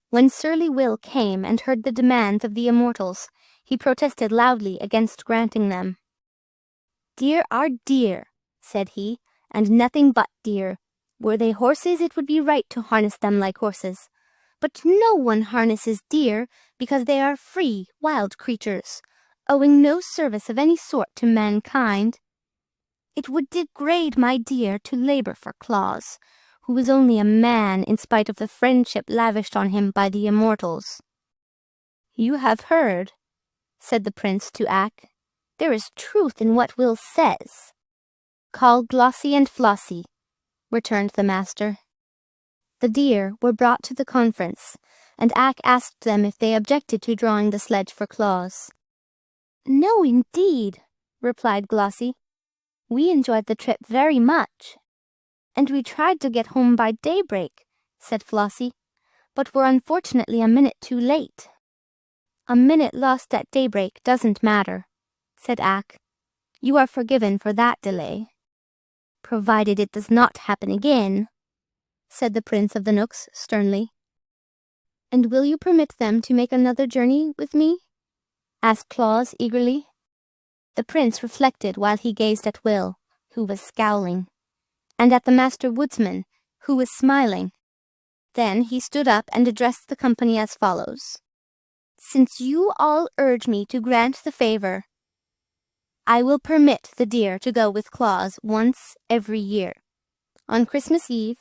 When surly Will came and heard the demands of the immortals, he protested loudly against granting them. "Deer are deer," said he, "and nothing but deer. Were they horses, it would be right to harness them like horses. But no one harnesses deer because they are free, wild creatures, owing no service of any sort to mankind. It would degrade my deer to labor for Claus, who is only a man in spite of the friendship lavished on him by the immortals." "You have heard," said the prince to Ak. "There is truth in what Will says." "Call Glossie and Flossie," returned the master. The deer were brought to the conference, and Ak asked them if they objected to drawing the sledge for Claus. "No, indeed," replied Glossie. "We enjoyed the trip very much." "And we tried to get home by daybreak," said Flossie, "but were unfortunately a minute too late." "A minute lost at daybreak doesn't matter," said Ak. "You are forgiven for that delay." provided it does not happen again," said the Prince of the Knooks sternly. "And will you permit them to make another journey with me?" asked Claus eagerly. The prince reflected while he gazed at Will, who was scowling, and at the Master Woodsman, who was smiling. Then he stood up and addressed the company as follows. "Since you all urge me to grant the favor, I will permit the deer to go with Claus once every year, on Christmas Eve,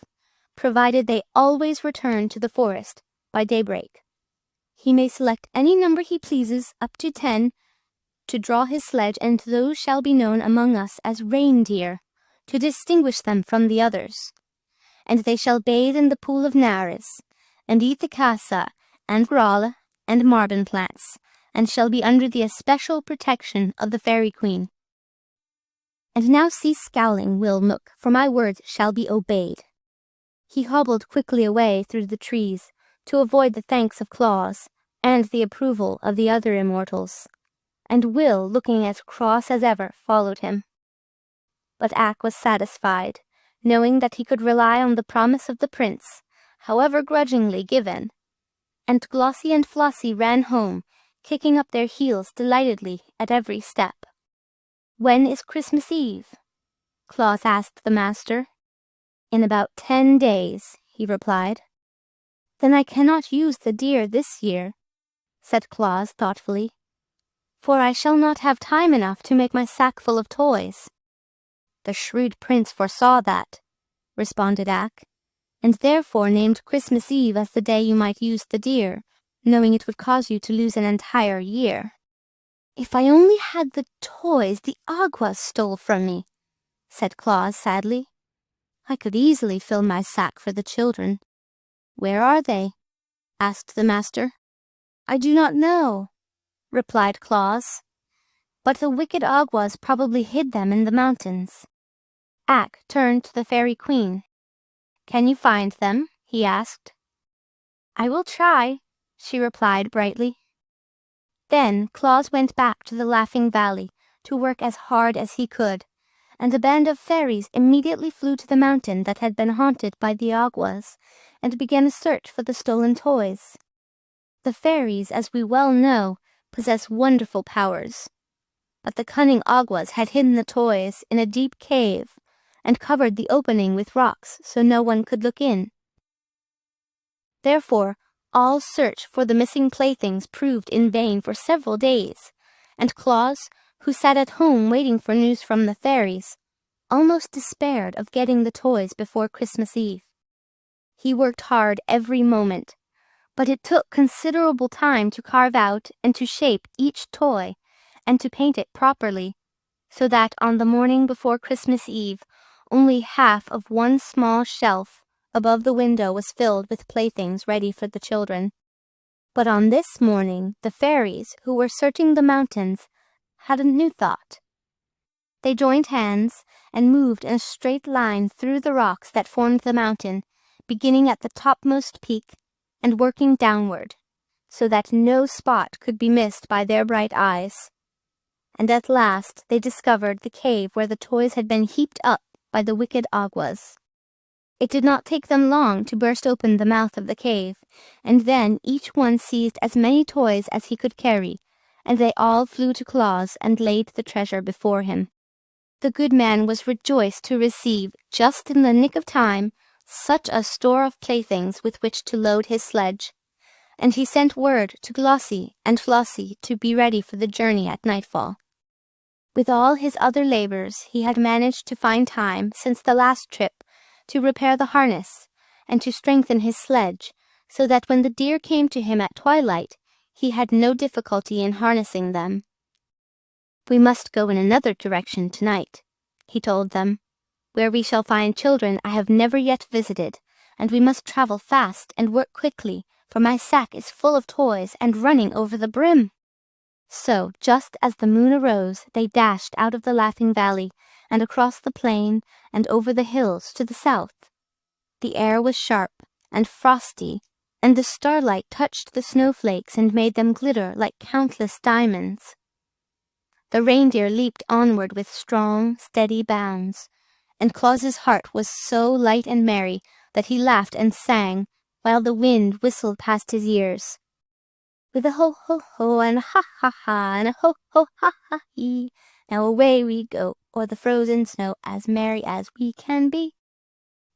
provided they always return to the forest by daybreak. He may select any number he pleases, up to 10, to draw his sledge, and those shall be known among us as reindeer, to distinguish them from the others. And they shall bathe in the pool of Naris, and eat the casa, and grala, and marben plants, and shall be under the especial protection of the Fairy Queen. And now cease scowling, Will Knook, for my words shall be obeyed." He hobbled quickly away through the trees to avoid the thanks of Claus and the approval of the other immortals, and Will, looking as cross as ever, followed him. But Ak was satisfied, knowing that he could rely on the promise of the prince, however grudgingly given, and Glossie and Flossie ran home, kicking up their heels delightedly at every step. "When is Christmas Eve?" Claus asked the master. "In about 10 days, he replied. "Then I cannot use the deer this year," said Claus thoughtfully, "for I shall not have time enough to make my sack full of toys." "The shrewd prince foresaw that," responded Ak, "and therefore named Christmas Eve as the day you might use the deer, knowing it would cause you to lose an entire year." "If I only had the toys the Aguas stole from me," said Claus sadly, "I could easily fill my sack for the children." "Where are they?" asked the master. "I do not know," replied Claus, "but the wicked Aguas probably hid them in the mountains." Ak turned to the Fairy Queen. "Can you find them?" he asked. "I will try," she replied brightly. Then Claus went back to the Laughing Valley to work as hard as he could, and a band of fairies immediately flew to the mountain that had been haunted by the Aguas, and began a search for the stolen toys. The fairies, as we well know, possess wonderful powers, but the cunning Aguas had hidden the toys in a deep cave, and covered the opening with rocks so no one could look in. Therefore, all search for the missing playthings proved in vain for several days, and Claus, who sat at home waiting for news from the fairies, almost despaired of getting the toys before Christmas Eve. He worked hard every moment, but it took considerable time to carve out and to shape each toy, and to paint it properly, so that on the morning before Christmas Eve, only half of one small shelf above the window was filled with playthings ready for the children. But on this morning, the fairies, who were searching the mountains, had a new thought. They joined hands and moved in a straight line through the rocks that formed the mountain, beginning at the topmost peak and working downward, so that no spot could be missed by their bright eyes. And at last they discovered the cave where the toys had been heaped up by the wicked Aguas. It did not take them long to burst open the mouth of the cave, and then each one seized as many toys as he could carry, and they all flew to Claus and laid the treasure before him. The good man was rejoiced to receive, just in the nick of time, such a store of playthings with which to load his sledge, and he sent word to Glossie and Flossie to be ready for the journey at nightfall. With all his other labors, he had managed to find time, since the last trip, to repair the harness, and to strengthen his sledge, so that when the deer came to him at twilight, he had no difficulty in harnessing them. "We must go in another direction tonight," he told them, "where we shall find children I have never yet visited, and we must travel fast and work quickly, for my sack is full of toys and running over the brim." So, just as the moon arose, they dashed out of the Laughing Valley, and across the plain, and over the hills to the south. The air was sharp and frosty, and the starlight touched the snowflakes and made them glitter like countless diamonds. The reindeer leaped onward with strong, steady bounds, and Claus's heart was so light and merry that he laughed and sang, while the wind whistled past his ears. With a ho ho ho and a ha ha ha and a ho ho ha ha hee, now away we go o'er the frozen snow, as merry as we can be.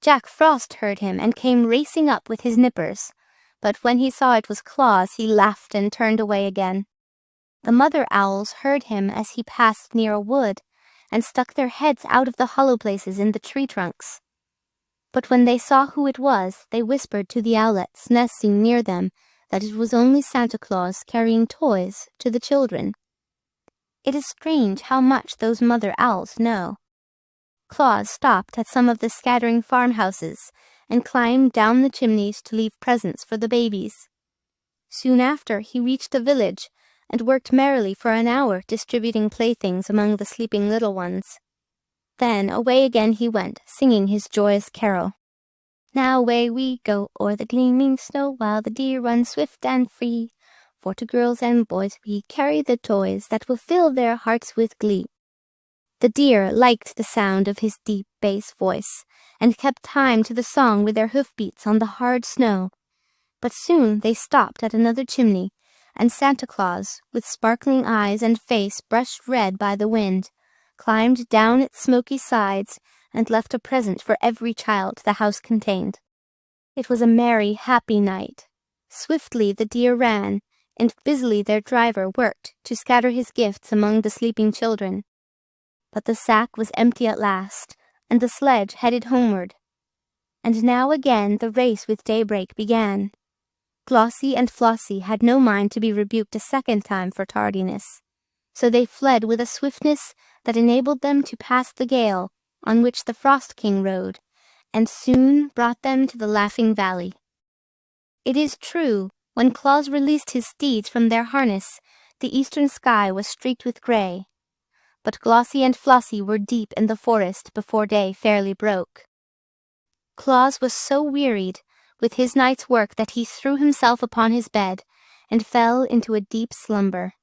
Jack Frost heard him and came racing up with his nippers, but when he saw it was Claus he laughed and turned away again. The mother owls heard him as he passed near a wood, and stuck their heads out of the hollow places in the tree trunks. But when they saw who it was, they whispered to the owlets nesting near them that it was only Santa Claus carrying toys to the children. It is strange how much those mother owls know. Claus stopped at some of the scattering farmhouses and climbed down the chimneys to leave presents for the babies. Soon after, he reached the village and worked merrily for an hour distributing playthings among the sleeping little ones. Then away again he went, singing his joyous carol. Now away we go o'er the gleaming snow, while the deer run swift and free. For to girls and boys we carry the toys that will fill their hearts with glee. The deer liked the sound of his deep bass voice, and kept time to the song with their hoofbeats on the hard snow. But soon they stopped at another chimney, and Santa Claus, with sparkling eyes and face brushed red by the wind, climbed down its smoky sides and left a present for every child the house contained. It was a merry, happy night. Swiftly the deer ran, and busily their driver worked to scatter his gifts among the sleeping children. But the sack was empty at last, and the sledge headed homeward. And now again the race with daybreak began. Glossie and Flossie had no mind to be rebuked a second time for tardiness, so they fled with a swiftness that enabled them to pass the gale on which the Frost King rode, and soon brought them to the Laughing Valley. It is true, when Claus released his steeds from their harness, the eastern sky was streaked with gray, but Glossie and Flossie were deep in the forest before day fairly broke. Claus was so wearied with his night's work that he threw himself upon his bed and fell into a deep slumber.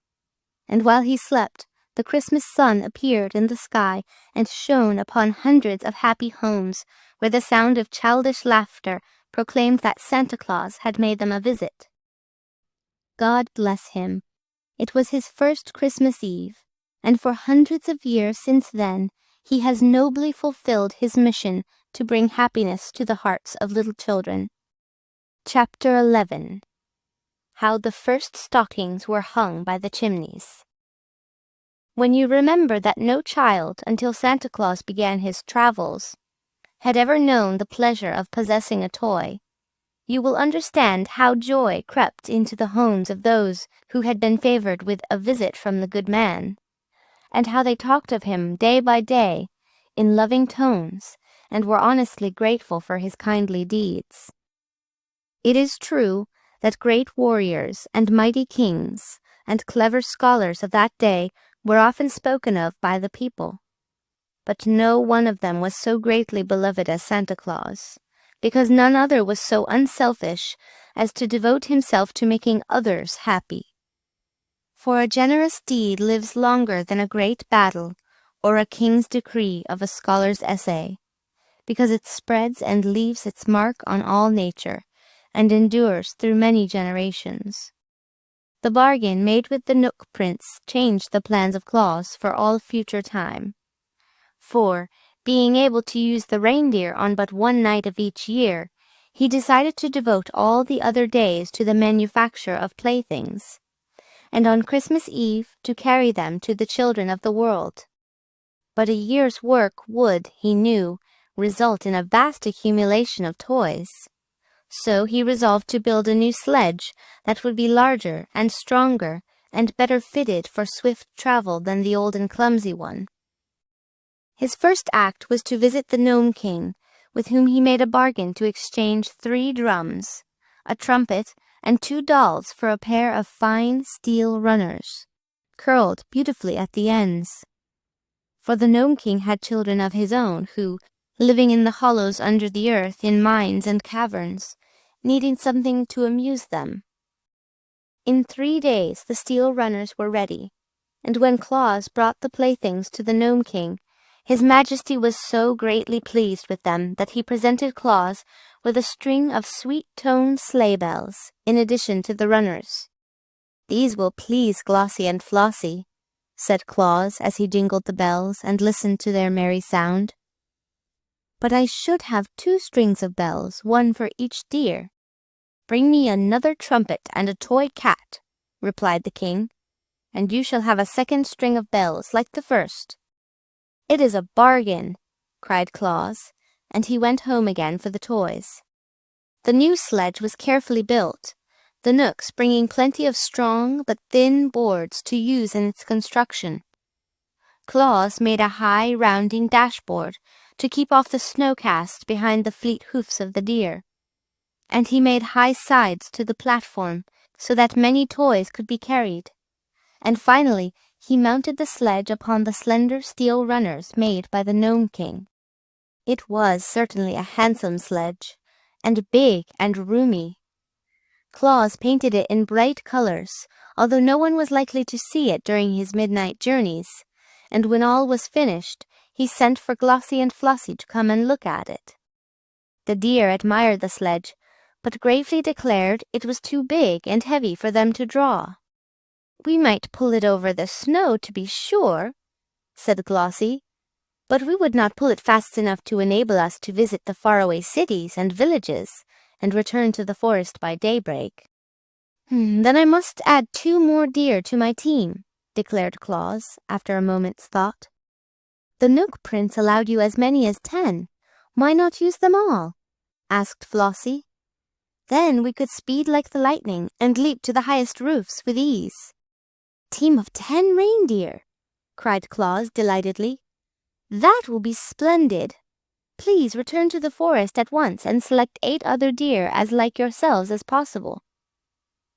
And while he slept, the Christmas sun appeared in the sky and shone upon hundreds of happy homes where the sound of childish laughter proclaimed that Santa Claus had made them a visit. God bless him. It was his first Christmas Eve, and for hundreds of years since then he has nobly fulfilled his mission to bring happiness to the hearts of little children. Chapter 11. How the First Stockings Were Hung by the Chimneys. When you remember that no child, until Santa Claus began his travels, had ever known the pleasure of possessing a toy, you will understand how joy crept into the homes of those who had been favored with a visit from the good man, and how they talked of him day by day in loving tones, and were honestly grateful for his kindly deeds. It is true that great warriors and mighty kings and clever scholars of that day were often spoken of by the people, but no one of them was so greatly beloved as Santa Claus, because none other was so unselfish as to devote himself to making others happy. For a generous deed lives longer than a great battle or a king's decree of a scholar's essay, because it spreads and leaves its mark on all nature, and endures through many generations. The bargain made with the Knook Prince changed the plans of Claus for all future time. For, being able to use the reindeer on but one night of each year, he decided to devote all the other days to the manufacture of playthings, and on Christmas Eve to carry them to the children of the world. But a year's work would, he knew, result in a vast accumulation of toys. So he resolved to build a new sledge that would be larger and stronger and better fitted for swift travel than the old and clumsy one. His first act was to visit the Gnome King, with whom he made a bargain to exchange 3 drums, a trumpet, and 2 dolls for a pair of fine steel runners, curled beautifully at the ends. For the Gnome King had children of his own who, living in the hollows under the earth in mines and caverns, needing something to amuse them. In 3 days the steel runners were ready, and when Claus brought the playthings to the Gnome King, His Majesty was so greatly pleased with them that he presented Claus with a string of sweet-toned sleigh bells, in addition to the runners. "These will please Glossie and Flossie," said Claus as he jingled the bells and listened to their merry sound. "But I should have 2 strings of bells, one for each deer." "Bring me another trumpet and a toy cat," replied the king, "and you shall have a 2nd string of bells like the first." "It is a bargain," cried Claus, and he went home again for the toys. The new sledge was carefully built, the Knooks bringing plenty of strong but thin boards to use in its construction. Claus made a high rounding dashboard to keep off the snow cast behind the fleet hoofs of the deer, and he made high sides to the platform so that many toys could be carried, and finally he mounted the sledge upon the slender steel runners made by the Gnome King. It was certainly a handsome sledge, and big and roomy. Claus painted it in bright colors, although no one was likely to see it during his midnight journeys, and when all was finished, he sent for Glossie and Flossie to come and look at it. The deer admired the sledge, but gravely declared it was too big and heavy for them to draw. "We might pull it over the snow, to be sure," said Glossie, "but we would not pull it fast enough to enable us to visit the faraway cities and villages and return to the forest by daybreak." "Then I must add 2 more deer to my team," declared Claus, after a moment's thought. "The Knook Prince allowed you as many as 10. Why not use them all?" asked Flossie. "Then we could speed like the lightning and leap to the highest roofs with ease." "Team of 10 reindeer!" cried Claus delightedly. "That will be splendid. Please return to the forest at once and select 8 other deer as like yourselves as possible.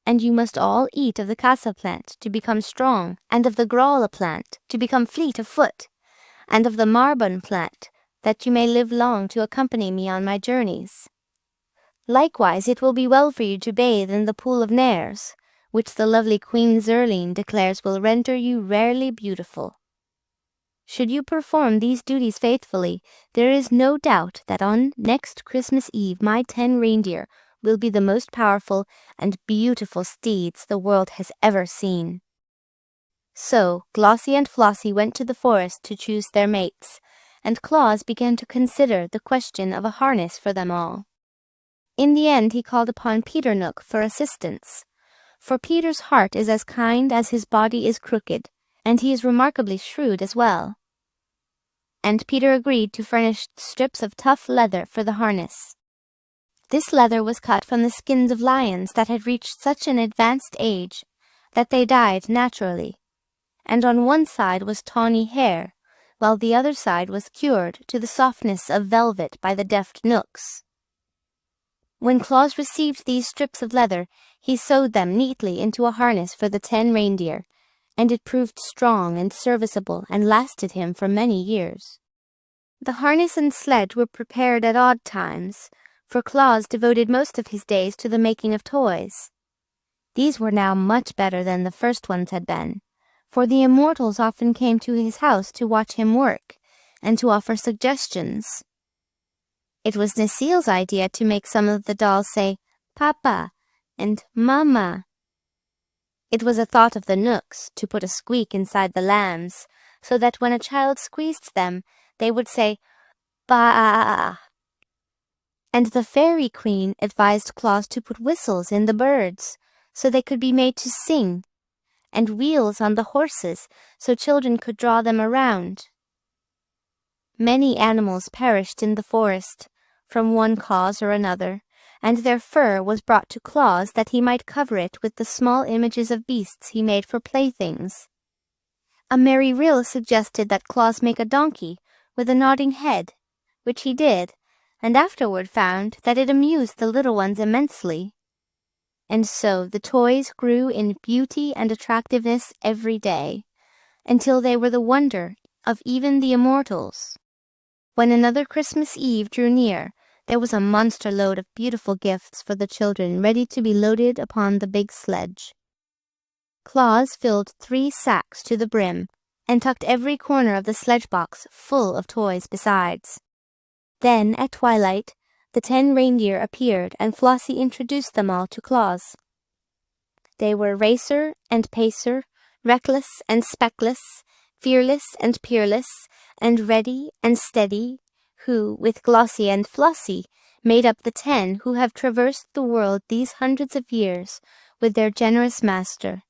And you must all eat of the casa plant to become strong, and of the gralla plant to become fleet of foot, and of the marbon plant that you may live long to accompany me on my journeys. Likewise it will be well for you to bathe in the pool of Nares, which the lovely Queen Zurline declares will render you rarely beautiful. Should you perform these duties faithfully, there is no doubt that on next Christmas Eve my 10 reindeer will be the most powerful and beautiful steeds the world has ever seen." So Glossie and Flossie went to the forest to choose their mates, and Claus began to consider the question of a harness for them all. In the end he called upon Peter Knook for assistance, for Peter's heart is as kind as his body is crooked, and he is remarkably shrewd as well. And Peter agreed to furnish strips of tough leather for the harness. This leather was cut from the skins of lions that had reached such an advanced age that they died naturally, and on one side was tawny hair, while the other side was cured to the softness of velvet by the deft Knooks. When Claus received these strips of leather, he sewed them neatly into a harness for the 10 reindeer, and it proved strong and serviceable and lasted him for many years. The harness and sledge were prepared at odd times, for Claus devoted most of his days to the making of toys. These were now much better than the first ones had been, for the immortals often came to his house to watch him work and to offer suggestions. It was Necile's idea to make some of the dolls say "Papa" and "Mama." It was a thought of the Knooks to put a squeak inside the lambs, so that when a child squeezed them, they would say "Ba." And the Fairy Queen advised Claus to put whistles in the birds, so they could be made to sing, and wheels on the horses, so children could draw them around. Many animals perished in the forest, from one cause or another, and their fur was brought to Claus that he might cover it with the small images of beasts he made for playthings. A merry rill suggested that Claus make a donkey with a nodding head, which he did, and afterward found that it amused the little ones immensely. And so the toys grew in beauty and attractiveness every day, until they were the wonder of even the immortals. When another Christmas Eve drew near, there was a monster load of beautiful gifts for the children ready to be loaded upon the big sledge. Claus filled 3 sacks to the brim and tucked every corner of the sledge box full of toys besides. Then, at twilight, the 10 reindeer appeared and Flossie introduced them all to Claus. They were Racer and Pacer, Reckless and Speckless, Fearless and Peerless, and Ready and Steady, who, with Glossie and Flossie, made up the 10 who have traversed the world these hundreds of years with their generous master.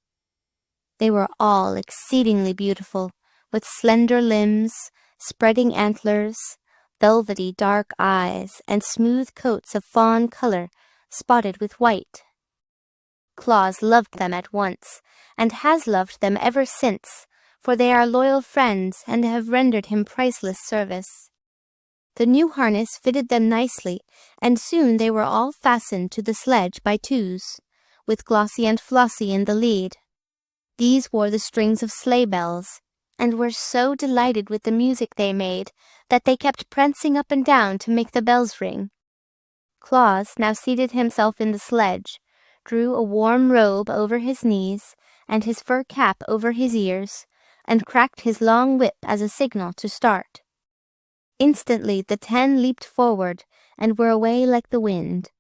They were all exceedingly beautiful, with slender limbs, spreading antlers, velvety dark eyes, and smooth coats of fawn color spotted with white. Claus loved them at once, and has loved them ever since, for they are loyal friends and have rendered him priceless service. The new harness fitted them nicely, and soon they were all fastened to the sledge by twos, with Glossie and Flossie in the lead. These wore the strings of sleigh bells, and were so delighted with the music they made that they kept prancing up and down to make the bells ring. Claus now seated himself in the sledge, drew a warm robe over his knees and his fur cap over his ears, and cracked his long whip as a signal to start. Instantly the 10 leaped forward and were away like the wind,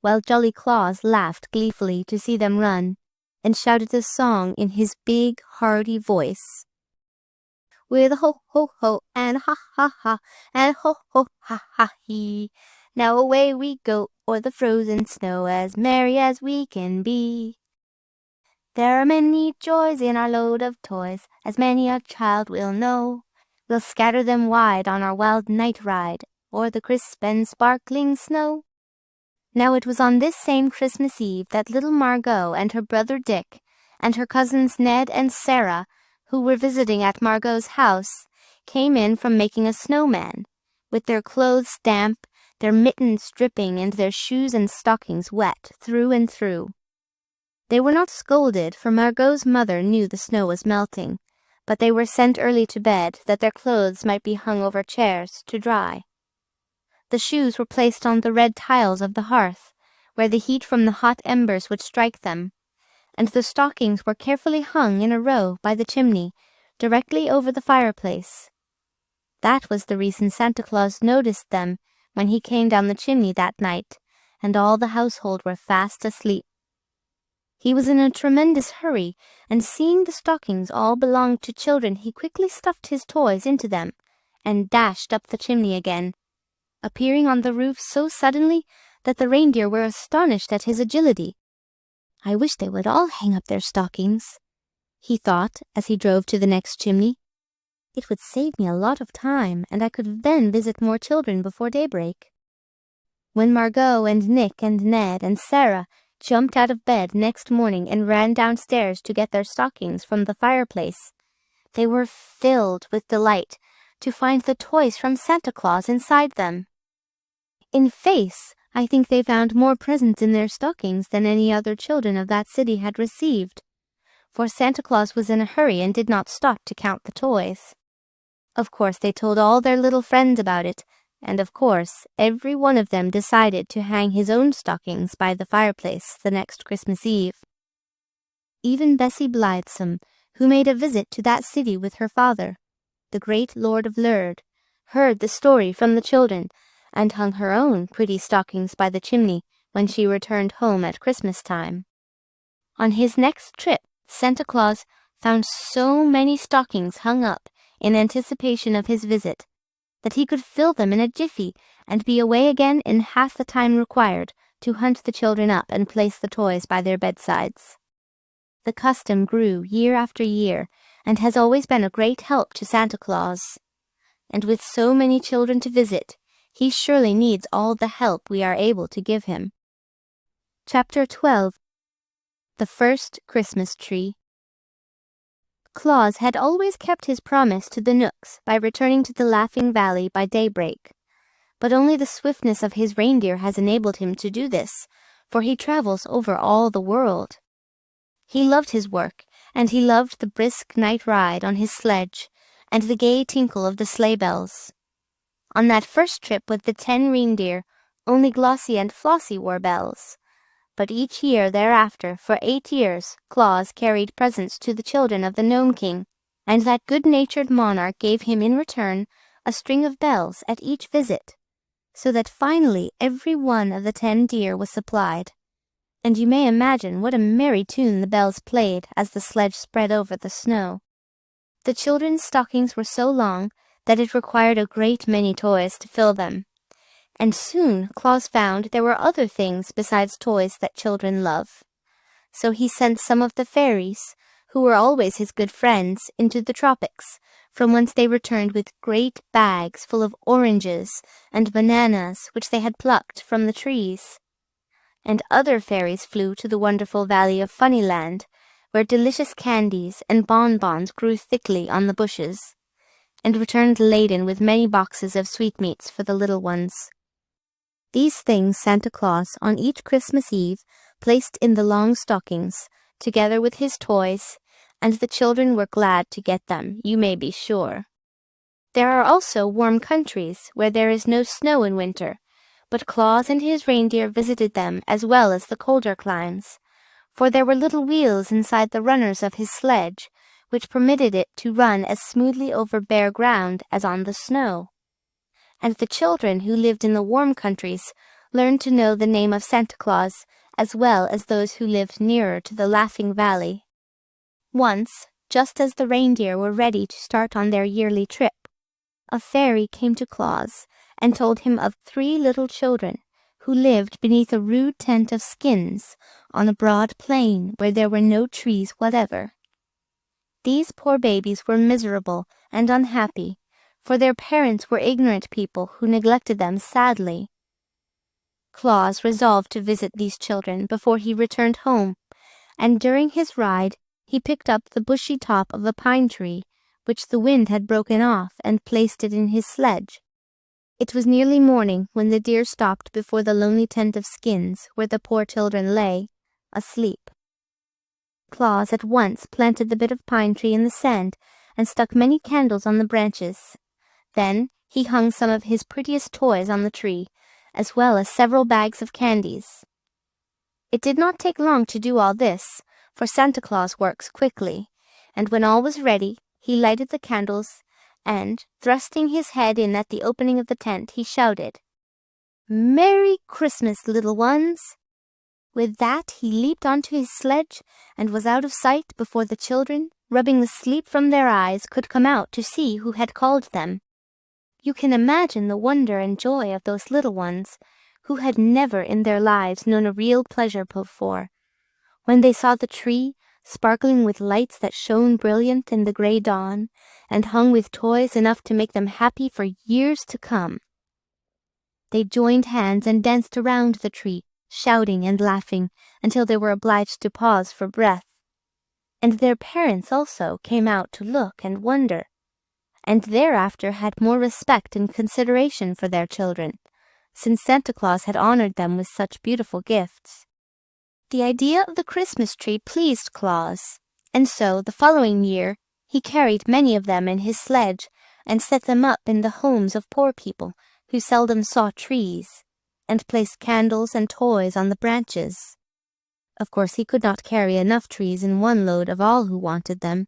while Jolly Claus laughed gleefully to see them run, and shouted a song in his big, hearty voice. With a ho, ho, ho, and ha, ha, ha, and ho, ho, ha, ha, he. Now away we go o'er the frozen snow, as merry as we can be. There are many joys in our load of toys, as many a child will know. We'll scatter them wide on our wild night ride, o'er the crisp and sparkling snow. Now it was on this same Christmas Eve that little Margot and her brother Dick, and her cousins Ned and Sarah, who were visiting at Margot's house, came in from making a snowman, with their clothes damp, their mittens dripping, and their shoes and stockings wet through and through. They were not scolded, for Margot's mother knew the snow was melting, but they were sent early to bed, that their clothes might be hung over chairs to dry. The shoes were placed on the red tiles of the hearth, where the heat from the hot embers would strike them, and the stockings were carefully hung in a row by the chimney, directly over the fireplace. That was the reason Santa Claus noticed them when he came down the chimney that night, and all the household were fast asleep. He was in a tremendous hurry, and seeing the stockings all belonged to children, he quickly stuffed his toys into them, and dashed up the chimney again, appearing on the roof so suddenly that the reindeer were astonished at his agility. I wish they would all hang up their stockings, he thought as he drove to the next chimney. It would save me a lot of time, and I could then visit more children before daybreak. When Margot and Nick and Ned and Sarah jumped out of bed next morning and ran downstairs to get their stockings from the fireplace, they were filled with delight to find the toys from Santa Claus inside them. In face, I think they found more presents in their stockings than any other children of that city had received, for Santa Claus was in a hurry and did not stop to count the toys. Of course, they told all their little friends about it, and of course, every one of them decided to hang his own stockings by the fireplace the next Christmas Eve. Even Bessie Blithesome, who made a visit to that city with her father, the great Lord of Lurd, heard the story from the children, and hung her own pretty stockings by the chimney when she returned home at Christmas time. On his next trip, Santa Claus found so many stockings hung up in anticipation of his visit that he could fill them in a jiffy and be away again in half the time required to hunt the children up and place the toys by their bedsides. The custom grew year after year and has always been a great help to Santa Claus. And with so many children to visit, he surely needs all the help we are able to give him. Chapter 12. The First Christmas Tree. Claus had always kept his promise to the Knooks by returning to the Laughing Valley by daybreak, but only the swiftness of his reindeer has enabled him to do this, for he travels over all the world. He loved his work, and he loved the brisk night ride on his sledge, and the gay tinkle of the sleigh bells. On that first trip with the 10 reindeer, only Glossie and Flossie wore bells. But each year thereafter, for 8 years, Claus carried presents to the children of the Gnome King, and that good-natured monarch gave him in return a string of bells at each visit, so that finally every one of the 10 deer was supplied, and you may imagine what a merry tune the bells played as the sledge spread over the snow. The children's stockings were so long that it required a great many toys to fill them, and soon Claus found there were other things besides toys that children love. So he sent some of the fairies, who were always his good friends, into the tropics, from whence they returned with great bags full of oranges and bananas which they had plucked from the trees. And other fairies flew to the wonderful valley of Funnyland, where delicious candies and bonbons grew thickly on the bushes, and returned laden with many boxes of sweetmeats for the little ones. These things Santa Claus, on each Christmas Eve, placed in the long stockings, together with his toys, and the children were glad to get them, you may be sure. There are also warm countries where there is no snow in winter, but Claus and his reindeer visited them as well as the colder climes, for there were little wheels inside the runners of his sledge, which permitted it to run as smoothly over bare ground as on the snow. And the children who lived in the warm countries learned to know the name of Santa Claus as well as those who lived nearer to the Laughing Valley. Once, just as the reindeer were ready to start on their yearly trip, a fairy came to Claus and told him of 3 little children who lived beneath a rude tent of skins on a broad plain where there were no trees whatever. These poor babies were miserable and unhappy, for their parents were ignorant people who neglected them sadly. Claus resolved to visit these children before he returned home, and during his ride he picked up the bushy top of a pine tree, which the wind had broken off, and placed it in his sledge. It was nearly morning when the deer stopped before the lonely tent of skins where the poor children lay, asleep. Claus at once planted the bit of pine tree in the sand and stuck many candles on the branches. Then he hung some of his prettiest toys on the tree, as well as several bags of candies. It did not take long to do all this, for Santa Claus works quickly, and when all was ready, he lighted the candles, and, thrusting his head in at the opening of the tent, he shouted, "Merry Christmas, little ones!" With that, he leaped onto his sledge and was out of sight before the children, rubbing the sleep from their eyes, could come out to see who had called them. You can imagine the wonder and joy of those little ones, who had never in their lives known a real pleasure before, when they saw the tree sparkling with lights that shone brilliant in the gray dawn, and hung with toys enough to make them happy for years to come. They joined hands and danced around the tree, shouting and laughing, until they were obliged to pause for breath. And their parents also came out to look and wonder, and thereafter had more respect and consideration for their children, since Santa Claus had honored them with such beautiful gifts. The idea of the Christmas tree pleased Claus, and so the following year he carried many of them in his sledge and set them up in the homes of poor people who seldom saw trees, and placed candles and toys on the branches. Of course, he could not carry enough trees in one load of all who wanted them,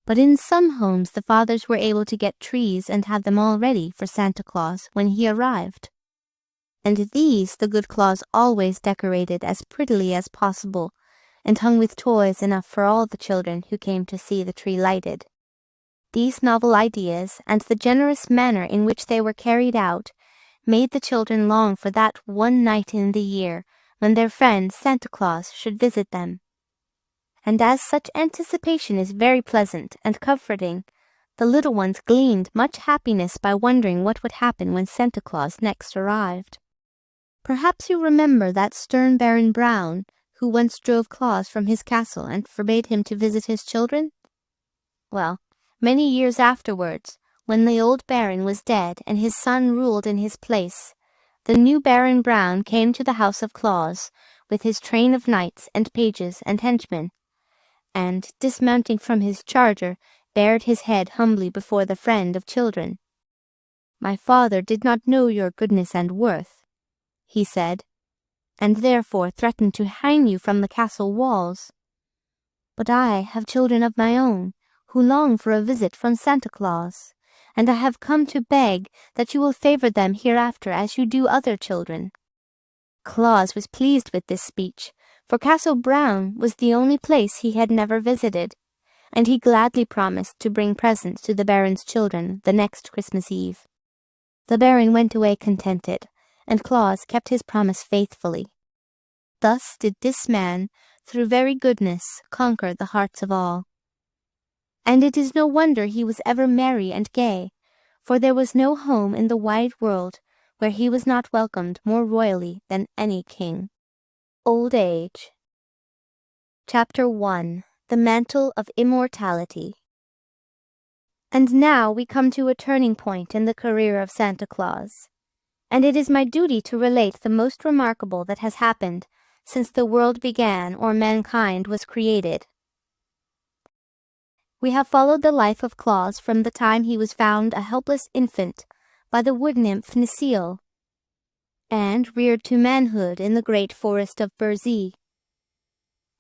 but in some homes the fathers were able to get trees and had them all ready for Santa Claus when he arrived. And these the good Claus always decorated as prettily as possible, and hung with toys enough for all the children who came to see the tree lighted. These novel ideas, and the generous manner in which they were carried out, made the children long for that one night in the year when their friend Santa Claus should visit them. And as such anticipation is very pleasant and comforting, the little ones gleaned much happiness by wondering what would happen when Santa Claus next arrived. Perhaps you remember that stern Baron Brown, who once drove Claus from his castle and forbade him to visit his children? Well, many years afterwards, when the old Baron was dead and his son ruled in his place, the new Baron Brown came to the house of Claus with his train of knights and pages and henchmen, and, dismounting from his charger, bared his head humbly before the friend of children. "My father did not know your goodness and worth," he said, "and therefore threatened to hang you from the castle walls. But I have children of my own, who long for a visit from Santa Claus, and I have come to beg that you will favor them hereafter as you do other children." Claus was pleased with this speech, for Castle Baum was the only place he had never visited, and he gladly promised to bring presents to the Baron's children the next Christmas Eve. The Baron went away contented, and Claus kept his promise faithfully. Thus did this man, through very goodness, conquer the hearts of all. And it is no wonder he was ever merry and gay, for there was no home in the wide world where he was not welcomed more royally than any king. Old Age. Chapter 1. The Mantle of Immortality. And now we come to a turning point in the career of Santa Claus, and it is my duty to relate the most remarkable that has happened since the world began or mankind was created. We have followed the life of Claus from the time he was found a helpless infant by the wood nymph Necile, and reared to manhood in the great forest of Berzy.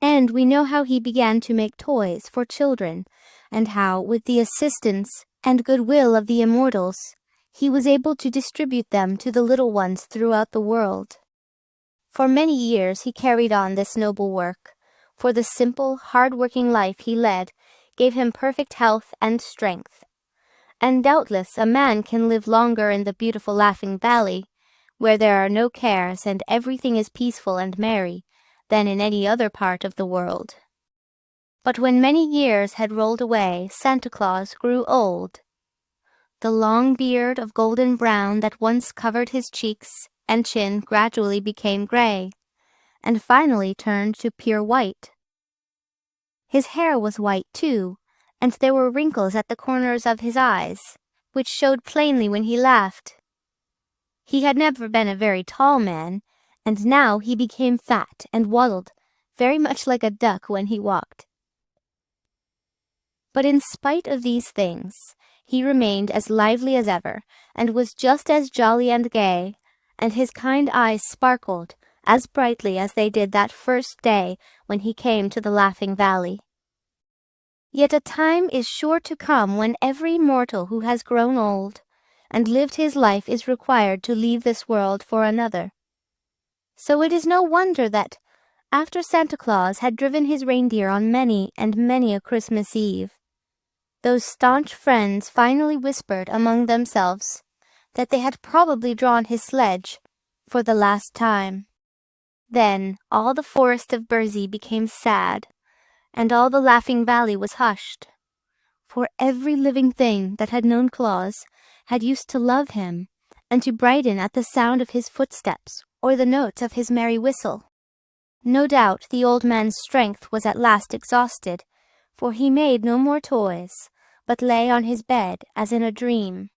And we know how he began to make toys for children, and how, with the assistance and goodwill of the immortals, he was able to distribute them to the little ones throughout the world. For many years he carried on this noble work, for the simple, hard-working life he led gave him perfect health and strength. And doubtless a man can live longer in the beautiful Laughing Valley, where there are no cares and everything is peaceful and merry, than in any other part of the world. But when many years had rolled away, Santa Claus grew old. The long beard of golden brown that once covered his cheeks and chin gradually became gray, and finally turned to pure white. His hair was white too, and there were wrinkles at the corners of his eyes, which showed plainly when he laughed. He had never been a very tall man, and now he became fat and waddled, very much like a duck when he walked. But in spite of these things, he remained as lively as ever, and was just as jolly and gay, and his kind eyes sparkled as brightly as they did that first day when he came to the Laughing Valley. Yet a time is sure to come when every mortal who has grown old and lived his life is required to leave this world for another. So it is no wonder that, after Santa Claus had driven his reindeer on many and many a Christmas Eve, those staunch friends finally whispered among themselves that they had probably drawn his sledge for the last time. Then all the forest of Berzy became sad, and all the Laughing Valley was hushed, for every living thing that had known Claus had used to love him and to brighten at the sound of his footsteps or the notes of his merry whistle. No doubt the old man's strength was at last exhausted, for he made no more toys, but lay on his bed as in a dream.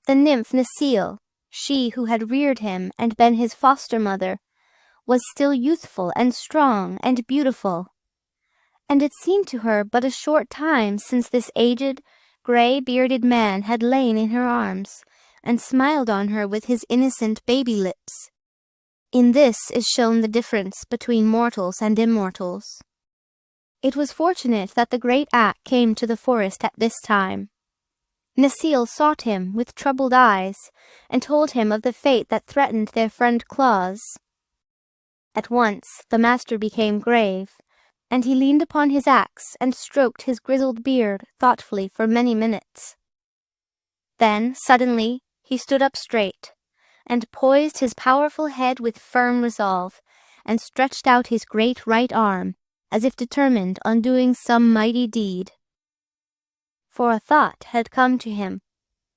The nymph Necile, she who had reared him and been his foster mother, was still youthful and strong and beautiful, and it seemed to her but a short time since this aged, grey-bearded man had lain in her arms and smiled on her with his innocent baby lips. In this is shown the difference between mortals and immortals. It was fortunate that the great Ak came to the forest at this time. Necile sought him with troubled eyes and told him of the fate that threatened their friend Claus. At once the master became grave, and he leaned upon his axe and stroked his grizzled beard thoughtfully for many minutes. Then, suddenly, he stood up straight, and poised his powerful head with firm resolve, and stretched out his great right arm, as if determined on doing some mighty deed. For a thought had come to him,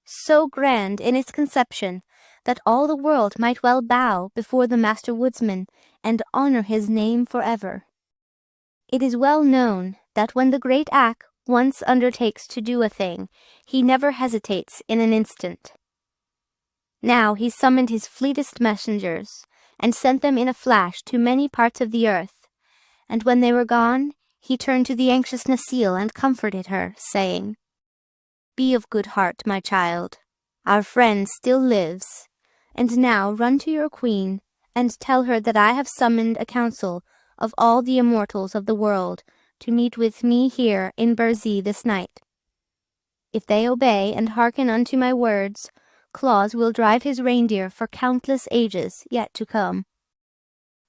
so grand in its conception, that all the world might well bow before the Master Woodsman and honor his name forever. It is well known that when the great Ak once undertakes to do a thing, he never hesitates in an instant. Now he summoned his fleetest messengers, and sent them in a flash to many parts of the earth, and when they were gone, he turned to the anxious Necile and comforted her, saying, "Be of good heart, my child. Our friend still lives. And now run to your queen, and tell her that I have summoned a council of all the immortals of the world to meet with me here in Berzy this night, if they obey and hearken unto my words, Claus will drive his reindeer for countless ages yet to come.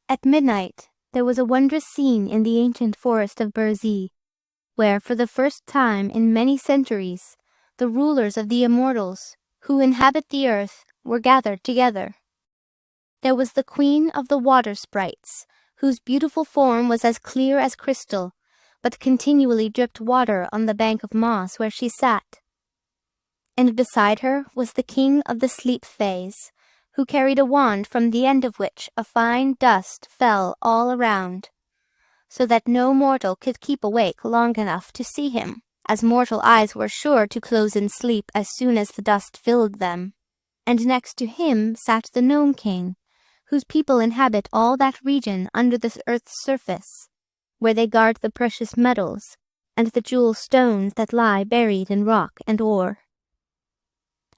At midnight, there was a wondrous scene in the ancient forest of Burzee, where for the first time in many centuries, the rulers of the immortals, who inhabit the earth, were gathered together. There was the queen of the water sprites, whose beautiful form was as clear as crystal, but continually dripped water on the bank of moss where she sat. And beside her was the king of the sleep fays, who carried a wand from the end of which a fine dust fell all around, so that no mortal could keep awake long enough to see him, as mortal eyes were sure to close in sleep as soon as the dust filled them. And next to him sat the gnome king, whose people inhabit all that region under the earth's surface, where they guard the precious metals and the jewel stones that lie buried in rock and ore.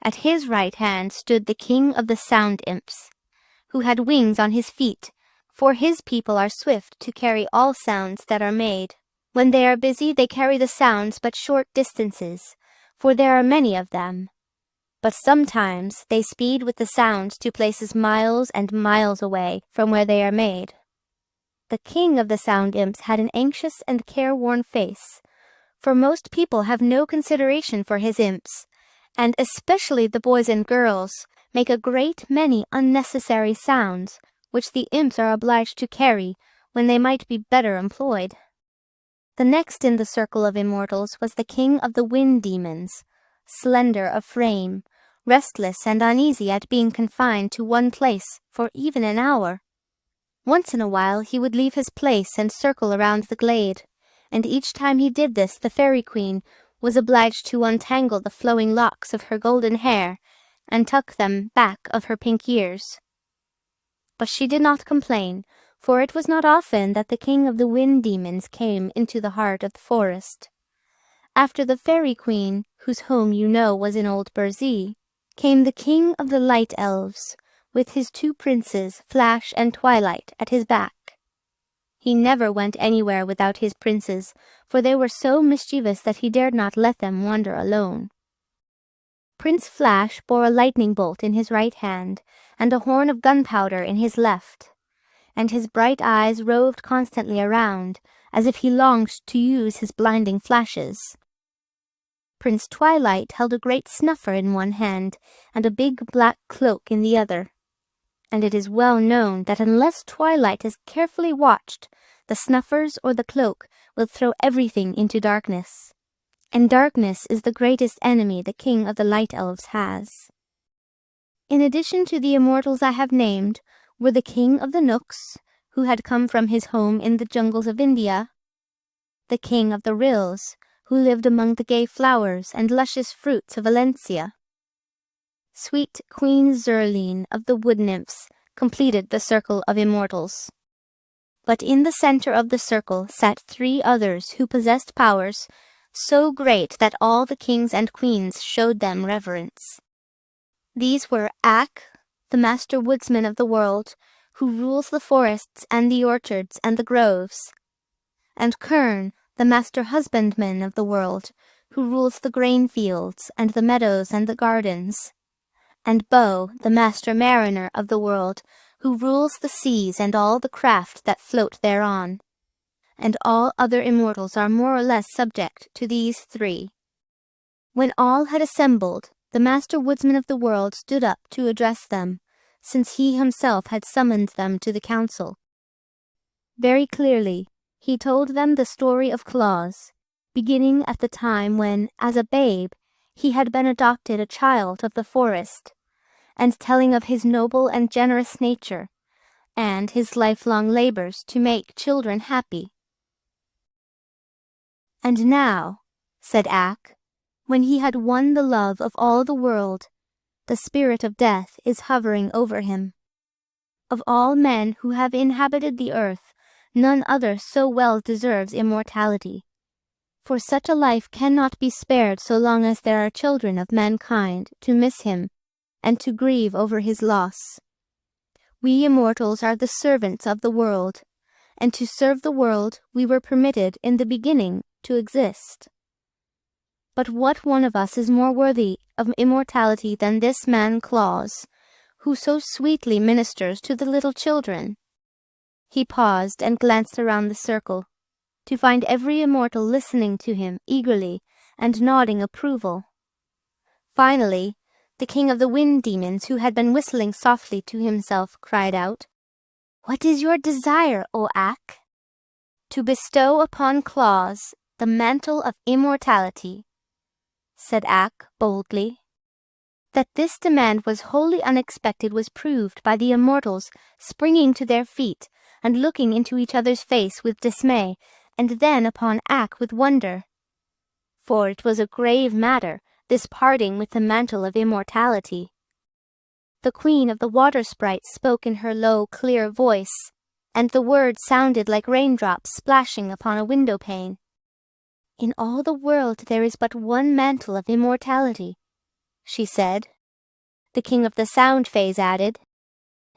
At his right hand stood the king of the sound imps, who had wings on his feet, for his people are swift to carry all sounds that are made. When they are busy, they carry the sounds but short distances, for there are many of them. But sometimes they speed with the sounds to places miles and miles away from where they are made. The king of the sound imps had an anxious and careworn face, for most people have no consideration for his imps, and especially the boys and girls make a great many unnecessary sounds, which the imps are obliged to carry when they might be better employed. The next in the circle of immortals was the king of the wind demons, slender of frame, restless and uneasy at being confined to one place for even an hour. Once in a while he would leave his place and circle around the glade, and each time he did this the fairy queen was obliged to untangle the flowing locks of her golden hair and tuck them back of her pink ears. But she did not complain, for it was not often that the king of the wind demons came into the heart of the forest. After the fairy queen, whose home you know was in old Burzee, came the king of the light elves, with his two princes, Flash and Twilight, at his back. He never went anywhere without his princes, for they were so mischievous that he dared not let them wander alone. Prince Flash bore a lightning bolt in his right hand, and a horn of gunpowder in his left, and his bright eyes roved constantly around, as if he longed to use his blinding flashes. Prince Twilight held a great snuffer in one hand, and a big black cloak in the other. And it is well known that unless Twilight is carefully watched, the snuffers or the cloak will throw everything into darkness. And darkness is the greatest enemy the king of the light elves has. In addition to the immortals I have named, were the king of the Nooks, who had come from his home in the jungles of India, the king of the Rills, who lived among the gay flowers and luscious fruits of Valencia. Sweet Queen Zurline of the wood nymphs completed the circle of immortals. But in the center of the circle sat three others who possessed powers so great that all the kings and queens showed them reverence. These were Ak, the master woodsman of the world, who rules the forests and the orchards and the groves, and Kern, the master husbandman of the world, who rules the grain fields and the meadows and the gardens, and Bo, the master mariner of the world, who rules the seas and all the craft that float thereon. And all other immortals are more or less subject to these three. When all had assembled, the master woodsman of the world stood up to address them, since he himself had summoned them to the council. Very clearly, he told them the story of Claus, beginning at the time when, as a babe, he had been adopted a child of the forest, and telling of his noble and generous nature, and his lifelong labors to make children happy. And now, said Ak, when he had won the love of all the world, the spirit of death is hovering over him. Of all men who have inhabited the earth, none other so well deserves immortality. For such a life cannot be spared so long as there are children of mankind to miss him and to grieve over his loss. We immortals are the servants of the world, and to serve the world we were permitted in the beginning to exist. But what one of us is more worthy of immortality than this man Claus, who so sweetly ministers to the little children?" He paused and glanced around the circle, to find every immortal listening to him eagerly and nodding approval. Finally, the king of the wind demons, who had been whistling softly to himself, cried out, "What is your desire, O Ak?" "To bestow upon Claus the mantle of immortality," said Ak boldly. That this demand was wholly unexpected was proved by the immortals springing to their feet and looking into each other's face with dismay, and then upon Ak with wonder. For it was a grave matter, this parting with the mantle of immortality. The queen of the water sprites spoke in her low, clear voice, and the words sounded like raindrops splashing upon a window pane. "In all the world there is but one mantle of immortality," she said. The king of the sound phase added,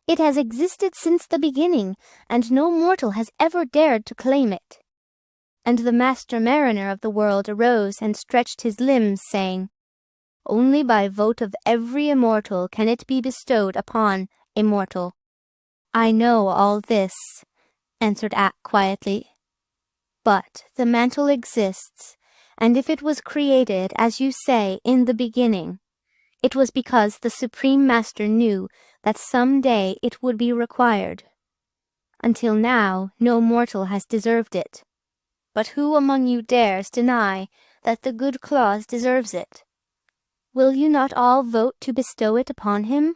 "It has existed since the beginning, and no mortal has ever dared to claim it." And the master mariner of the world arose and stretched his limbs, saying, "Only by vote of every immortal can it be bestowed upon immortal." "I know all this," answered Ak quietly. "But the mantle exists, and if it was created, as you say, in the beginning, it was because the Supreme Master knew that some day it would be required. Until now, no mortal has deserved it. But who among you dares deny that the good Claus deserves it? Will you not all vote to bestow it upon him?"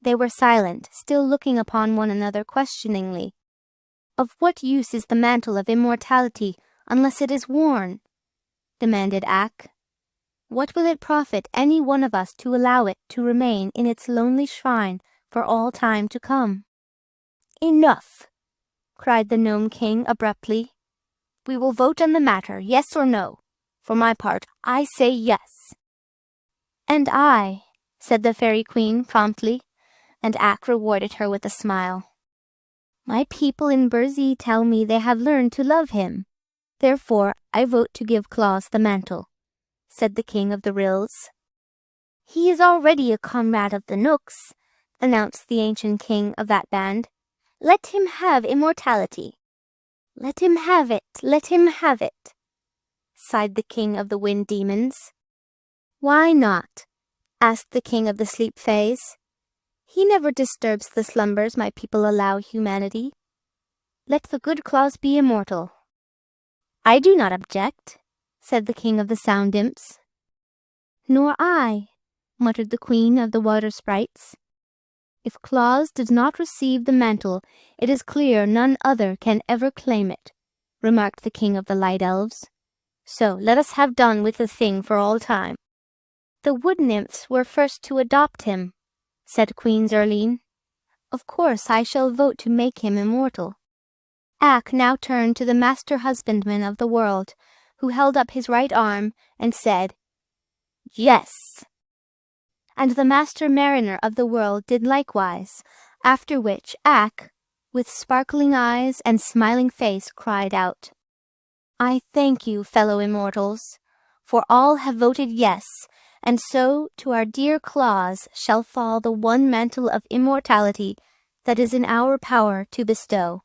They were silent, still looking upon one another questioningly. "Of what use is the mantle of immortality unless it is worn?" demanded Ak. "What will it profit any one of us to allow it to remain in its lonely shrine for all time to come?" "Enough!" cried the Gnome King abruptly. "We will vote on the matter, yes or no. For my part, I say yes." "And I," said the Fairy Queen promptly, and Ak rewarded her with a smile. "My people in Burzee tell me they have learned to love him. Therefore, I vote to give Claus the mantle," said the King of the Rills. "He is already a comrade of the Knooks," announced the ancient king of that band. "Let him have immortality." "Let him have it, let him have it," sighed the king of the wind demons. "Why not?" asked the king of the sleep phase. "He never disturbs the slumbers my people allow humanity. Let the good Claus be immortal." "I do not object," said the king of the sound imps. "Nor I," muttered the queen of the water sprites. "If Claus does not receive the mantle, it is clear none other can ever claim it," remarked the king of the light elves. "So let us have done with the thing for all time." "The wood nymphs were first to adopt him," said Queen Zerline. "Of course I shall vote to make him immortal." Ak now turned to the master husbandman of the world, who held up his right arm and said, "Yes." And the master mariner of the world did likewise, after which Ak, with sparkling eyes and smiling face, cried out, "I thank you, fellow immortals, for all have voted yes, and so to our dear Claus shall fall the one mantle of immortality that is in our power to bestow."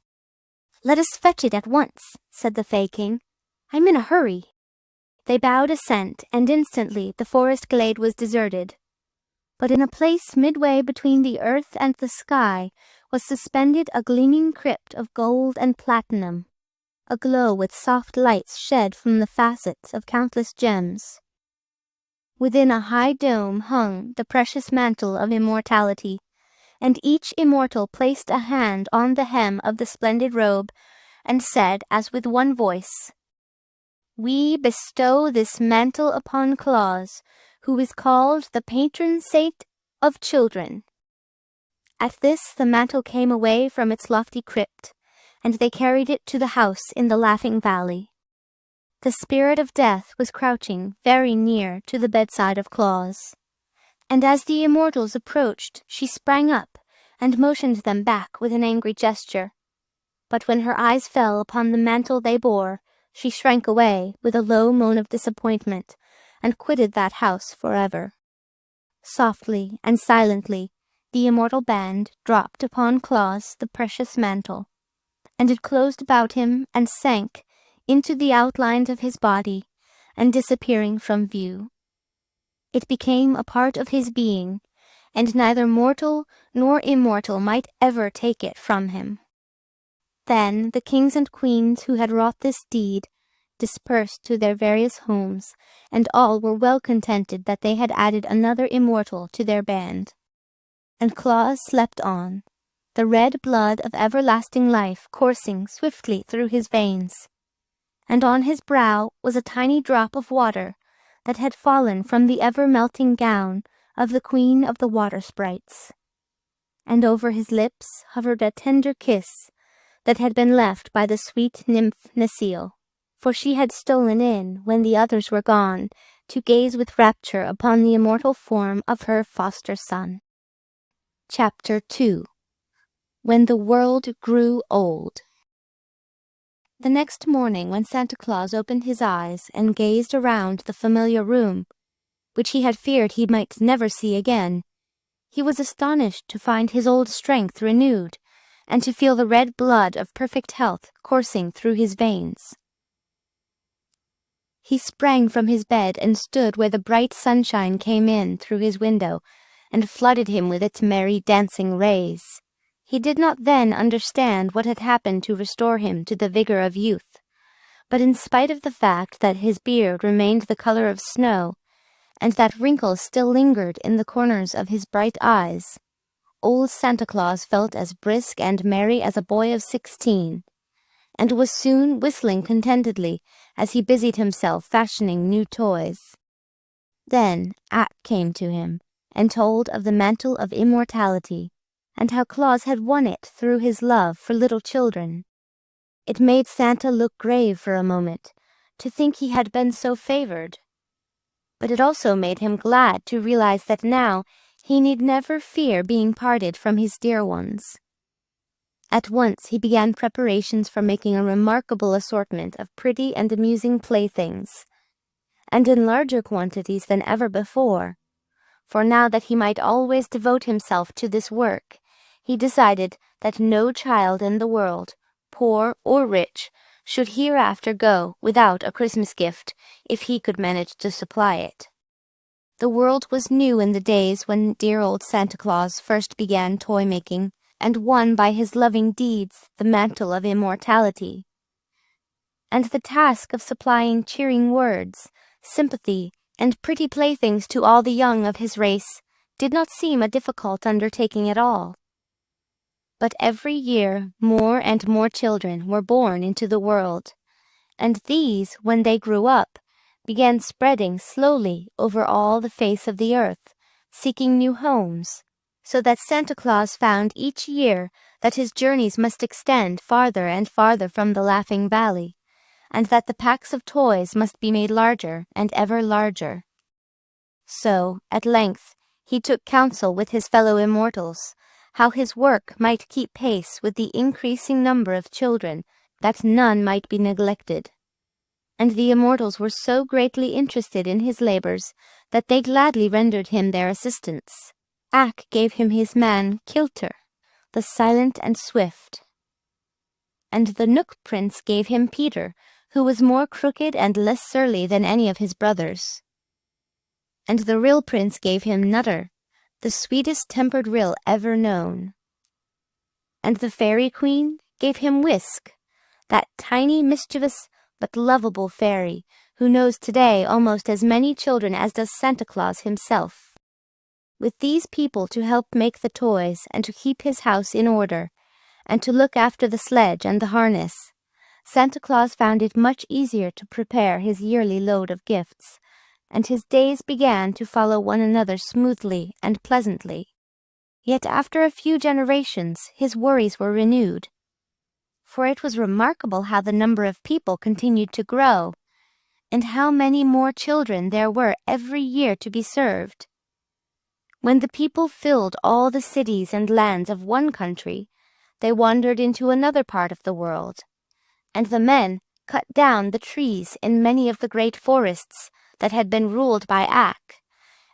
"Let us fetch it at once," said the Fay King. "I'm in a hurry." They bowed assent, and instantly the forest glade was deserted. But in a place midway between the earth and the sky was suspended a gleaming crypt of gold and platinum, aglow with soft lights shed from the facets of countless gems. Within a high dome hung the precious mantle of immortality, and each immortal placed a hand on the hem of the splendid robe and said as with one voice, "We bestow this mantle upon Claus, who is called the patron saint of children." At this the mantle came away from its lofty crypt, and they carried it to the house in the Laughing Valley. The spirit of death was crouching very near to the bedside of Claus, and as the immortals approached, she sprang up and motioned them back with an angry gesture. But when her eyes fell upon the mantle they bore, she shrank away with a low moan of disappointment, and quitted that house forever. Softly and silently, the immortal band dropped upon Claus the precious mantle, and it closed about him and sank into the outlines of his body, and disappearing from view. It became a part of his being, and neither mortal nor immortal might ever take it from him. Then the kings and queens who had wrought this deed dispersed to their various homes, and all were well contented that they had added another immortal to their band. And Claus slept on, the red blood of everlasting life coursing swiftly through his veins, and on his brow was a tiny drop of water that had fallen from the ever-melting gown of the Queen of the Water Sprites. And over his lips hovered a tender kiss that had been left by the sweet nymph Necile, for she had stolen in, when the others were gone, to gaze with rapture upon the immortal form of her foster son. Chapter 2. When the World Grew Old. The next morning, when Santa Claus opened his eyes and gazed around the familiar room, which he had feared he might never see again, he was astonished to find his old strength renewed, and to feel the red blood of perfect health coursing through his veins. He sprang from his bed and stood where the bright sunshine came in through his window and flooded him with its merry dancing rays. He did not then understand what had happened to restore him to the vigor of youth, but in spite of the fact that his beard remained the color of snow, and that wrinkles still lingered in the corners of his bright eyes, old Santa Claus felt as brisk and merry as a boy of 16, and was soon whistling contentedly as he busied himself fashioning new toys. Then Ak came to him and told of the mantle of immortality, and how Claus had won it through his love for little children. It made Santa look grave for a moment, to think he had been so favored. But it also made him glad to realize that now he need never fear being parted from his dear ones. At once he began preparations for making a remarkable assortment of pretty and amusing playthings, and in larger quantities than ever before, for now that he might always devote himself to this work, he decided that no child in the world, poor or rich, should hereafter go without a Christmas gift if he could manage to supply it. The world was new in the days when dear old Santa Claus first began toy-making, and won by his loving deeds the mantle of immortality. And the task of supplying cheering words, sympathy, and pretty playthings to all the young of his race did not seem a difficult undertaking at all. But every year more and more children were born into the world, and these, when they grew up, began spreading slowly over all the face of the earth, seeking new homes, so that Santa Claus found each year that his journeys must extend farther and farther from the Laughing Valley, and that the packs of toys must be made larger and ever larger. So, at length, he took counsel with his fellow immortals, how his work might keep pace with the increasing number of children, that none might be neglected. And the immortals were so greatly interested in his labors that they gladly rendered him their assistance. Ak gave him his man Kilter, the silent and swift, and the Nook Prince gave him Peter, who was more crooked and less surly than any of his brothers. And the Rill Prince gave him Nutter, the sweetest-tempered rill ever known. And the Fairy Queen gave him Whisk, that tiny, mischievous, but lovable fairy, who knows today almost as many children as does Santa Claus himself. With these people to help make the toys and to keep his house in order, and to look after the sledge and the harness, Santa Claus found it much easier to prepare his yearly load of gifts, and his days began to follow one another smoothly and pleasantly. Yet after a few generations his worries were renewed, for it was remarkable how the number of people continued to grow, and how many more children there were every year to be served. When the people filled all the cities and lands of one country, they wandered into another part of the world, and the men cut down the trees in many of the great forests that had been ruled by Ak,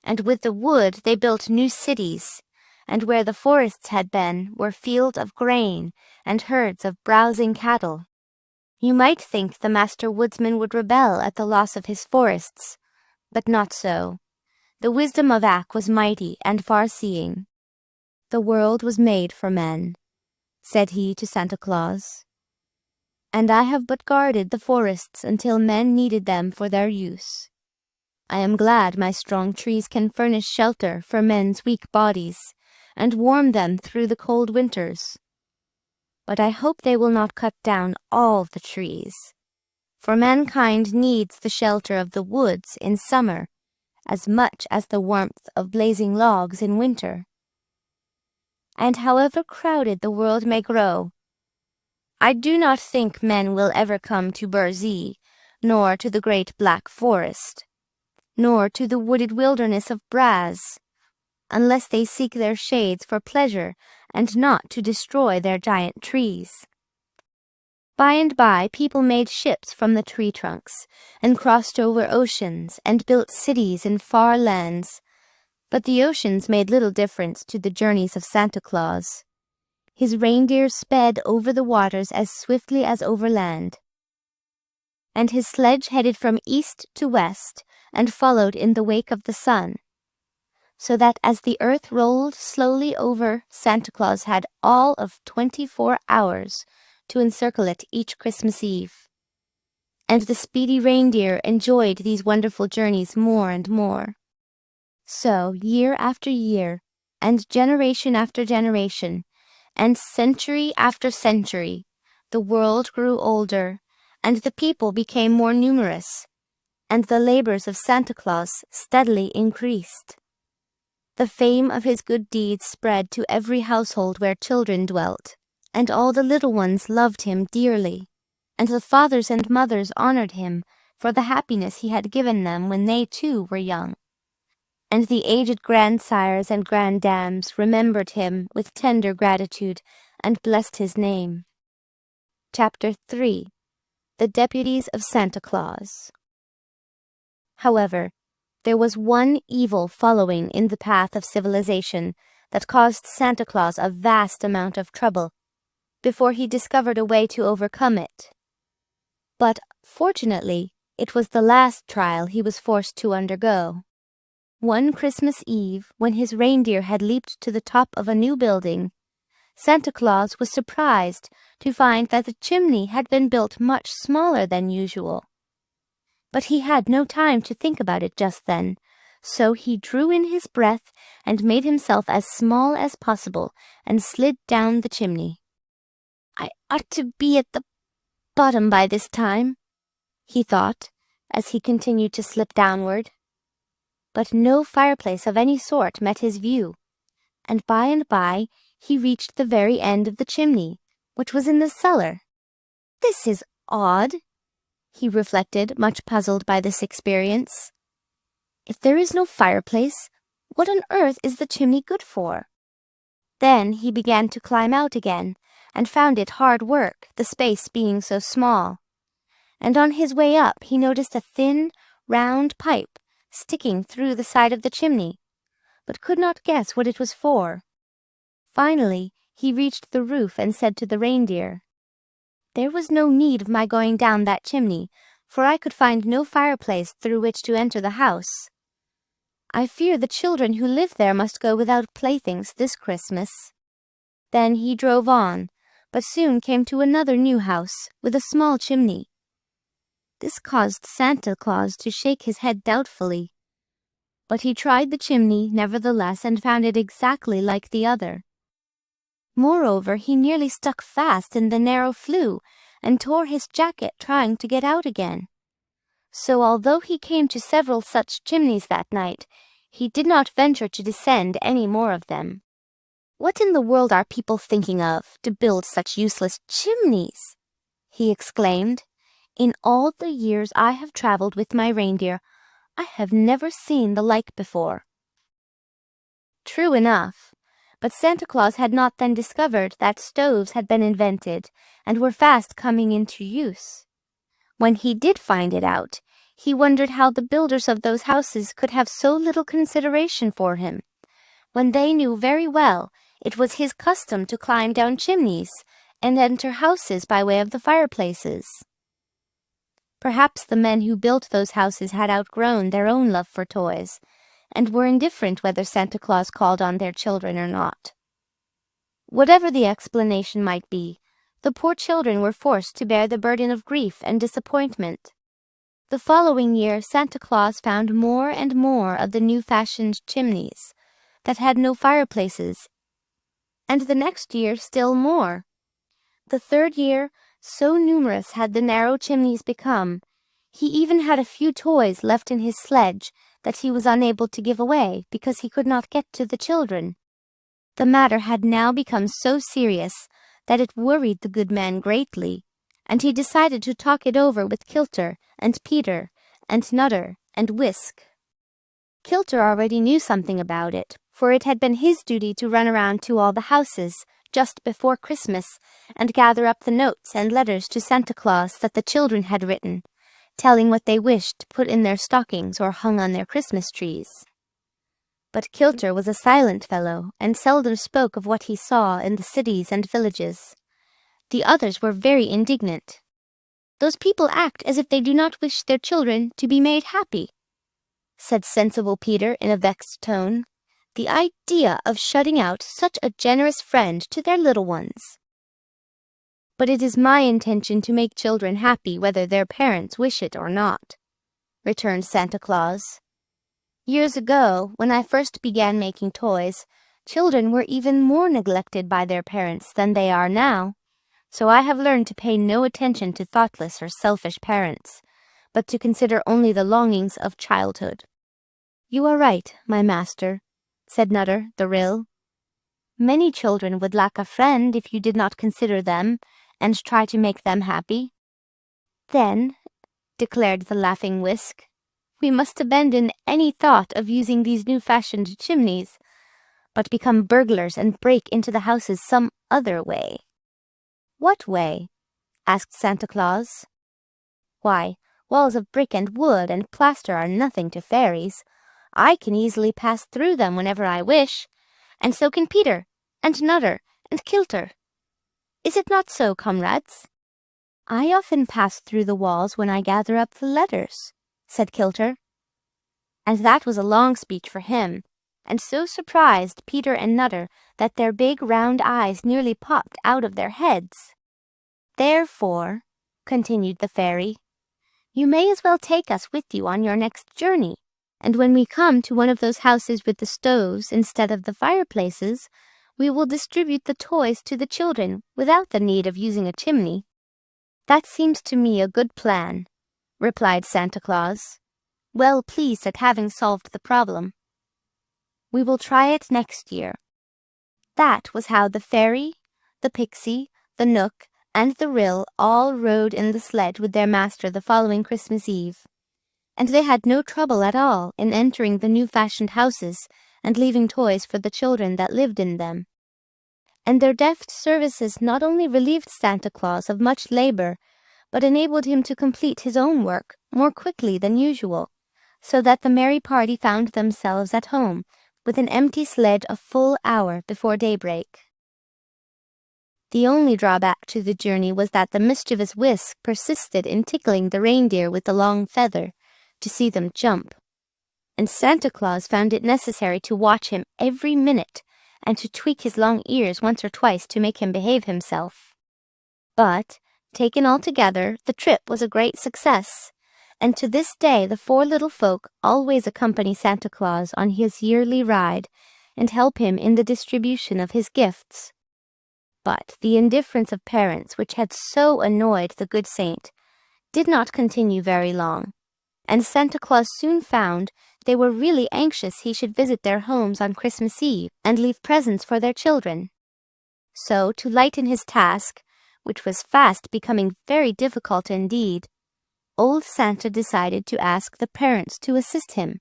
and with the wood they built new cities, and where the forests had been were fields of grain and herds of browsing cattle. You might think the master woodsman would rebel at the loss of his forests, but not so. The wisdom of Ak was mighty and far-seeing. "The world was made for men," said he to Santa Claus, "and I have but guarded the forests until men needed them for their use. I am glad my strong trees can furnish shelter for men's weak bodies and warm them through the cold winters. But I hope they will not cut down all the trees, for mankind needs the shelter of the woods in summer as much as the warmth of blazing logs in winter. And however crowded the world may grow, I do not think men will ever come to Burzee, nor to the great Black Forest, nor to the wooded wilderness of Braz, unless they seek their shades for pleasure and not to destroy their giant trees." By and by, people made ships from the tree trunks, and crossed over oceans, and built cities in far lands. But the oceans made little difference to the journeys of Santa Claus. His reindeer sped over the waters as swiftly as over land, and his sledge headed from east to west and followed in the wake of the sun, so that as the earth rolled slowly over, Santa Claus had all of 24 hours to encircle it each Christmas Eve. And the speedy reindeer enjoyed these wonderful journeys more and more. So, year after year, and generation after generation, and century after century, the world grew older, and the people became more numerous, and the labors of Santa Claus steadily increased. The fame of his good deeds spread to every household where children dwelt, and all the little ones loved him dearly, and the fathers and mothers honored him for the happiness he had given them when they too were young. And the aged grandsires and granddames remembered him with tender gratitude and blessed his name. Chapter 3. The Deputies of Santa Claus. However, there was one evil following in the path of civilization that caused Santa Claus a vast amount of trouble before he discovered a way to overcome it. But, fortunately, it was the last trial he was forced to undergo. One Christmas Eve, when his reindeer had leaped to the top of a new building, Santa Claus was surprised to find that the chimney had been built much smaller than usual. But he had no time to think about it just then, so he drew in his breath and made himself as small as possible and slid down the chimney. "I ought to be at the bottom by this time," he thought, as he continued to slip downward. But no fireplace of any sort met his view, and by he reached the very end of the chimney, which was in the cellar. "This is odd," he reflected, much puzzled by this experience. "If there is no fireplace, what on earth is the chimney good for?" Then he began to climb out again, and found it hard work, the space being so small. And on his way up he noticed a thin, round pipe sticking through the side of the chimney, but could not guess what it was for. Finally, he reached the roof and said to the reindeer, "There was no need of my going down that chimney, for I could find no fireplace through which to enter the house. I fear the children who live there must go without playthings this Christmas." Then he drove on, but soon came to another new house with a small chimney. This caused Santa Claus to shake his head doubtfully, but he tried the chimney nevertheless and found it exactly like the other. Moreover, he nearly stuck fast in the narrow flue and tore his jacket trying to get out again. So although he came to several such chimneys that night, he did not venture to descend any more of them. "What in the world are people thinking of, to build such useless chimneys?" he exclaimed. "In all the years I have traveled with my reindeer, I have never seen the like before." True enough, but Santa Claus had not then discovered that stoves had been invented and were fast coming into use. When he did find it out, He wondered how the builders of those houses could have so little consideration for him, when they knew very well it was his custom to climb down chimneys and enter houses by way of the fireplaces. Perhaps the men who built those houses had outgrown their own love for toys, and were indifferent whether Santa Claus called on their children or not. Whatever the explanation might be, the poor children were forced to bear the burden of grief and disappointment. The following year, Santa Claus found more and more of the new-fashioned chimneys that had no fireplaces, and the next year still more. The third year, so numerous had the narrow chimneys become, he even had a few toys left in his sledge that he was unable to give away because he could not get to the children. The matter had now become so serious that it worried the good man greatly, and he decided to talk it over with Kilter and Peter and Nutter and Whisk. Kilter already knew something about it, for it had been his duty to run around to all the houses just before Christmas and gather up the notes and letters to Santa Claus that the children had written, telling what they wished put in their stockings or hung on their Christmas trees. But Kilter was a silent fellow and seldom spoke of what he saw in the cities and villages. The others were very indignant. "Those people act as if they do not wish their children to be made happy," said sensible Peter in a vexed tone. "The idea of shutting out such a generous friend to their little ones." "But it is my intention to make children happy whether their parents wish it or not," returned Santa Claus. "Years ago, when I first began making toys, children were even more neglected by their parents than they are now, so I have learned to pay no attention to thoughtless or selfish parents, but to consider only the longings of childhood." "You are right, my master," said Nutter the Rill. "Many children would lack a friend if you did not consider them and try to make them happy." "Then," declared the laughing Whisk, "we must abandon any thought of using these new-fashioned chimneys, but become burglars and break into the houses some other way." "What way?" asked Santa Claus. "Why, walls of brick and wood and plaster are nothing to fairies. I can easily pass through them whenever I wish, and so can Peter and Nutter and Kilter. Is it not so, comrades?" "I often pass through the walls when I gather up the letters," said Kilter. And that was a long speech for him, and so surprised Peter and Nutter that their big round eyes nearly popped out of their heads. "Therefore," continued the fairy, "you may as well take us with you on your next journey, and when we come to one of those houses with the stoves instead of the fireplaces, we will distribute the toys to the children without the need of using a chimney." "That seems to me a good plan," replied Santa Claus, well pleased at having solved the problem. "We will try it next year." That was how the fairy, the pixie, the knook, and the rill all rode in the sledge with their master the following Christmas Eve, and they had no trouble at all in entering the new-fashioned houses and leaving toys for the children that lived in them. And their deft services not only relieved Santa Claus of much labor, but enabled him to complete his own work more quickly than usual, so that the merry party found themselves at home with an empty sledge a full hour before daybreak. The only drawback to the journey was that the mischievous Whisk persisted in tickling the reindeer with the long feather to see them jump, and Santa Claus found it necessary to watch him every minute and to tweak his long ears once or twice to make him behave himself. But, taken altogether, the trip was a great success, and to this day the four little folk always accompany Santa Claus on his yearly ride and help him in the distribution of his gifts. But the indifference of parents, which had so annoyed the good saint, did not continue very long, and Santa Claus soon found they were really anxious he should visit their homes on Christmas Eve and leave presents for their children. So, to lighten his task, which was fast becoming very difficult indeed, old Santa decided to ask the parents to assist him.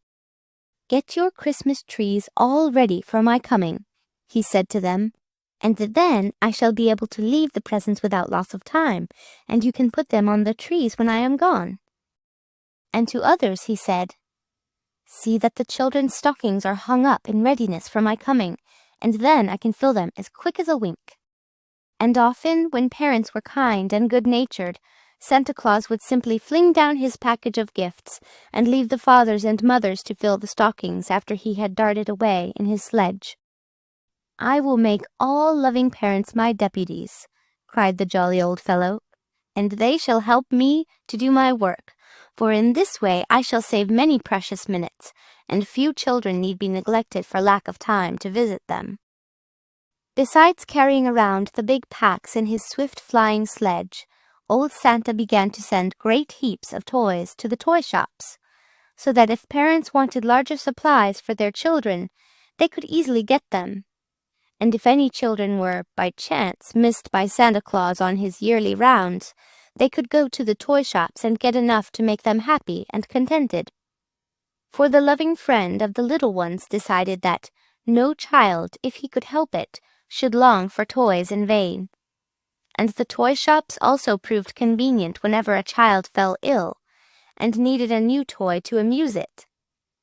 "Get your Christmas trees all ready for my coming," he said to them, "and then I shall be able to leave the presents without loss of time, and you can put them on the trees when I am gone." And to others he said, "See that the children's stockings are hung up in readiness for my coming, and then I can fill them as quick as a wink." And often, when parents were kind and good-natured, Santa Claus would simply fling down his package of gifts and leave the fathers and mothers to fill the stockings after he had darted away in his sledge. "I will make all loving parents my deputies," cried the jolly old fellow, "and they shall help me to do my work, for in this way I shall save many precious minutes, and few children need be neglected for lack of time to visit them." Besides carrying around the big packs in his swift-flying sledge, old Santa began to send great heaps of toys to the toy shops, so that if parents wanted larger supplies for their children, they could easily get them. And if any children were, by chance, missed by Santa Claus on his yearly rounds, they could go to the toy shops and get enough to make them happy and contented. For the loving friend of the little ones decided that no child, if he could help it, should long for toys in vain. And the toy shops also proved convenient whenever a child fell ill and needed a new toy to amuse it.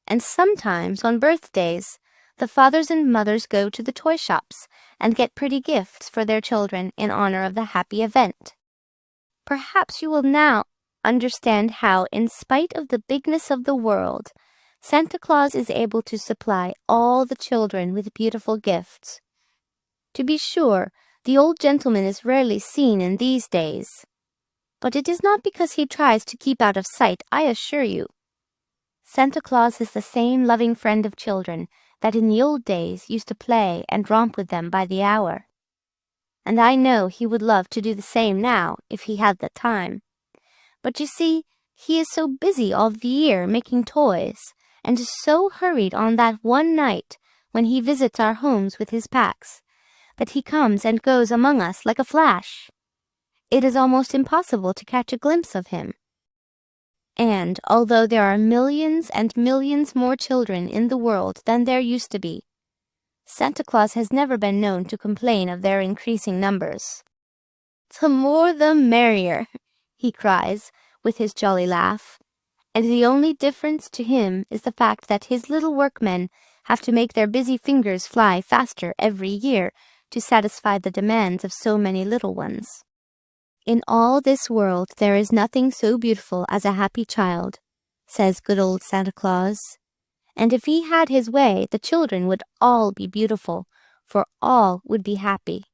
And sometimes on birthdays, the fathers and mothers go to the toy shops and get pretty gifts for their children in honor of the happy event. Perhaps you will now understand how, in spite of the bigness of the world, Santa Claus is able to supply all the children with beautiful gifts. To be sure, the old gentleman is rarely seen in these days, but it is not because he tries to keep out of sight, I assure you. Santa Claus is the same loving friend of children that in the old days used to play and romp with them by the hour. And I know he would love to do the same now if he had the time. But you see, he is so busy all the year making toys, and is so hurried on that one night when he visits our homes with his packs, that he comes and goes among us like a flash. It is almost impossible to catch a glimpse of him. And although there are millions and millions more children in the world than there used to be, Santa Claus has never been known to complain of their increasing numbers. "The more the merrier," he cries, with his jolly laugh. And the only difference to him is the fact that his little workmen have to make their busy fingers fly faster every year to satisfy the demands of so many little ones. "In all this world there is nothing so beautiful as a happy child," says good old Santa Claus. And if he had his way, the children would all be beautiful, for all would be happy.